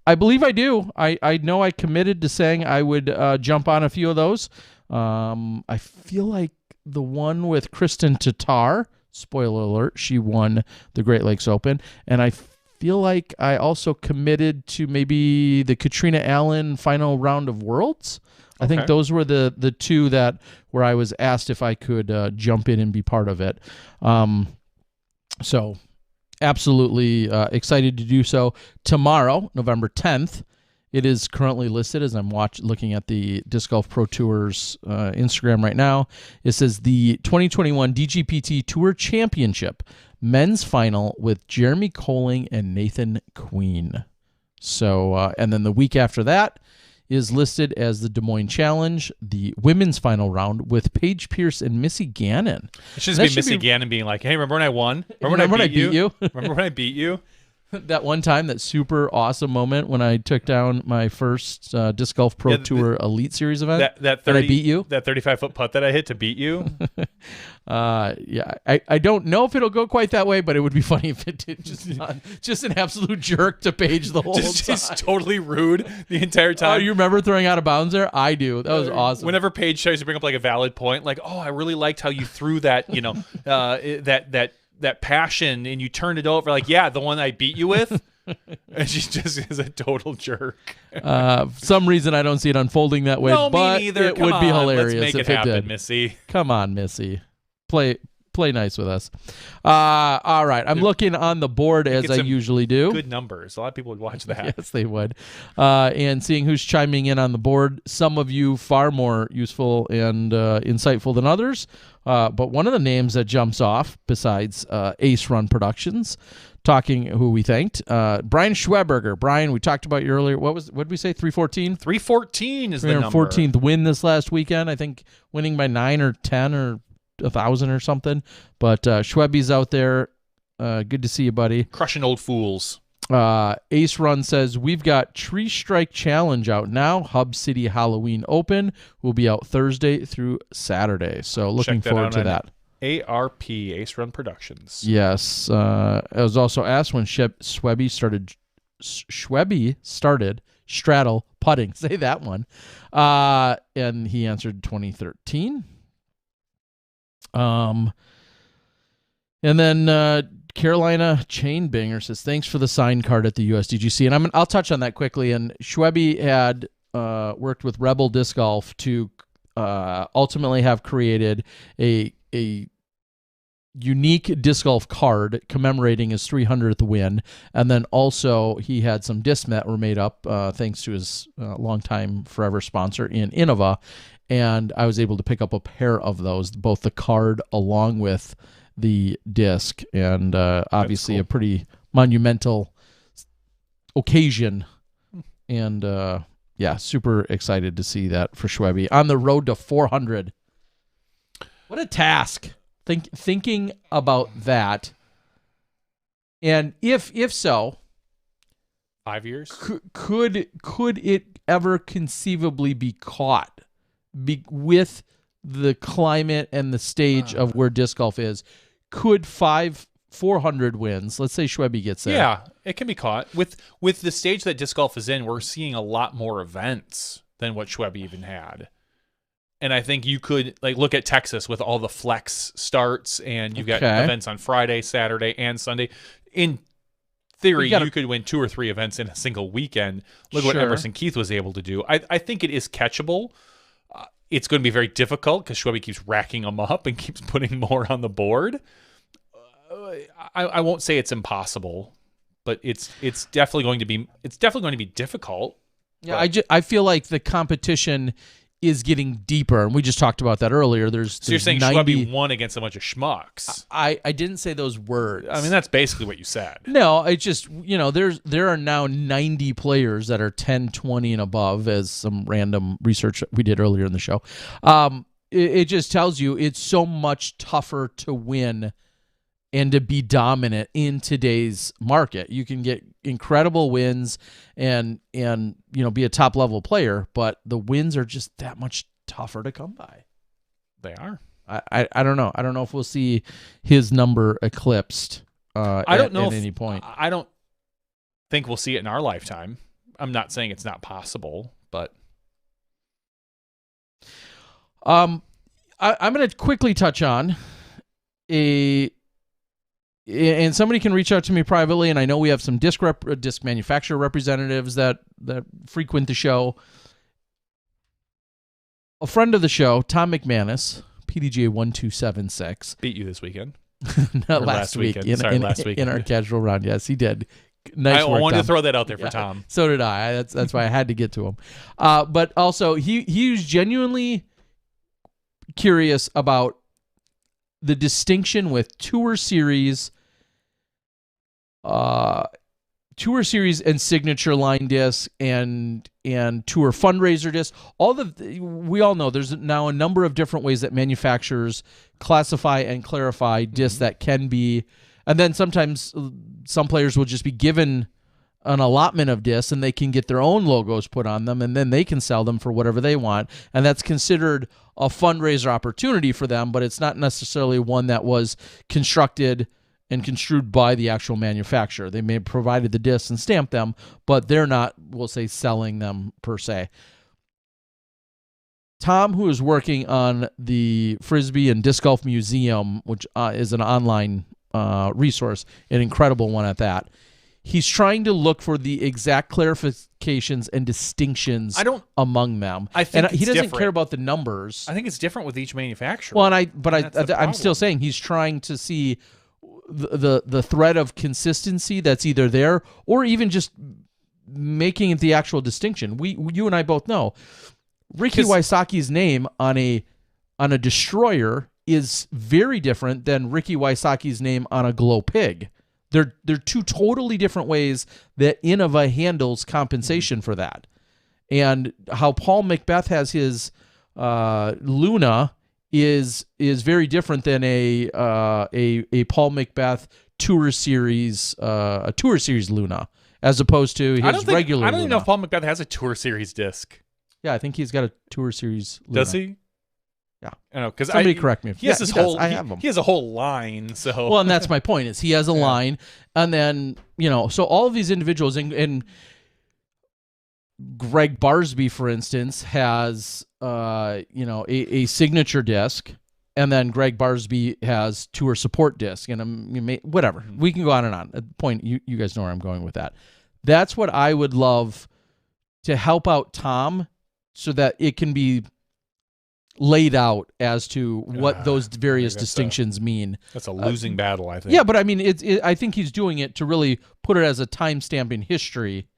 I believe I do. I know I committed to saying I would jump on a few of those. I feel like the one with Kristen Tatar, spoiler alert, she won the Great Lakes Open, and I feel like I also committed to maybe the Katrina Allen final round of Worlds. I think those were the two that where I was asked if I could jump in and be part of it. So absolutely excited to do so. Tomorrow, November 10th, it is currently listed as I'm looking at the Disc Golf Pro Tour's Instagram right now. It says the 2021 DGPT Tour Championship men's final with Jeremy Colling and Nathan Queen. So, and then the week after that is listed as the Des Moines Challenge, the women's final round with Paige Pierce and Missy Gannon. It should just be Missy Gannon being like, "Hey, remember when I won? Remember when I beat you? Remember when I beat you?" That one time, that super awesome moment when I took down my first Disc Golf Pro Tour Elite Series event. That 30, and I beat you. That 35-foot putt that I hit to beat you. Yeah, I don't know if it'll go quite that way, but it would be funny if it did. Just an absolute jerk to Paige the whole time. Just totally rude the entire time. Oh, you remember throwing out of bounds there? I do. That was awesome. Whenever Paige tries to bring up like a valid point, like, oh, I really liked how you threw that, that passion and you turned it over, like, yeah, the one I beat you with. And she just is a total jerk. For some reason I don't see it unfolding that way, no, but me neither. It would be hilarious. Let's make if it happen, did. Missy. Come on, Missy. Play nice with us. All right. I'm looking on the board as I usually do. Good numbers. A lot of people would watch that. Yes, they would. And seeing who's chiming in on the board. Some of you far more useful and insightful than others. But one of the names that jumps off, besides Ace Run Productions, talking who we thanked, Brian Schweberger. Brian, we talked about you earlier. What did we say? 314? 314 is the number. 314th win this last weekend. I think winning by 9 or 10 or 1,000 or something. But Schweby's out there. Good to see you, buddy. Crushing old fools. Ace Run says, we've got Tree Strike Challenge out now. Hub City Halloween Open will be out Thursday through Saturday. So looking forward to that. ARP, Ace Run Productions. Yes. I was also asked when Schweby started straddle putting. Say that one. And he answered 2013. And then Carolina Chainbanger says, thanks for the signed card at the USDGC. And I'll touch on that quickly. And Schweby had worked with Rebel Disc Golf to ultimately have created a unique disc golf card commemorating his 300th win. And then also he had some discs that were made up thanks to his longtime forever sponsor in Innova. And I was able to pick up a pair of those, both the card along with the disc, and obviously cool. A pretty monumental occasion. And yeah, super excited to see that for Schweby on the road to 400. What a task! Thinking about that, and if so, 5 years could it ever conceivably be caught? With the climate and the stage of where disc golf is, could 400 wins, let's say Schweby gets there. Yeah, it can be caught. With the stage that disc golf is in, we're seeing a lot more events than what Schweby even had. And I think you could look at Texas with all the flex starts, and you've got events on Friday, Saturday, and Sunday. In theory, you could win 2 or 3 events in a single weekend. Look what Emerson Keith was able to do. I think it is catchable. It's going to be very difficult because Schweby keeps racking them up and keeps putting more on the board. I won't say it's impossible, but it's definitely going to be difficult. Yeah, I feel like the competition is getting deeper, and we just talked about that earlier. So you're saying 90... Schwebby won against a bunch of schmucks? I didn't say those words. I mean, that's basically what you said. No, it's just, there are now 90 players that are 10, 20 and above, as some random research we did earlier in the show. It just tells you it's so much tougher to win and to be dominant in today's market. You can get incredible wins and be a top level player, but the wins are just that much tougher to come by. They are. I don't know. I don't know if we'll see his number eclipsed at any point. I don't think we'll see it in our lifetime. I'm not saying it's not possible, but I'm going to quickly touch on and somebody can reach out to me privately, and I know we have some disc manufacturer representatives that frequent the show. A friend of the show, Tom McManus, PDGA 1276, beat you this weekend. last week last week in our casual round. Yes, he did. Nice work, wanted Tom. to throw that out there for Tom. So did I. That's why I had to get to him. But also, he was genuinely curious about the distinction with Tour Series and signature line disc and tour fundraiser disc. We all know there's now a number of different ways that manufacturers classify and clarify discs that can be, and then sometimes some players will just be given an allotment of discs and they can get their own logos put on them, and then they can sell them for whatever they want, and that's considered a fundraiser opportunity for them, but it's not necessarily one that was constructed and construed by the actual manufacturer. They may have provided the discs and stamped them, but they're not, we'll say, selling them per se. Tom, who is working on the Frisbee and Disc Golf Museum, which is an online resource, an incredible one at that, he's trying to look for the exact clarifications and distinctions among them. I think he doesn't different. care about the numbers. I think it's different with each manufacturer. Well, I'm still saying he's trying to see the thread of consistency that's either there or even just making it the actual distinction. You and I both know Ricky Wysocki's name on a destroyer is very different than Ricky Wysocki's name on a glow pig. They're two totally different ways that Innova handles compensation for that. And how Paul Macbeth has his Luna is very different than a Paul Macbeth Tour Series Luna, as opposed to his regular. I don't even know Luna. if Paul Macbeth has a Tour Series disc. Yeah, I think he's got a Tour Series Luna. Does he? Yeah, I know, because somebody correct me. He has his whole. I have them. He has a whole line. So well, and that's my point. Is he has a line, and then so all of these individuals and Greg Barsby, for instance, has a signature disc, and then Greg Barsby has tour support disc, and whatever. We can go on and on. At the point, you guys know where I'm going with that. That's what I would love to help out Tom, so that it can be laid out as to what those various distinctions mean. That's a losing battle, I think. Yeah, but I mean, I think he's doing it to really put it as a timestamp in history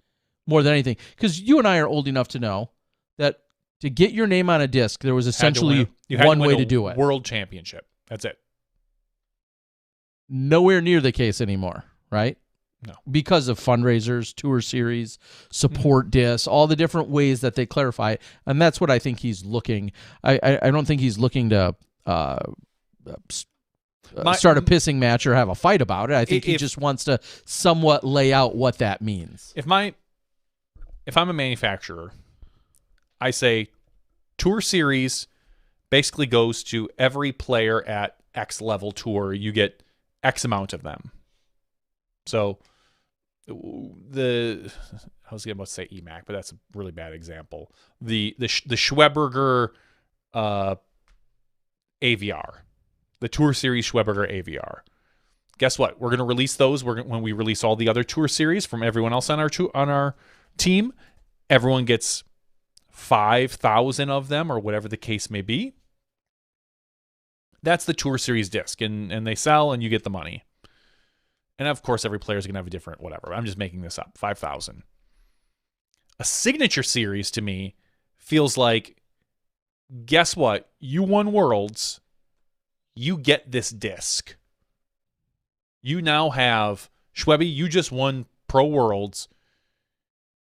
more than anything. Because you and I are old enough to know that to get your name on a disc, there was essentially one way to do it. World Championship. That's it. Nowhere near the case anymore, right? No. Because of fundraisers, tour series, support discs, all the different ways that they clarify it. And that's what I think he's looking. I don't think he's looking to start a pissing match or have a fight about it. I think he just wants to somewhat lay out what that means. If I'm a manufacturer, I say Tour Series basically goes to every player at X level tour. You get X amount of them. So I was about to say EMAC, but that's a really bad example. The Schweberger AVR, the Tour Series Schweberger AVR. Guess what? We're going to release those. When we release all the other Tour Series from everyone else on our team, everyone gets 5,000 of them, or whatever the case may be. That's the Tour Series disc, and they sell, and you get the money. And of course, every player is going to have a different whatever. I'm just making this up. 5,000. A signature series to me feels like, guess what? You won Worlds. You get this disc. You now have, Schwebby, you just won Pro Worlds.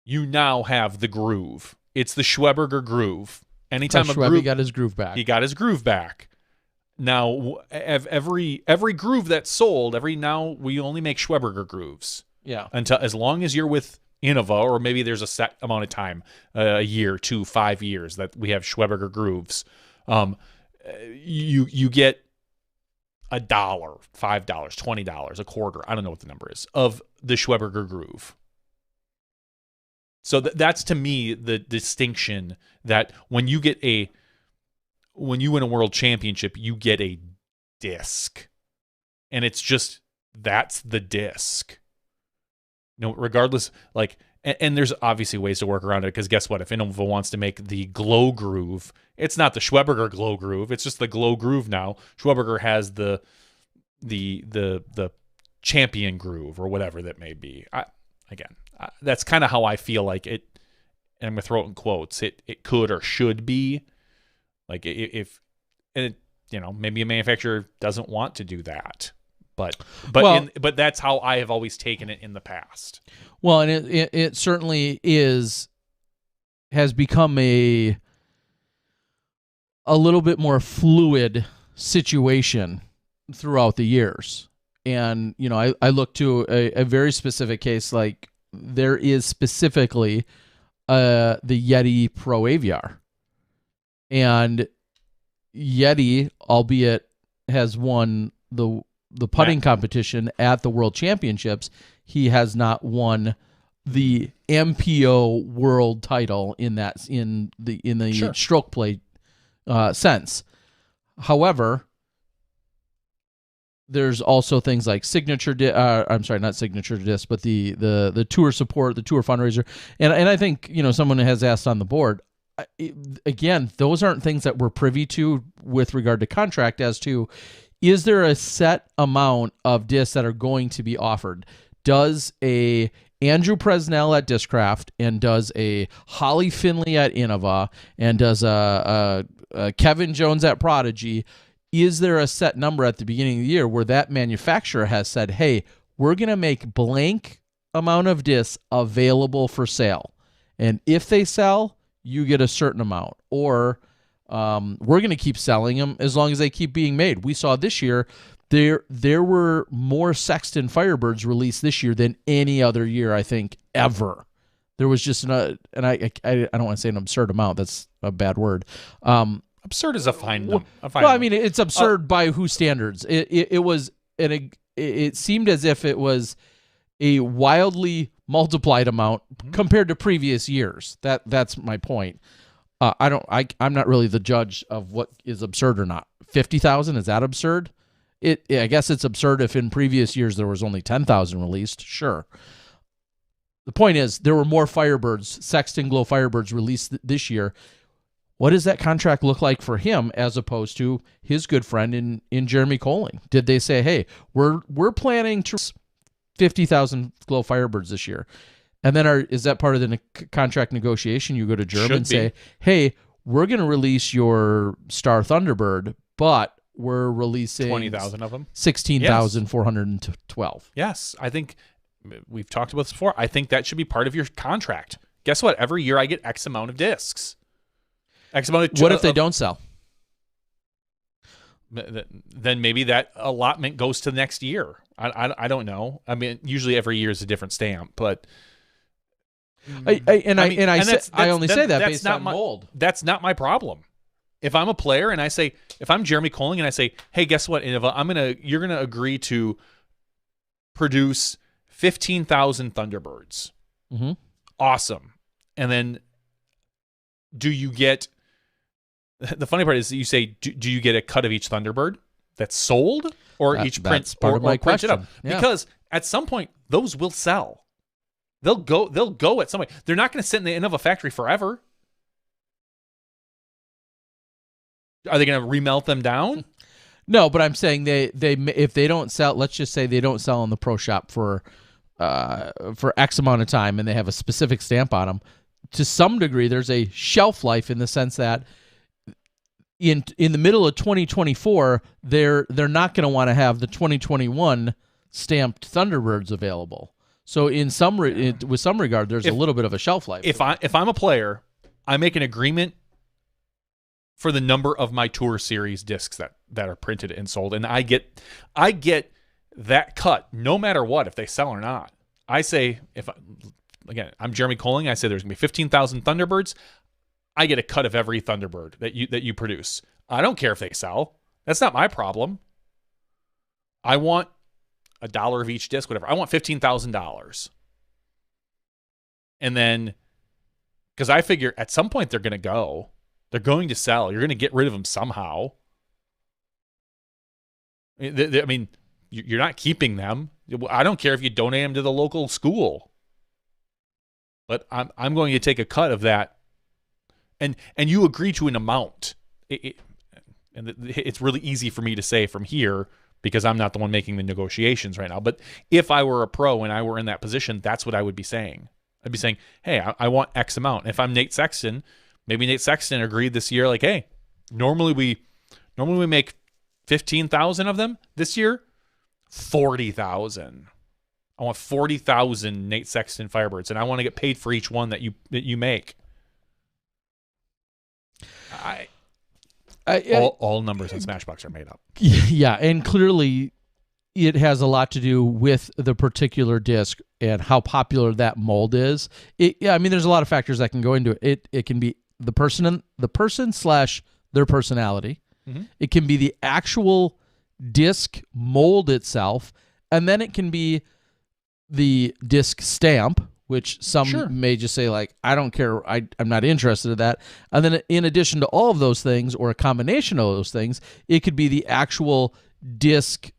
You now have the groove. It's the Schweberger groove. Anytime Schwebby got his groove back. He got his groove back. Now, every groove that's sold, now we only make Schweberger grooves. Yeah. Until, as long as you're with Innova, or maybe there's a set amount of time, a year, 2, 5 years, that we have Schweberger grooves. You get $1, $5, $20, a quarter, I don't know what the number is, of the Schweberger groove. So that's to me the distinction, that when you win a world championship, you get a disc. And it's just, that's the disc. Regardless, like, and there's obviously ways to work around it, because guess what? If Innova wants to make the glow groove, it's not the Schweberger glow groove, it's just the glow groove now. Schweberger has the champion groove, or whatever that may be. That's kind of how I feel like it, and I'm going to throw it in quotes, it could or should be. Like, if maybe a manufacturer doesn't want to do that. But that's how I have always taken it in the past. Well, and it certainly has become a little bit more fluid situation throughout the years. And, I look to a very specific case, like there is specifically the Yeti Pro Aviar. And Yeti, albeit has won the putting competition at the World Championships, he has not won the MPO World title in the Sure. stroke play sense. However, there's also things like not signature disc, but the tour support, the tour fundraiser, and I think someone has asked on the board. Again, those aren't things that we're privy to with regard to contract, as to, is there a set amount of discs that are going to be offered? Does a Andrew Presnell at Discraft, and does a Holly Finley at Innova, and does a Kevin Jones at Prodigy, is there a set number at the beginning of the year where that manufacturer has said, hey, we're going to make blank amount of discs available for sale, and if they sell, you get a certain amount, or we're going to keep selling them as long as they keep being made. We saw this year there were more Sexton Firebirds released this year than any other year, I think, ever. There was just I don't want to say an absurd amount. That's a bad word. Absurd is a fine number. Well, I mean, it's absurd by whose standards? It seemed as if it was a wildly multiplied amount compared to previous years. That's my point. I'm not really the judge of what is absurd or not. 50,000, is that absurd? I guess it's absurd if in previous years there was only 10,000 released. Sure. The point is, there were more Firebirds, Sexton Glow Firebirds released this year. What does that contract look like for him as opposed to his good friend in Jeremy Colling? Did they say, hey, we're planning to 50,000 Glow Firebirds this year? And then is that part of the contract negotiation? You go to Jeremy and say, hey, we're going to release your Star Thunderbird, but we're releasing 20,000 of them, 16,412. Yes, I think we've talked about this before. I think that should be part of your contract. Guess what? Every year I get X amount of discs. X amount of. What if they don't sell? Then maybe that allotment goes to the next year. I don't know. I mean, usually every year is a different stamp, but. I only say that based on mold. That's not my problem. If I'm a player and if I'm Jeremy Colling and I say, hey, guess what, Innova, you're gonna agree to produce 15,000 Thunderbirds. Mm-hmm. Awesome. And then do you get, the funny part is that you say, do you get a cut of each Thunderbird that's sold, or each print, that's part of my question. Up? Yeah. Because at some point those will sell. They'll go at some point. They're not going to sit in the Innova factory forever. Are they going to remelt them down? No, but I'm saying they if they don't sell, let's just say they don't sell in the pro shop for X amount of time, and they have a specific stamp on them, to some degree, there's a shelf life in the sense that in the middle of 2024, they're not going to want to have the 2021 stamped Thunderbirds available. So with some regard, there's a little bit of a shelf life. If I'm a player, I make an agreement for the number of my Tour Series discs that are printed and sold, and I get that cut no matter what, if they sell or not. I say, I'm Jeremy Colling, I say there's going to be 15,000 Thunderbirds. I get a cut of every Thunderbird that you produce. I don't care if they sell. That's not my problem. I want $1 of each disc, whatever. I want $15,000. And then, because I figure at some point they're going to go. They're going to sell. You're going to get rid of them somehow. I mean, you're not keeping them. I don't care if you donate them to the local school. But I'm going to take a cut of that. And you agree to an amount. And it's really easy for me to say from here because I'm not the one making the negotiations right now. But if I were a pro and I were in that position, that's what I would be saying. I'd be saying, hey, I want X amount. If I'm Nate Sexton, maybe Nate Sexton agreed this year, like, hey, normally we make 15,000 of them. This year, 40,000. I want 40,000 Nate Sexton Firebirds, and I want to get paid for each one that you make. All numbers in Smashbox are made up. Yeah, and clearly it has a lot to do with the particular disc and how popular that mold is. I mean, there's a lot of factors that can go into it. It can be the person / their personality. Mm-hmm. It can be the actual disc mold itself, and then it can be the disc stamp, which some may just say, like, I don't care, I'm not interested in that. And then in addition to all of those things, or a combination of those things, it could be the actual disc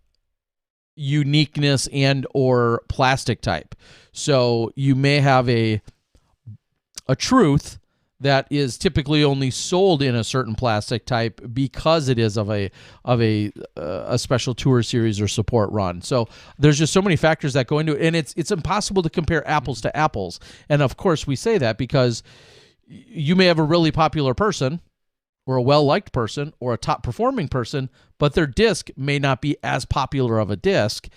uniqueness and or plastic type. So you may have a truth that is typically only sold in a certain plastic type because it is of a special tour series or support run. So there's just so many factors that go into it, and it's impossible to compare apples to apples. And of course we say that because you may have a really popular person or a well-liked person or a top-performing person, but their disc may not be as popular of a disc,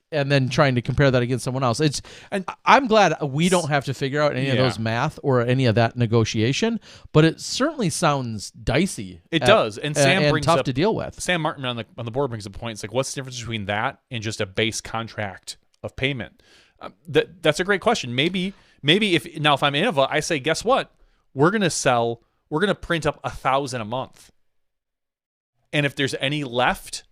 and then trying to compare that against someone else. I'm glad we don't have to figure out any of those math or any of that negotiation, but it certainly sounds dicey. It does, and Sam brings tough up, to deal with. Sam Martin on the board brings up a point. It's like, what's the difference between that and just a base contract of payment? That's a great question. Maybe if I'm Innova, I say, guess what? We're gonna print up 1,000 a month, and if there's any left,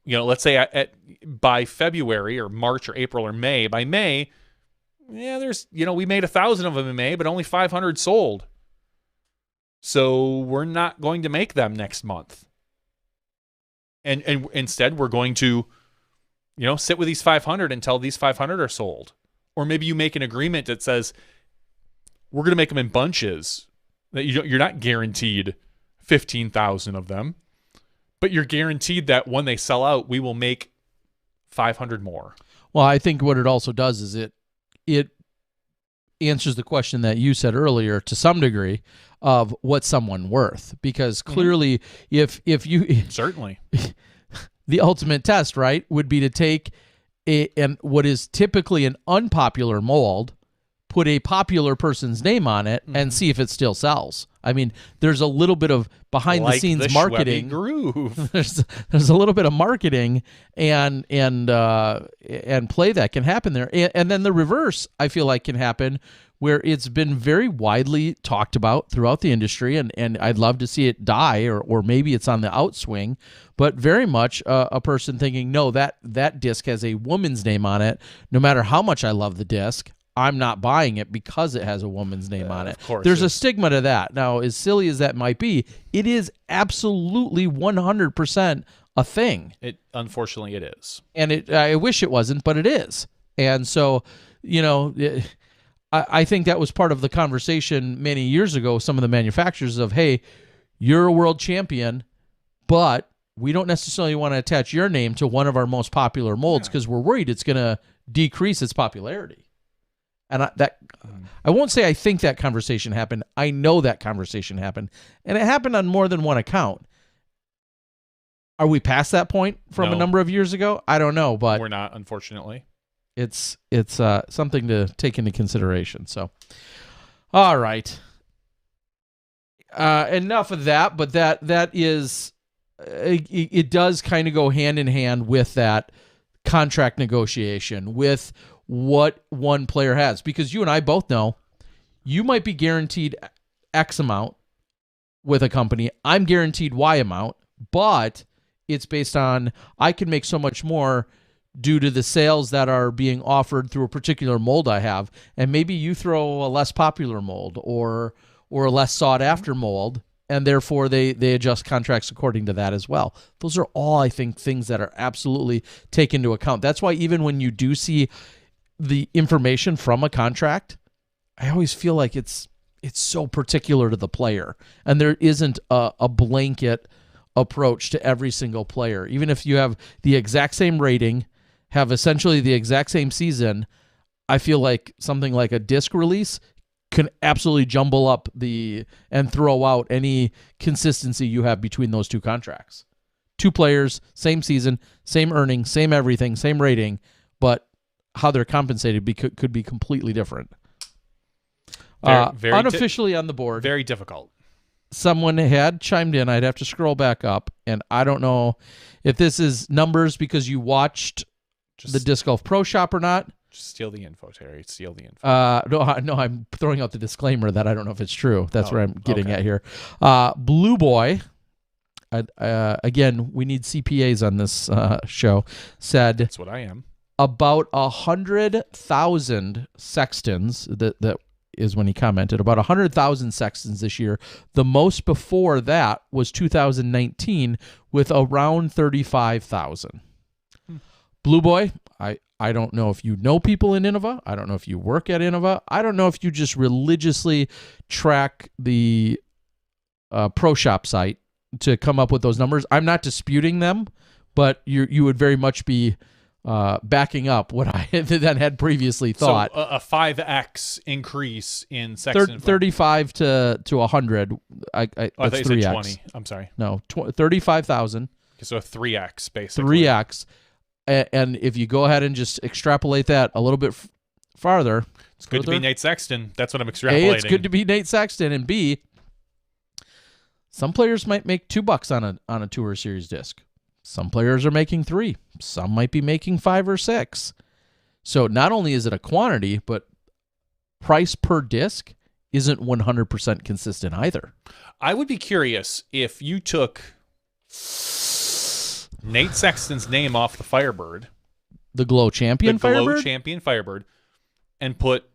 let's say by February or March or April or May, by May, there's, we made 1,000 of them in May, but only 500 sold. So we're not going to make them next month. And instead we're going to, sit with these 500 until these 500 are sold. Or maybe you make an agreement that says, we're going to make them in bunches, that you're not guaranteed 15,000 of them. But you're guaranteed that when they sell out, we will make 500 more. Well, I think what it also does is it answers the question that you said earlier to some degree of what's someone worth. Because clearly, if you certainly the ultimate test, right, would be to take what is typically an unpopular mold, put a popular person's name on it, and see if it still sells. I mean, there's a little bit of behind-the-scenes marketing. Groove. There's a little bit of marketing and play that can happen there. And then the reverse, I feel like, can happen where it's been very widely talked about throughout the industry, and I'd love to see it die, or maybe it's on the outswing, but very much a person thinking, no, that disc has a woman's name on it. No matter how much I love the disc, I'm not buying it because it has a woman's name on it. Of course, there's a stigma to that. Now, as silly as that might be, it is absolutely 100% a thing. Unfortunately, it is. And I wish it wasn't, but it is. And so, I think that was part of the conversation many years ago, some of the manufacturers of, hey, you're a world champion, but we don't necessarily want to attach your name to one of our most popular molds because we're worried it's going to decrease its popularity. And I won't say I think that conversation happened. I know that conversation happened, and it happened on more than one account. Are we past that point from a number of years ago? I don't know, but we're not, unfortunately. It's something to take into consideration. So, all right. Enough of that, but that is it does kind of go hand in hand with that contract negotiation with what one player has, because you and I both know you might be guaranteed X amount with a company. I'm guaranteed Y amount, but it's based on I can make so much more due to the sales that are being offered through a particular mold I have, and maybe you throw a less popular mold or a less sought after mold, and therefore they adjust contracts according to that as well. Those are all, I think, things that are absolutely taken into account. That's why even when you do see the information from a contract, I always feel like it's so particular to the player, and there isn't a blanket approach to every single player. Even if you have the exact same rating, have essentially the exact same season, I feel like something like a disc release can absolutely jumble up and throw out any consistency you have between those two contracts. Two players, same season, same earning, same everything, same rating, but how they're compensated could be completely different. Very unofficially on the board. Very difficult. Someone had chimed in. I'd have to scroll back up, and I don't know if this is numbers because you watched the Disc Golf Pro Shop or not. Just steal the info, Terry. Steal the info. No, I'm throwing out the disclaimer that I don't know if it's true. That's where I'm getting at here. Blue Boy, again, we need CPAs on this show, said that's what I am. About 100,000 sextons, that is when he commented, about 100,000 sextons this year. The most before that was 2019 with around 35,000. Blue Boy, I don't know if you know people in Innova. I don't know if you work at Innova. I don't know if you just religiously track the Pro Shop site to come up with those numbers. I'm not disputing them, but you would very much be backing up what I then had previously thought. So a 5x increase in sexton 35 to 100. I thought you said 20. I'm sorry. No, 35,000. Okay, so a 3x basically. 3x. And if you go ahead and just extrapolate that a little bit farther. It's good to be Nate Sexton. That's what I'm extrapolating. A, it's good to be Nate Sexton. And B, some players might make $2 on a Tour Series disc. Some players are making 3. Some might be making 5 or 6. So not only is it a quantity, but price per disc isn't 100% consistent either. I would be curious if you took Nate Sexton's name off the Firebird, the Glow Champion Firebird? The Glow Champion Firebird, and put,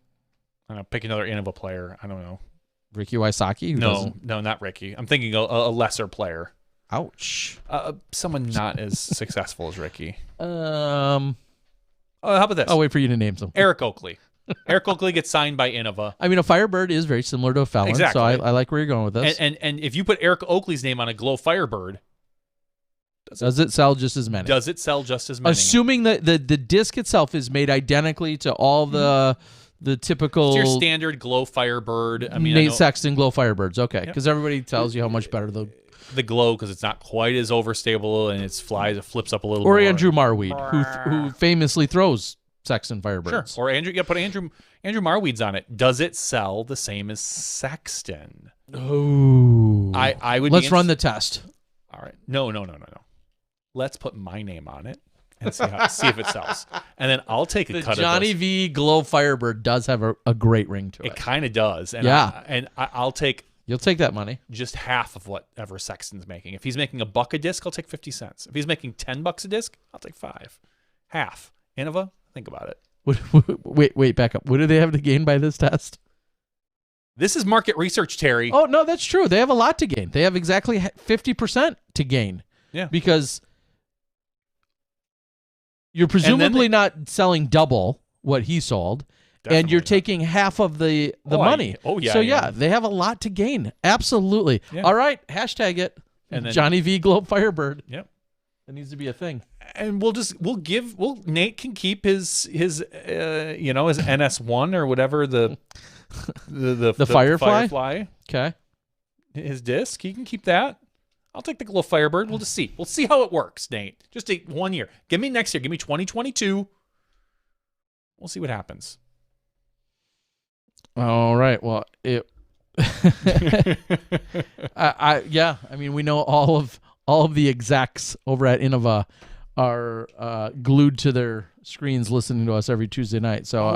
I don't know, pick another Innova player. I don't know. Ricky Wysocki? No, not Ricky. I'm thinking a lesser player. Ouch. Someone not as successful as Ricky. How about this? I'll wait for you to name some. Eric Oakley. Eric Oakley gets signed by Innova. I mean, a Firebird is very similar to a Felon, exactly. So I like where you're going with this. And if you put Eric Oakley's name on a Glow Firebird, does it sell just as many? Does it sell just as many? Assuming that the disc itself is made identically to all the typical... It's your standard Glow Firebird. I mean, Nate Sexton Glow Firebirds. Okay, because Yep. everybody tells you how much better the Glow, because it's not quite as overstable and it flips up a little or more. Andrew Marweed, who famously throws Sexton Firebirds. Sure. Or put Andrew Marweed's on it. Does it sell the same as Sexton? Oh. I would. Let's run the test. All right. No. Let's put my name on it and see if it sells. And then I'll take a cut Johnny of this. V Glow Firebird does have a great ring to it. It kind of does. And yeah. I'll take... You'll take that money. Just half of whatever Sexton's making. If he's making $1 a disc, I'll take 50 cents. If he's making $10 a disc, I'll take 5. Half. Innova, think about it. Wait, back up. What do they have to gain by this test? This is market research, Terry. Oh, no, that's true. They have a lot to gain. They have exactly 50% to gain. Yeah. Because you're presumably not selling double what he sold. Definitely and you're not. taking half of the money. Yeah. So, yeah, they have a lot to gain. Absolutely. Yeah. All right. Hashtag it. And then, Johnny V Globe Firebird. Yep. It needs to be a thing. And Nate can keep his NS1 or whatever the Firefly. Okay. His disc, he can keep that. I'll take the little Firebird. We'll just see. We'll see how it works, Nate. Just take 1 year. Give me next year. Give me 2022. We'll see what happens. All right. Well, I mean, we know all of the execs over at Innova are glued to their screens listening to us every Tuesday night. So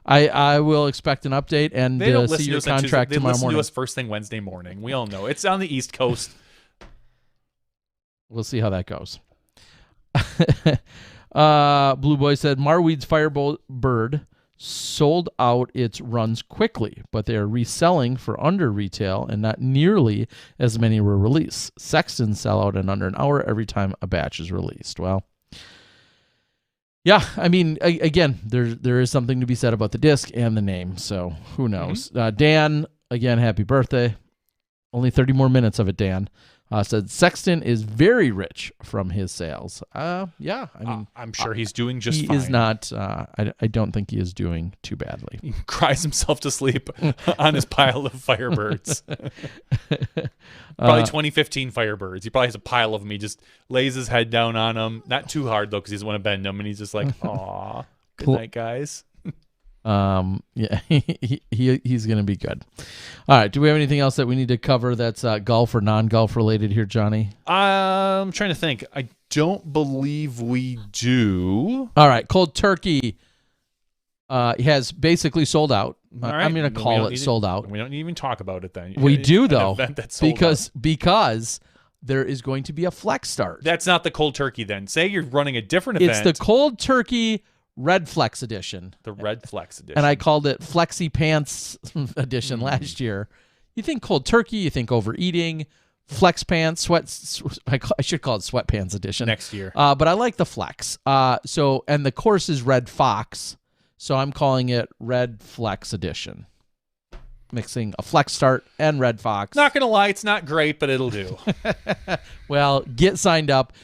I will expect an update and see your contract tomorrow morning. They listen to us first thing Wednesday morning. We all know it's on the East Coast. We'll see how that goes. Blue Boy said Marweed's Firebird sold out its runs quickly, but they are reselling for under retail and not nearly as many were released. Sexton sell out in under an hour every time a batch is released. Well, yeah, I mean, again, there is something to be said about the disc and the name, so who knows? Dan, again, happy birthday. Only 30 more minutes of it, Dan. Said Sexton is very rich from his sales. Yeah, I mean, I'm sure he's doing just fine. He is not. I don't think he is doing too badly. He cries himself to sleep on his pile of Firebirds. Probably 2015 Firebirds. He probably has a pile of them. He just lays his head down on them. Not too hard though, because he doesn't want to bend them. And he's just like, "Aw, good night, guys." Yeah, he's gonna be good. All right, do we have anything else that we need to cover that's golf or non-golf related here, Johnny? I'm trying to think. I don't believe we do. All right, Cold Turkey has basically sold out. Right. I'm gonna call it sold out. We don't need to even talk about it then. We do though, because there is going to be a flex start. That's not the Cold Turkey then. Say you're running a different event. It's the Cold Turkey Red Flex Edition. The Red Flex Edition. And I called it Flexi Pants Edition last year. You think Cold Turkey, you think overeating, Flex Pants, I should call it Sweatpants Edition. Next year. But I like the Flex. And the course is Red Fox, so I'm calling it Red Flex Edition. Mixing a Flex Start and Red Fox. Not going to lie, it's not great, but it'll do. Well, get signed up.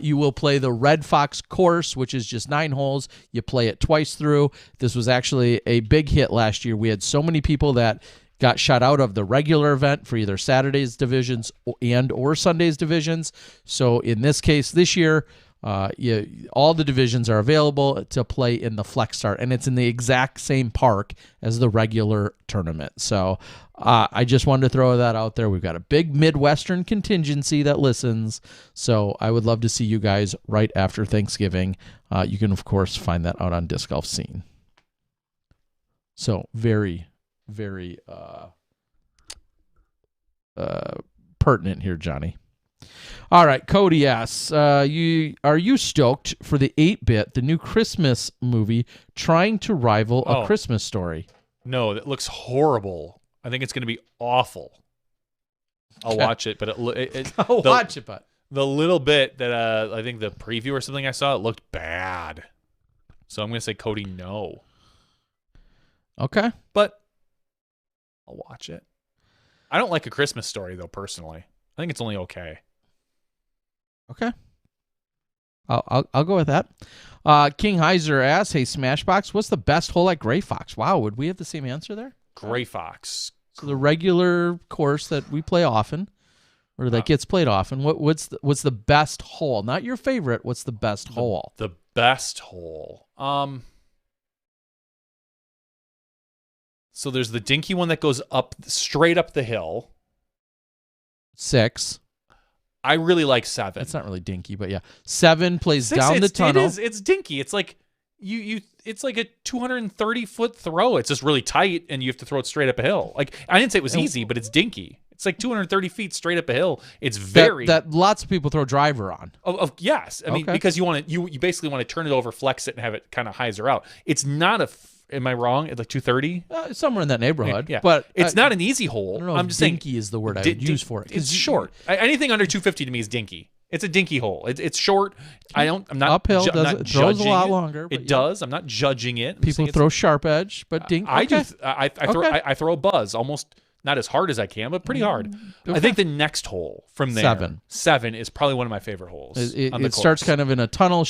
You will play the Red Fox course, which is just 9 holes. You play it twice through. This was actually a big hit last year. We had so many people that got shut out of the regular event for either Saturday's divisions or Sunday's divisions. So in this case, this year, all the divisions are available to play in the Flex Start, and it's in the exact same park as the regular tournament. So I just wanted to throw that out there. We've got a big Midwestern contingency that listens, so I would love to see you guys right after Thanksgiving. You can, of course, find that out on Disc Golf Scene. So very, very pertinent here, Johnny. All right, Cody asks, are you stoked for the 8-bit, the new Christmas movie, trying to rival A Christmas Story? No, that looks horrible. I think it's going to be awful. I'll watch it, but but the little bit that I think the preview or something I saw, it looked bad. So I'm going to say Cody, no. Okay, but I'll watch it. I don't like A Christmas Story though, personally. I think it's only okay. Okay. I'll go with that. King Heiser asks, hey, Smashbox, what's the best hole at Gray Fox? Wow, would we have the same answer there? Gray Fox. So the regular course that we play often, or that gets played often. What's the best hole? Not your favorite. What's the best hole? The best hole. So there's the dinky one that goes up straight up the hill. 6. I really like 7. It's not really dinky, but yeah. 7 plays down the tunnel. It's dinky. It's like it's like a 230-foot throw. It's just really tight, and you have to throw it straight up a hill. Like, I didn't say it was easy, but it's dinky. It's like 230 feet straight up a hill. It's very that lots of people throw driver on. Yes, I mean, because you basically want to turn it over, flex it, and have it kind of hyzer out. It's not a. Am I wrong? It's like 230? Somewhere in that neighborhood. Yeah. But it's not an easy hole. I don't know I'm just saying dinky is the word I would use for it. It's short. Anything under 250 to me is dinky. It's a dinky hole. It's short. I'm not uphill. It throws a lot longer. It does. I'm not judging it. People throw sharp edge, but dinky. I do. I throw a buzz almost not as hard as I can, but pretty hard. Okay. I think the next hole from there, 7 is probably one of my favorite holes. It starts kind of in a tunnel,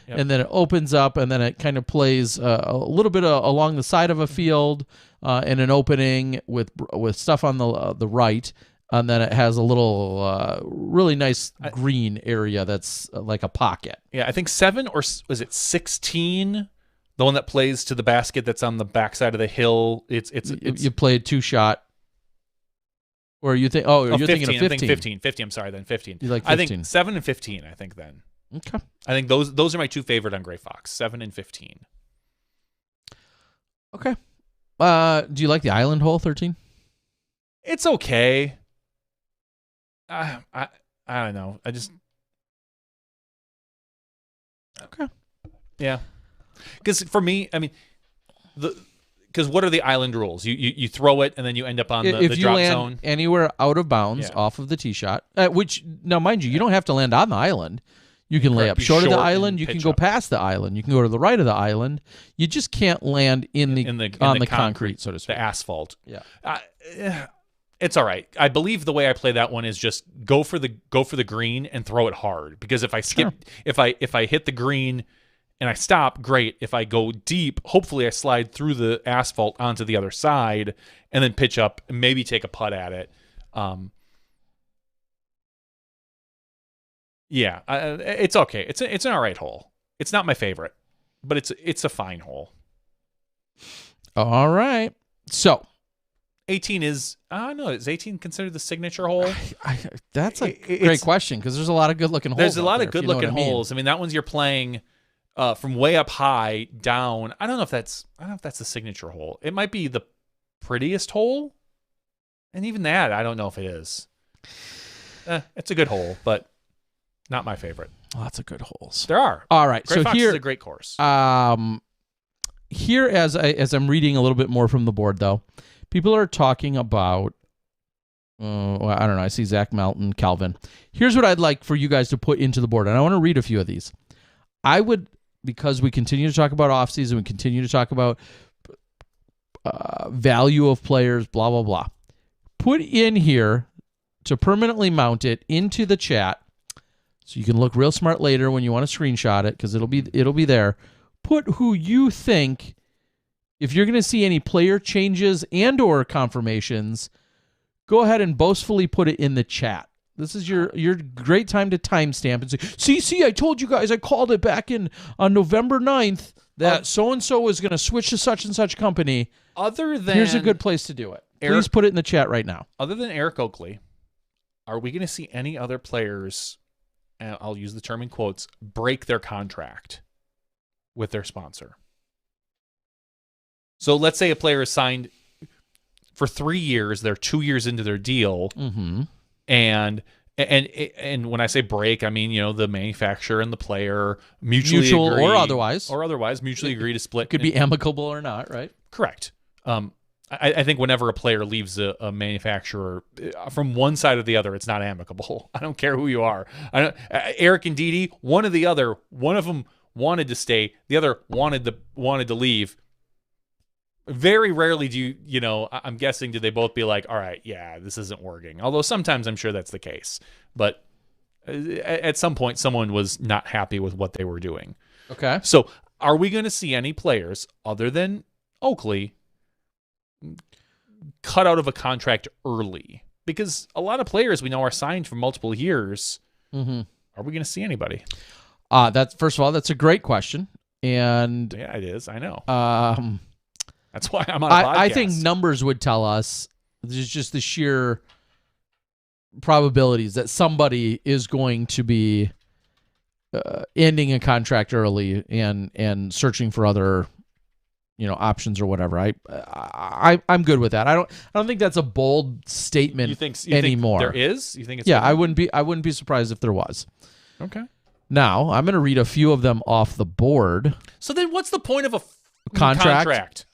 and then it opens up, and then it kind of plays a little bit along the side of a field in an opening with stuff on the right, and then it has a little really nice green area that's like a pocket. Yeah, I think 7 or was it 16? The one that plays to the basket that's on the backside of the hill. It's you played 2-shot. Or you think you're 15, thinking of 15. I think 15. 15, I'm sorry, then 15. You like 15. I think 7 and 15, I think then. Okay. I think those are my 2 favorite on Gray Fox, 7 and 15. Okay. Do you like the island hole 13? It's okay. I don't know. I just Okay. Yeah. Because for me, I mean, because what are the island rules? You throw it and then you end up on the drop zone. If you land anywhere out of bounds off of the tee shot, which now mind you don't have to land on the island. You can lay up short of the island. You can go past the island. You can go to the right of the island. You just can't land on the concrete, so to speak. The asphalt. Yeah. It's all right. I believe the way I play that one is just go for the green and throw it hard. Because if I skip, if I hit the green and I stop, great. If I go deep, hopefully I slide through the asphalt onto the other side and then pitch up and maybe take a putt at it. Yeah, it's okay. It's an all right hole. It's not my favorite, but it's a fine hole. All right. So 18 is no. Is 18 considered the signature hole? That's a great question because there's a lot of good looking holes. There's a lot of good looking holes. I mean, that one's you're playing from way up high down. I don't know if that's the signature hole. It might be the prettiest hole, and even that I don't know if it is. It's a good hole, but not my favorite. Lots of good holes. There are. All right. Gray so Fox here is a great course. Here as I'm reading a little bit more from the board, though, people are talking about. Well, I don't know. I see Zach Melton, Calvin. Here's what I'd like for you guys to put into the board, and I want to read a few of these. I would, because we continue to talk about offseason, we continue to talk about value of players, blah blah blah. Put in here to permanently mount it into the chat. So you can look real smart later when you want to screenshot it because it'll be there. Put who you think, if you're going to see any player changes and or confirmations, go ahead and boastfully put it in the chat. This is your great time to timestamp and say, see, I told you guys, I called it back on November 9th that so-and-so was going to switch to such and such company. Here's a good place to do it. Please put it in the chat right now. Other than Eric Oakley, are we going to see any other players, and I'll use the term in quotes, break their contract with their sponsor? So let's say a player is signed for 3 years. They're 2 years into their deal. Mm-hmm. And when I say break, I mean, the manufacturer and the player mutually agree, or otherwise mutually agree to split. Could be amicable or not, right? Correct. I think whenever a player leaves a manufacturer, from one side or the other, it's not amicable. I don't care who you are. Eric and Didi, one or the other, one of them wanted to stay, the other wanted to leave. Very rarely do I'm guessing, do they both be like, all right, yeah, this isn't working. Although sometimes I'm sure that's the case. But at some point, someone was not happy with what they were doing. Okay. So are we going to see any players other than Oakley cut out of a contract early? Because a lot of players we know are signed for multiple years. Mm-hmm. Are we going to see anybody? First of all, that's a great question. And yeah, it is. I know. That's why I'm on a podcast. I think numbers would tell us there's just the sheer probabilities that somebody is going to be ending a contract early and searching for other options or whatever. I'm good with that. I don't think that's a bold statement anymore. Think there is? You think it's I wouldn't be surprised if there was. Okay. Now, I'm going to read a few of them off the board. So then what's the point of a contract?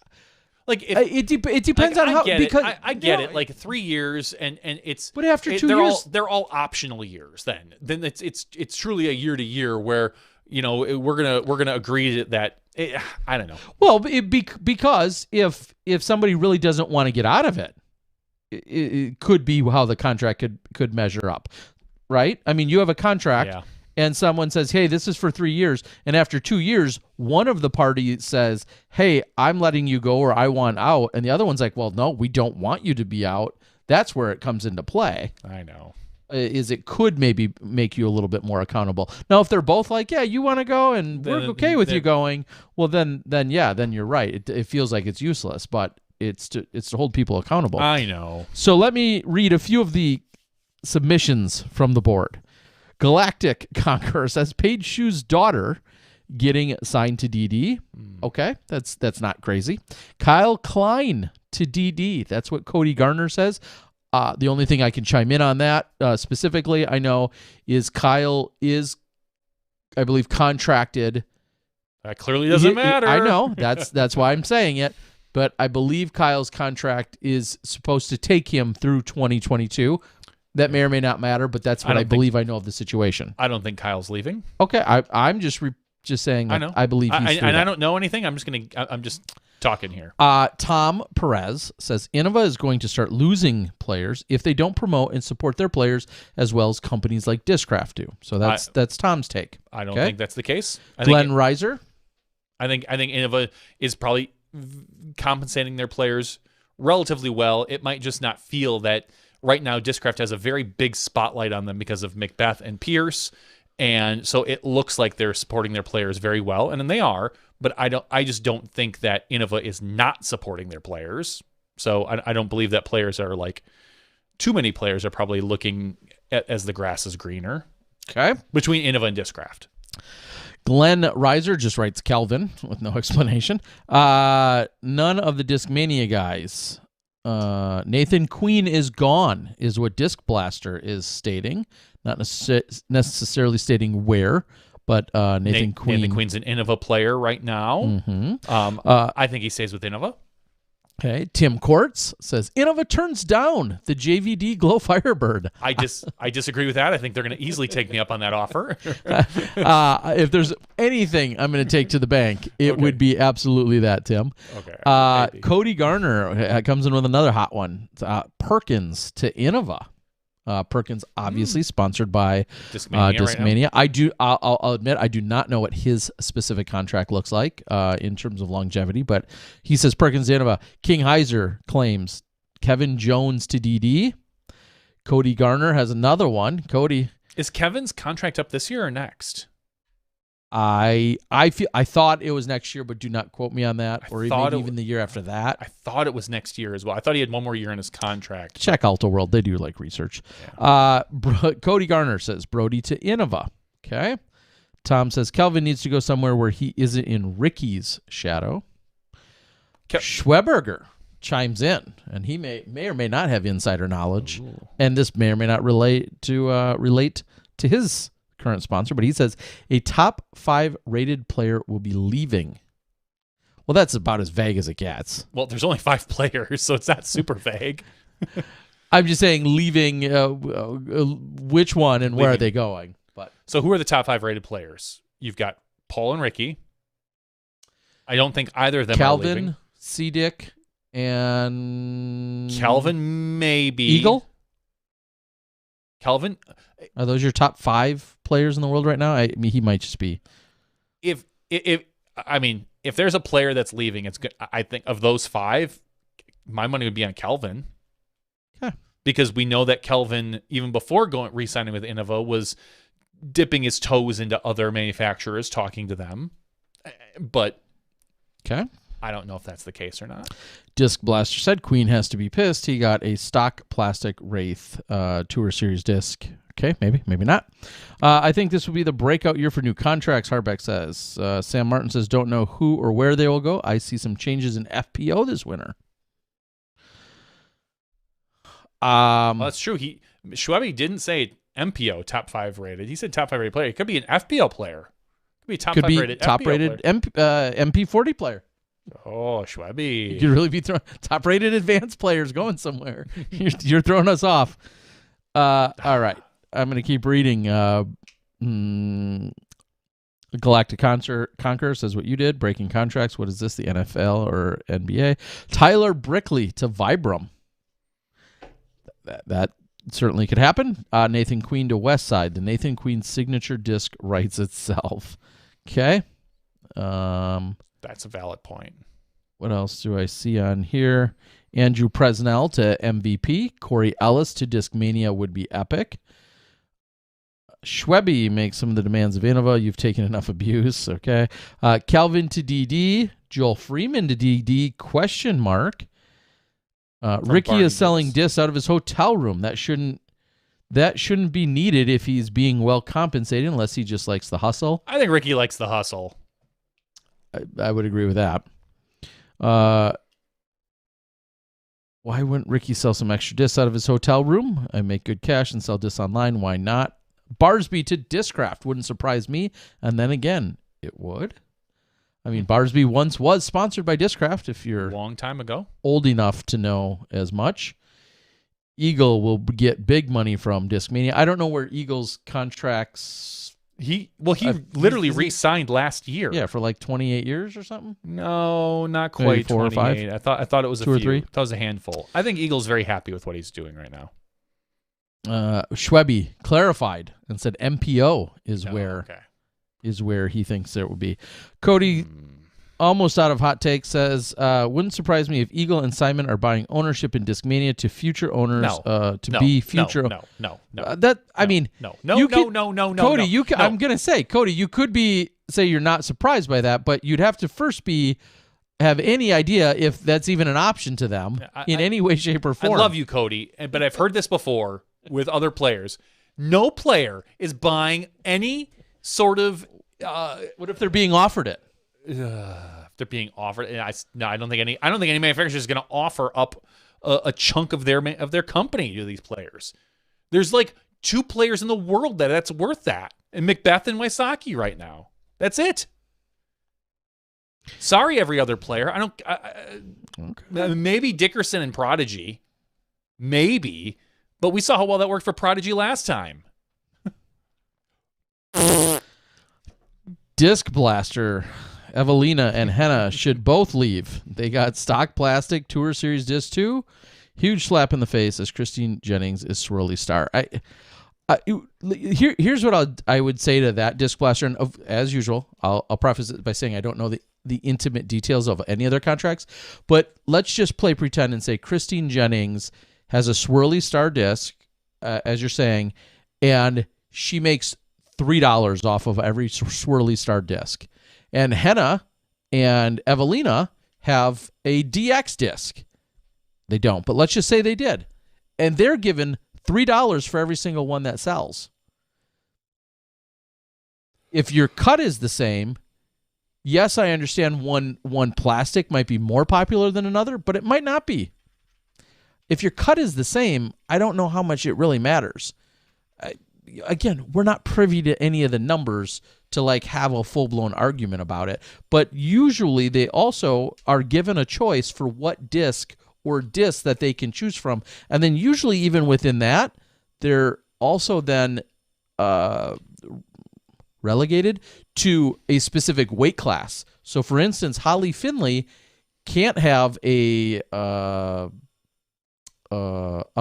Like it depends on how, because I get it, like 3 years and it's, but after 2 years they're all optional years. Then it's truly a year to year where we're gonna agree that I don't know. Well, because if somebody really doesn't want to get out of it, it could be how the contract could measure up, right? I mean, you have a contract and someone says, hey, this is for 3 years. And after 2 years, one of the parties says, hey, I'm letting you go or I want out. And the other one's like, well, no, we don't want you to be out. That's where it comes into play. I know. Is it could maybe make you a little bit more accountable. Now, if they're both like, yeah, you want to go and we're okay with you going, well, then you're right. It feels like it's useless, but it's to hold people accountable. I know. So let me read a few of the submissions from the board. Galactic Conqueror says Paige Shu's daughter getting signed to DD. Okay, that's not crazy. Kyle Klein to DD. That's what Cody Garner says. The only thing I can chime in on that specifically, I know, is Kyle is, I believe, contracted. That clearly doesn't matter. I know. That's why I'm saying it. But I believe Kyle's contract is supposed to take him through 2022. That may or may not matter, but that's what I believe I know of the situation. I don't think Kyle's leaving. Okay, I'm just saying that I believe he's through I don't know anything. I'm just talking here. Tom Perez says Innova is going to start losing players if they don't promote and support their players as well as companies like Discraft do. So that's Tom's take. I don't think that's the case. Glenn Reiser. I think Innova is probably compensating their players relatively well. It might just not feel that right now Discraft has a very big spotlight on them because of Macbeth and Pierce, and so it looks like they're supporting their players very well, and then they are. But I just don't think that Innova is not supporting their players. So I don't believe that players are like, too many players are probably looking at as the grass is greener. Okay, between Innova and Discraft. Glenn Reiser just writes Calvin with no explanation. None of the Discmania guys. Nathan Queen is gone, is what Disc Blaster is stating. Not necessarily stating where, but Nathan Queen's an Innova player right now. Mm-hmm. I think he stays with Innova. Okay. Tim Quartz says Innova turns down the JVD Glow Firebird. I disagree with that. I think they're going to easily take me up on that offer. If there's anything I'm going to take to the bank, it would be absolutely that, Tim. Okay. Cody Garner comes in with another hot one. Perkins to Innova. Perkins obviously sponsored by Discmania. Right, I'll admit I do not know what his specific contract looks like in terms of longevity, but he says Perkins to Innova. King Heiser claims Kevin Jones to DD. Cody Garner has another one. Cody, is Kevin's contract up this year or next? I thought it was next year, but do not quote me on that, or even the year after that. I thought it was next year as well. I thought he had one more year in his contract. Check Alto World; they do like research. Yeah. Cody Garner says Brody to Innova. Okay. Tom says Kelvin needs to go somewhere where he isn't in Ricky's shadow. Schweberger chimes in, and he may or may not have insider knowledge, and this may or may not relate to his current sponsor, but he says a top 5 rated player will be leaving. Well, that's about as vague as it gets. Well, there's only 5 players, so it's not super vague. I'm just saying leaving which one and where are they going. But so who are the top 5 rated players? You've got Paul and Ricky. I don't think either of them are leaving. Calvin, C-Dick, and Calvin maybe. Eagle? Calvin, are those your top 5 players in the world right now? I mean, he might just be. If there's a player that's leaving, it's good. I think of those 5, my money would be on Calvin. Okay. Because we know that Calvin, even before re-signing with Innova, was dipping his toes into other manufacturers, talking to them. But okay, I don't know if that's the case or not. Disc Blaster said Queen has to be pissed. He got a stock plastic Wraith Tour Series disc. Okay, maybe not. I think this will be the breakout year for new contracts, Harbeck says. Sam Martin says, don't know who or where they will go. I see some changes in FPO this winter. Well, that's true. Schwebe didn't say MPO, top 5 rated. He said top 5 rated player. It could be an FPO player. It could be a top 5 rated top FPO rated MP40 player. Oh, Schwebe. You'd really be throwing top-rated advanced players going somewhere. You're throwing us off. All right. I'm going to keep reading. Galactic Conqueror says what you did. Breaking contracts. What is this, the NFL or NBA? Tyler Brickley to Vibram. that certainly could happen. Nathan Queen to West Side. The Nathan Queen signature disc writes itself. Okay. That's a valid point. What else do I see on here? Andrew Presnell to MVP. Corey Ellis to Discmania would be epic. Schwebby makes some of the demands of Innova. You've taken enough abuse. Okay. Calvin to DD. Joel Freeman to DD? Question mark. Ricky is selling discs out of his hotel room. That shouldn't be needed if he's being well compensated, unless he just likes the hustle. I think Ricky likes the hustle. I would agree with that. Why wouldn't Ricky sell some extra discs out of his hotel room? I make good cash and sell discs online. Why not? Barsby to Discraft wouldn't surprise me. And then again, it would. I mean, Barsby once was sponsored by Discraft, if you're a long time ago old enough to know as much. Eagle will get big money from Discmania. I don't know where Eagle's contracts. He literally re-signed last year. Yeah, for like 28 years or something. No, not quite. Maybe 4 or 28. 5. I thought it was Two a or few. three? I thought it was a handful. I think Eagle's very happy with what he's doing right now. Schwebby clarified and said MPO is Okay. where he thinks it would be. Cody, almost out of hot take, says, wouldn't surprise me if Eagle and Simon are buying ownership in Discmania to future owners. No, Cody, I'm gonna say, Cody, you could say you're not surprised by that, but you'd have to first have any idea if that's even an option to them in any way, shape, or form. I love you, Cody, but I've heard this before with other players. No player is buying any sort of. What if they're being offered it? If they're being offered, and I don't think any manufacturer is going to offer up a chunk of their company to these players. There's like 2 players in the world that's worth that, and Macbeth and Wysocki right now. That's it. Sorry, every other player. Maybe Dickerson and Prodigy, maybe, but we saw how well that worked for Prodigy last time. Disc Blaster, Evelina and Henna should both leave. They got stock plastic Tour Series Disc 2. Huge slap in the face as Christine Jennings is swirly star. Here's what I would say to that Disc Blaster, and as usual, I'll preface it by saying I don't know the intimate details of any of their contracts, but let's just play pretend and say Christine Jennings has a swirly star disc, as you're saying, and she makes $3 off of every swirly star disc. And Henna and Evelina have a DX disc. They don't, but let's just say they did. And they're given $3 for every single one that sells. If your cut is the same, yes, I understand one plastic might be more popular than another, but it might not be. If your cut is the same, I don't know how much it really matters. Again, we're not privy to any of the numbers to like have a full-blown argument about it, but usually they also are given a choice for what disc or discs that they can choose from, and then usually even within that, they're also then relegated to a specific weight class. So, for instance, Holly Finley can't have a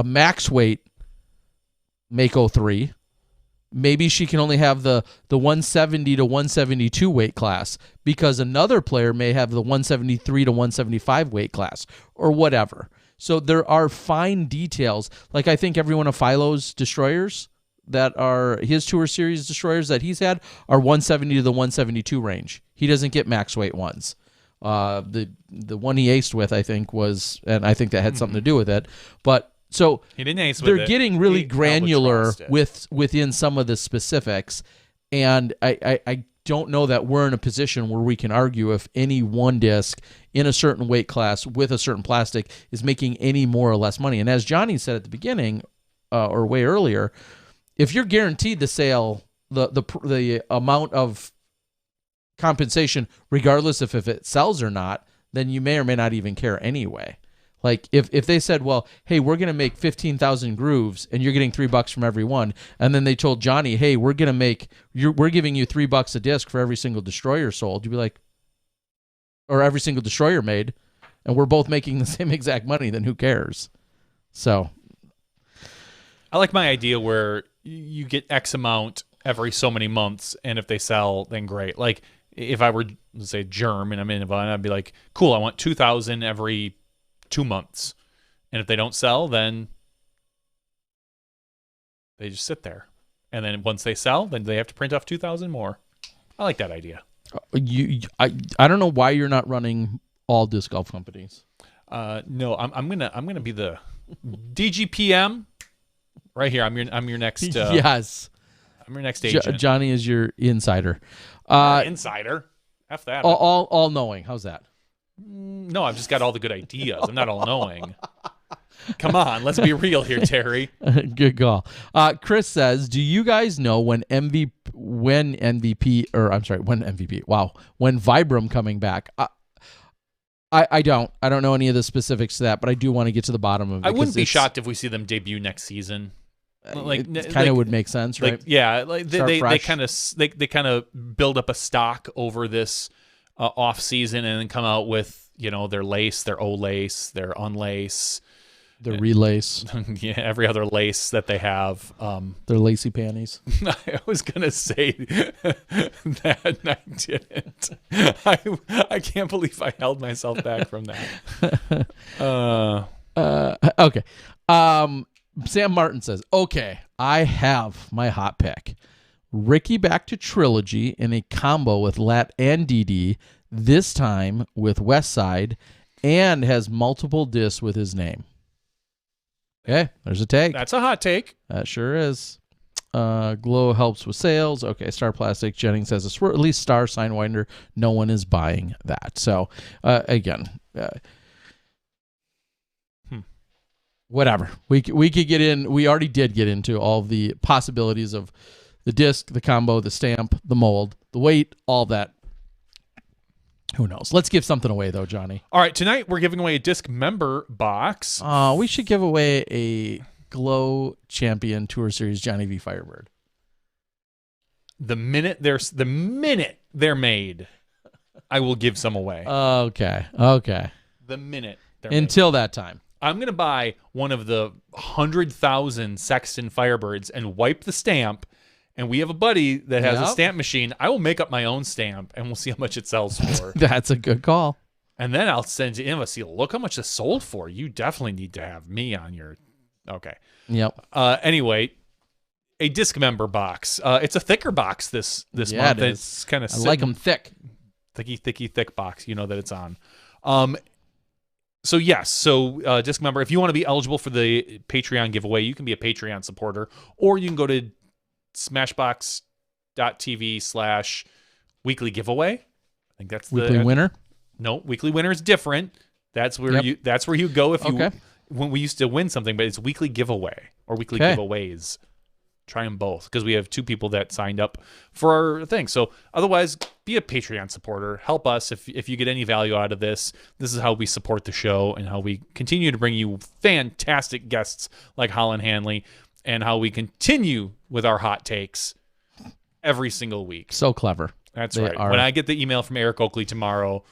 max weight Mako 3. Maybe she can only have the 170 to 172 weight class because another player may have the 173 to 175 weight class or whatever. So there are fine details. Like I think every one of Philo's destroyers that are his Tour Series destroyers that he's had are 170 to the 172 range. He doesn't get max weight ones. The one he aced with, I think, was, and I think that had something to do with it, but so he didn't ace they're with getting really granular with within some of the specifics, and I don't know that we're in a position where we can argue if any one disc in a certain weight class with a certain plastic is making any more or less money. And as Johnny said at the beginning, or way earlier, if you're guaranteed the sale, the amount of compensation, regardless of if it sells or not, then you may or may not even care anyway. Like if they said, well, hey, we're going to make 15,000 grooves and you're getting $3 from every one. And then they told Johnny, hey, we're giving you $3 a disc for every single destroyer sold. You'd be like, or every single destroyer made, and we're both making the same exact money, then who cares? So I like my idea where you get X amount every so many months, and if they sell, then great. Like if I were, let's say, Germ, and I'm in Avon, I'd be like, cool, I want 2,000 every 2 months. And if they don't sell, then they just sit there. And then once they sell, then they have to print off 2,000 more. I like that idea. I don't know why you're not running all disc golf companies. No, I'm gonna be the DGPM right here. I'm your next. Yes, I'm your next agent. Johnny is your insider. Insider. F that. All knowing. How's that? No, I've just got all the good ideas. I'm not all knowing. Come on, let's be real here, Terry. Good call. Chris says, "Do you guys know when MVP? When Vibram coming back?" I don't know any of the specifics to that, but I do want to get to the bottom of it. I wouldn't be shocked if we see them debut next season. Like, it kind of would make sense, right? Like, yeah, like they kind of build up a stock over this off season and then come out with their lace, their O lace, their unlace, their relace, yeah, every other lace that they have. Their lacy panties. I was gonna say that, and I didn't. I can't believe I held myself back from that. Okay. Sam Martin says, "Okay, I have my hot pick. Ricky back to Trilogy in a combo with Lat and DD, this time with Westside, and has multiple discs with his name." Okay, there's a take. That's a hot take. That sure is. Glow helps with sales. Okay, Star Plastic. Jennings has at least Star Signwinder. No one is buying that. So, again, whatever. We could get in. We already did get into all the possibilities of the disc, the combo, the stamp, the mold, the weight, all that. Who knows? Let's give something away, though, Johnny. All right, tonight we're giving away a disc member box. We should give away a Glow Champion Tour Series Johnny V Firebird. The minute they're made, I will give some away. Okay. The minute they're Until that time. I'm going to buy one of the 100,000 Sexton Firebirds and wipe the stamp. And we have a buddy that has a stamp machine. I will make up my own stamp, and we'll see how much it sells for. That's a good call. And then I'll send you in a see. Look how much this sold for. You definitely need to have me on your. Okay. Yep. Anyway, a disc member box. It's a thicker box this month. It's kind of. I like them thick. Thick box. You know that it's on. So yes, disc member. If you want to be eligible for the Patreon giveaway, you can be a Patreon supporter, or you can go to smashbox.tv/weekly giveaway. I think that's the weekly winner. No, weekly winner is different. That's where you go if you when we used to win something, but it's weekly giveaway or weekly giveaways. Try them both because we have 2 people that signed up for our thing. So otherwise, be a Patreon supporter. Help us if you get any value out of this. This is how we support the show and how we continue to bring you fantastic guests like Holyn Handley, and how we continue with our hot takes every single week. So clever. That's right. When I get the email from Eric Oakley tomorrow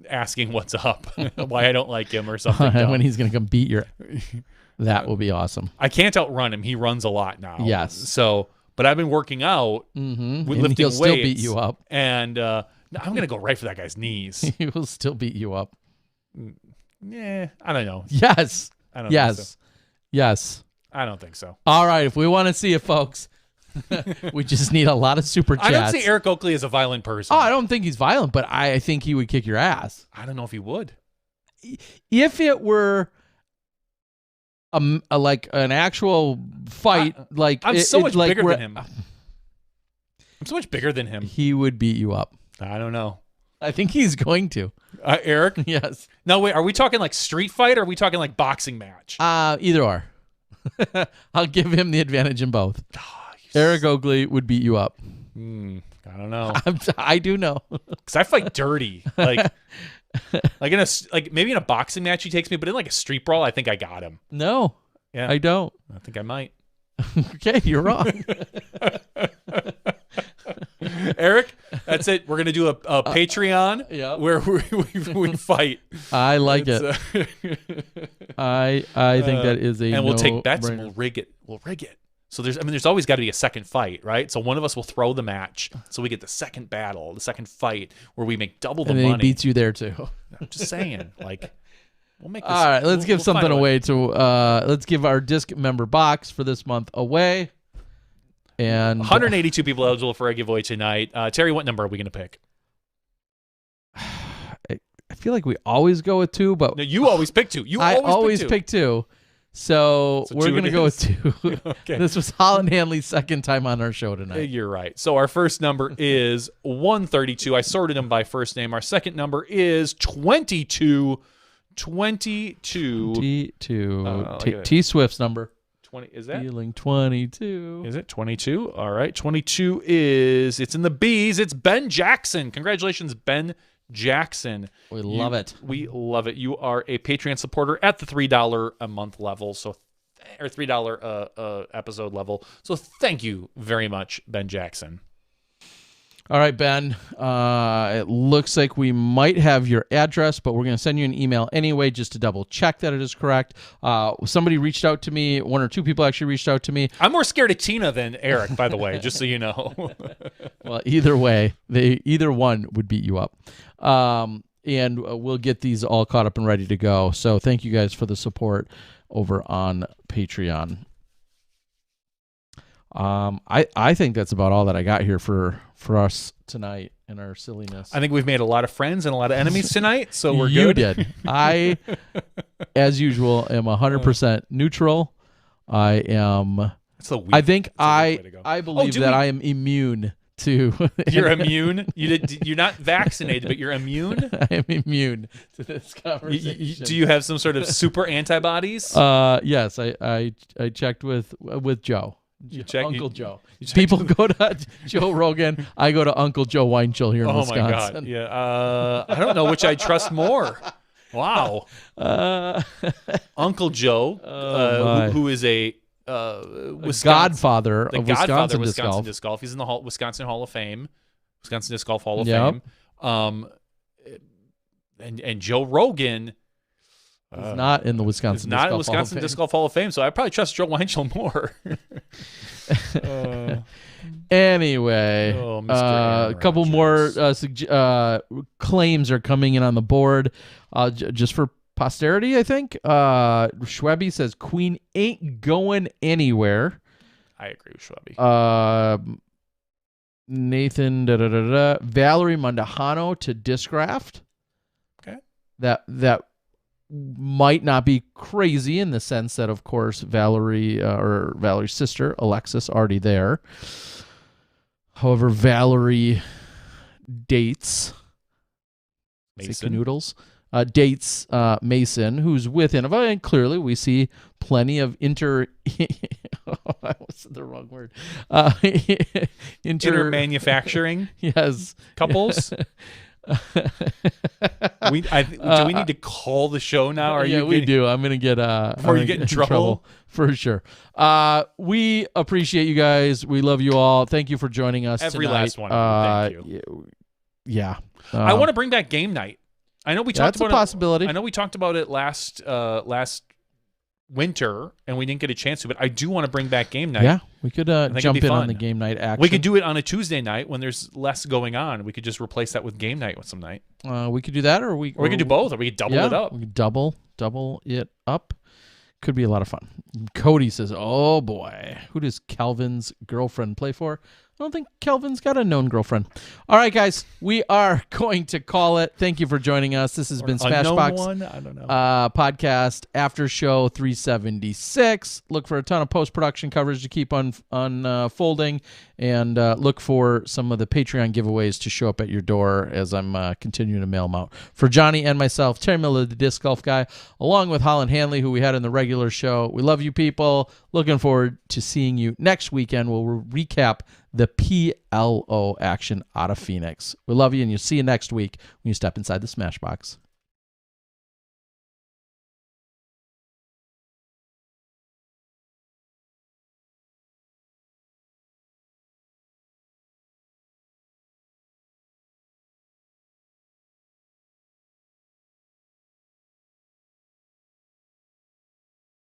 asking what's up, why I don't like him or something. When he's going to come beat your... That will be awesome. I can't outrun him. He runs a lot now. Yes. So, but I've been working out with lifting he'll weights. Still beat you up. And I'm going to go right for that guy's knees. He will still beat you up. Yeah, I don't know. Yes. I don't think so. Yes. I don't think so. All right, if we want to see it, folks, we just need a lot of super chats. I don't see Eric Oakley as a violent person. Oh, I don't think he's violent, but I think he would kick your ass. I don't know if he would. If it were like an actual fight, I'm so much bigger than him. I'm so much bigger than him. He would beat you up. I don't know. I think he's going to. Eric? Yes. No, wait. Are we talking like street fight or are we talking like boxing match? Either or. I'll give him the advantage in both. Eric Oakley would beat you up. I don't know. I do know. Because I fight dirty. Like maybe in a boxing match he takes me, but in like a street brawl, I think I got him. No. Yeah. I don't. I think I might. Okay, you're wrong. Eric, that's it. We're gonna do a Patreon where we fight. I like it. I think that is a and we'll take bets and no-brainer. we'll rig it. So there's always got to be a second fight, right? So one of us will throw the match, so we get the second battle, the second fight, where we make double the And then money. he beats you there too. I'm just saying, like, we'll make this. All right, let's give we'll find something a way. away to. Let's give our disc member box for this month away. And 182 people eligible for a giveaway tonight. Terry, what number are we going to pick? I feel like we always go with 2, but No, you always pick 2. You I always always pick 2. pick 2. So So we're 2 going to it go is. with 2. Okay. This was Holyn Handley's second time on our show tonight. You're right. So our first number is 132. I sorted them by first name. Our second number is 22. 22. T2. look at T Swift's number. 20. Is that? Feeling 22. Is it 22? All right. 22 is, it's in the B's. It's Ben Jackson. Congratulations, Ben Jackson. We love it. We love it. You are a Patreon supporter at the $3 a month level, or $3 episode level. So thank you very much, Ben Jackson. All right, Ben. It looks like we might have your address, but we're going to send you an email anyway just to double check that it is correct. Somebody reached out to me. 1 or 2 people actually reached out to me. I'm more scared of Tina than Eric, by the way, just so you know. Well, either way, either one would beat you up. And we'll get these all caught up and ready to go. So thank you guys for the support over on Patreon. I think that's about all that I got here for us tonight in our silliness. I think we've made a lot of friends and a lot of enemies tonight, so we're You good. did. I, as usual, am 100% neutral. I am. It's a weak, I think it's a weak way to go. I believe do that we- I am immune to. You're immune. You're not vaccinated, but you're immune. I am immune to this You- conversation. do you have some sort of super antibodies? Yes, I checked with Joe. Uncle you- Joe. you checked People go to Joe Rogan. I go to Uncle Joe Weinchill here in Oh Wisconsin. my god! Yeah, I don't know which I trust more. Wow, Uncle Joe, my. who is a Wisconsin, Godfather the of Godfather Wisconsin of disc golf. Disc Golf. He's in the Wisconsin Hall of Fame, Wisconsin Disc Golf Hall of Yep. Fame. And Joe Rogan. He's not in the It's Wisconsin. not Disc in Golf Wisconsin Hall of Disc Fame. Golf Hall of Fame, so I probably trust Joe Weinchill more. Anyway, Oh, Mr. a couple more claims are coming in on the board, just for posterity. I think Schwebby says Queen ain't going anywhere. I agree with Schwebby. Nathan Valerie Mondahano to Discraft. Okay. That might not be crazy in the sense that, of course, Valerie or Valerie's sister Alexis already there. However, Valerie dates Mason. Canoodles. Dates Mason, who's with Innova, and clearly we see plenty of I said the wrong word. Intermanufacturing Yes. couples. Do we need to call the show now? Are yeah, you we getting- do. I'm gonna get Before you get in trouble? for sure. We appreciate you guys. We love you all. Thank you for joining us. Every tonight. last one of you. Thank you. Yeah. I want to bring back game night. I know we talked That's a about possibility. it. I know we talked about it last winter, and we didn't get a chance to. But I do want to bring back game night. Yeah, we could it'd jump be in on fun. the game night action. We could do it on a Tuesday night when there's less going on. We could just replace that with game night with some night. We could do that, or we Or we could do both, or we could double yeah, it up. We could double it up. Could be a lot of fun. Cody says, "Oh boy, who does Kelvin's girlfriend play for?" I don't think Kelvin's got a known girlfriend. All right, guys, we are going to call it. Thank you for joining us. This has been Smashbox One? I don't know. podcast after show 376. Look for a ton of post-production coverage to keep unfolding, and look for some of the Patreon giveaways to show up at your door as I'm continuing to mail them out. For Johnny and myself, Terry Miller, the Disc Golf Guy, along with Holyn Handley, who we had in the regular show. We love you people. Looking forward to seeing you next weekend. We'll recap the PLO action out of Phoenix. We love you, and you'll see you next week when you step inside the Smashbox.